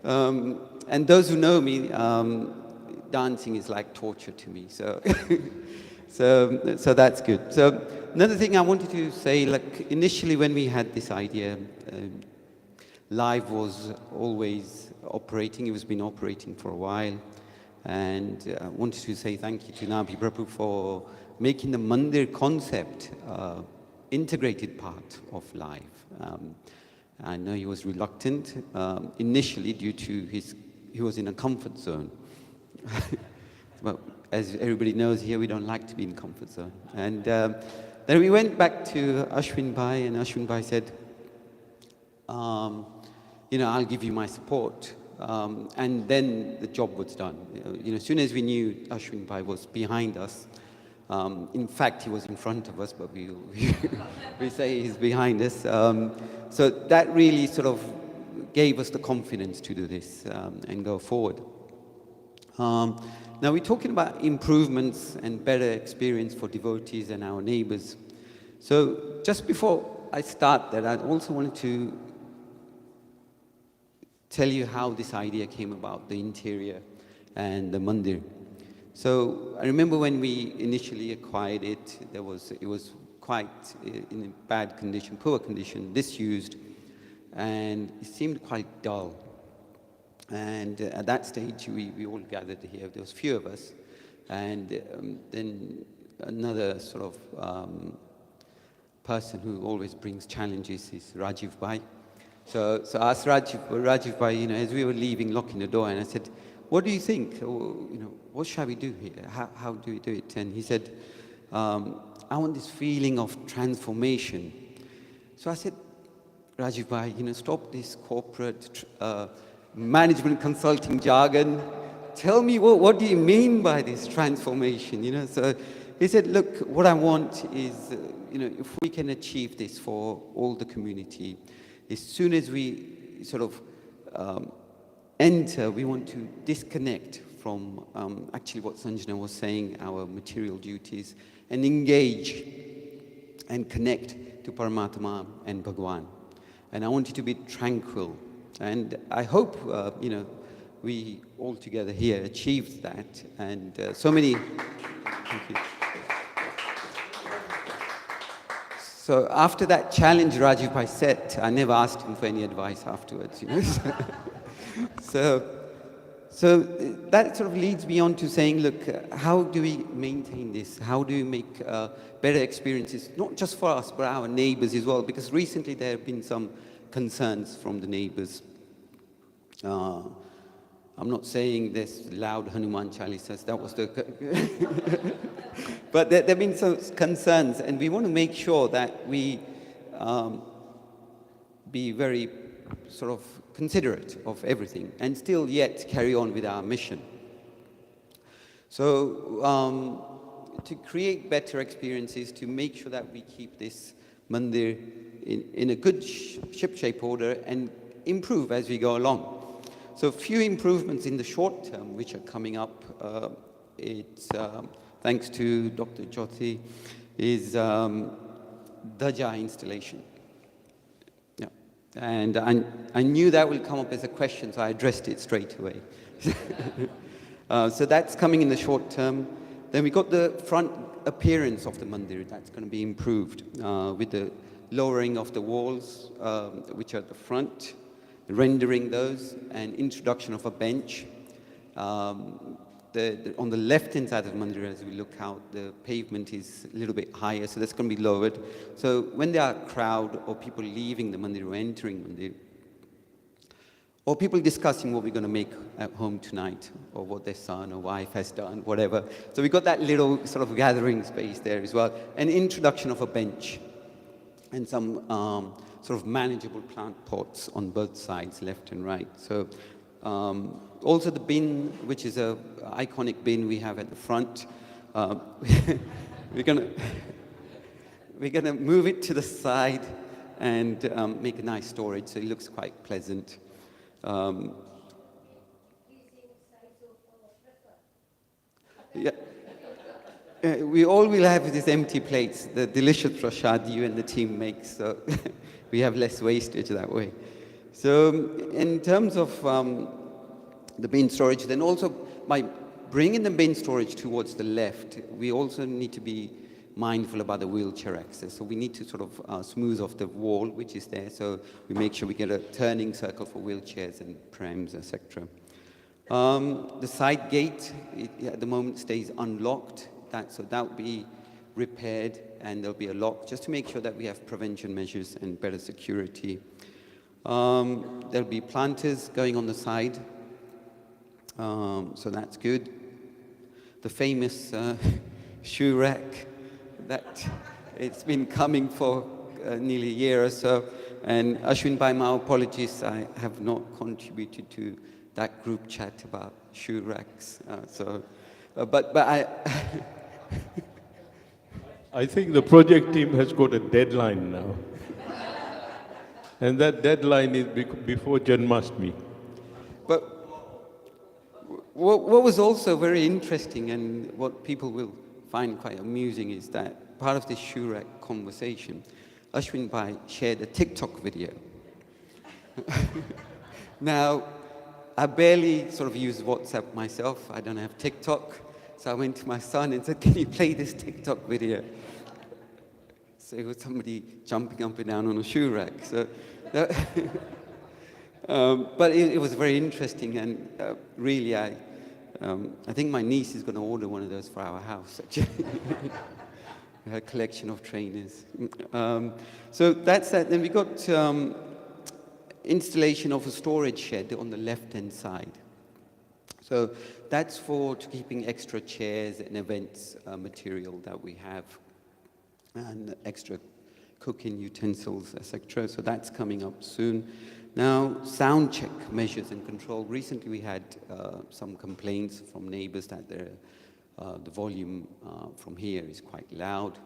L: And those who know me, dancing is like torture to me. So, so that's good. So another thing I wanted to say, like initially when we had this idea, Live was always operating. It was been operating for a while. And I wanted to say thank you to Nabi Prabhu for making the Mandir concept integrated part of Live. I know he was reluctant initially due to he was in a comfort zone. Well, as everybody knows here, we don't like to be in comfort zone. And then we went back to Ashwin Bhai, and Ashwin Bhai said, you know, I'll give you my support. And then the job was done. You know, as soon as we knew Ashwin Bhai was behind us, in fact, he was in front of us, but we say he's behind us. So that really sort of gave us the confidence to do this and go forward. Now we're talking about improvements and better experience for devotees and our neighbors. So just before I start that, I also wanted to tell you how this idea came about, the interior and the mandir. So I remember when we initially acquired it, it was quite in a bad condition, poor condition, disused, and it seemed quite dull. And at that stage, we all gathered here. There was a few of us, and then another sort of person who always brings challenges is Rajiv Bhai. So I asked Rajiv Bhai, you know, as we were leaving, locking the door, and I said, "What do you think? Or, you know, what shall we do here? How do we do it?" And he said, "I want this feeling of transformation." So I said, "Rajiv Bhai, you know, stop this corporate management consulting jargon. Tell me what do you mean by this transformation?" You know, so he said, "Look, what I want is, you know, if we can achieve this for all the community, as soon as we sort of enter, we want to disconnect from actually what Sanjana was saying, our material duties, and engage and connect to Paramatma and Bhagwan. And I want you to be tranquil. And I hope, you know, we all together here achieved that. And so many, thank you. So after that challenge Rajiv Bhai set, I never asked him for any advice afterwards, you know. So that sort of leads me on to saying, look, how do we maintain this? How do we make better experiences, not just for us, but our neighbors as well? Because recently there have been some concerns from the neighbors. I'm not saying this loud Hanuman Chalisas, that was the... But there have been some concerns, and we want to make sure that we be very sort of considerate of everything and still yet carry on with our mission. So to create better experiences, to make sure that we keep this mandir in a good ship-shape order and improve as we go along. So a few improvements in the short term which are coming up, it's thanks to Dr. Jyoti, is Dhaja installation. Yeah. And I knew that will come up as a question, so I addressed it straight away. So that's coming in the short term. Then we got the front appearance of the mandir, that's going to be improved with the lowering of the walls, which are at the front, rendering those, and introduction of a bench. On the left-hand side of the mandir, as we look out, the pavement is a little bit higher, so that's going to be lowered. So when there are a crowd or people leaving the mandir or entering mandir, or people discussing what we're going to make at home tonight, or what their son or wife has done, whatever. So we got that little sort of gathering space there as well. An introduction of a bench and some sort of manageable plant pots on both sides, left and right. So also the bin, which is a iconic bin we have at the front. We're gonna move it to the side and make a nice storage, so it looks quite pleasant. Yeah. We all will have these empty plates, the delicious prasad you and the team make, so we have less wastage that way. So in terms of the bin storage, then also by bringing the bin storage towards the left, we also need to be mindful about the wheelchair access. So we need to sort of smooth off the wall, which is there, so we make sure we get a turning circle for wheelchairs and prams, etc. The side gate, at the moment, stays unlocked. So that will be repaired, and there'll be a lock, just to make sure that we have prevention measures and better security. There'll be planters going on the side, so that's good. The famous shoe rack, that it's been coming for nearly a year or so. And Ashwin, by my apologies, I have not contributed to that group chat about shoe racks. But I...
C: I think the project team has got a deadline now. And that deadline is before Janmashtami.
L: But what was also very interesting, and what people will find quite amusing, is that part of this shoe rack conversation, Ashwin Bhai shared a TikTok video. Now, I barely sort of use WhatsApp myself. I don't have TikTok. So I went to my son and said, can you play this TikTok video? So it was somebody jumping up and down on a shoe rack. So, but it was very interesting, and really, I think my niece is going to order one of those for our house, actually. Her collection of trainers. So that's that. Then we got installation of a storage shed on the left-hand side. So that's for keeping extra chairs and events material that we have, and extra cooking utensils, etc. So that's coming up soon. Now, sound check measures and control. Recently we had some complaints from neighbors that the volume from here is quite loud.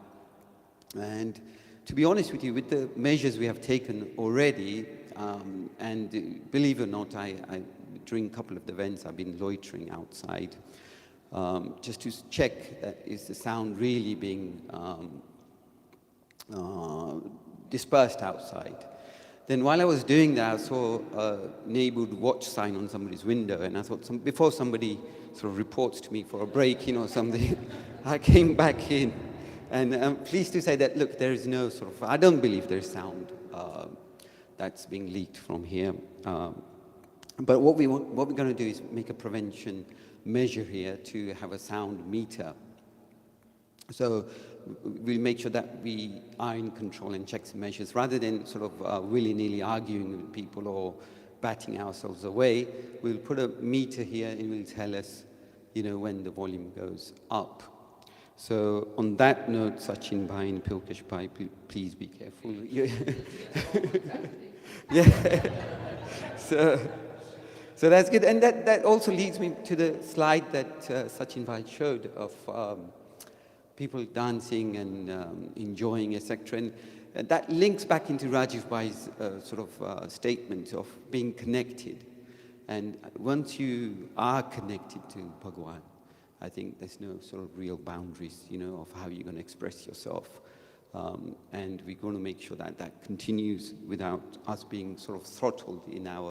L: And to be honest with you, with the measures we have taken already, and believe it or not, during a couple of the events, I've been loitering outside just to check that is the sound really being dispersed outside. Then while I was doing that, I saw a neighborhood watch sign on somebody's window, and I thought, before somebody sort of reports to me for a break-in or something, I came back in. And I'm pleased to say that, look, there is no sort of, I don't believe there's sound that's being leaked from here. But what we're going to do is make a prevention measure here to have a sound meter. So we'll make sure that we are in control and checks and measures, rather than sort of willy-nilly arguing with people or batting ourselves away. We'll put a meter here and it will tell us, when the volume goes up. So on that note, Sachin Bhai and Pilkesh Bhai, please be careful. Yeah. So that's good. And that also leads me to the slide that Sachin Bhai showed of people dancing and enjoying, etc. And that links back into Rajiv Bhai's sort of statement of being connected. And once you are connected to Bhagwan, I think there's no sort of real boundaries, of how you're going to express yourself. And we're going to make sure that that continues without us being sort of throttled in our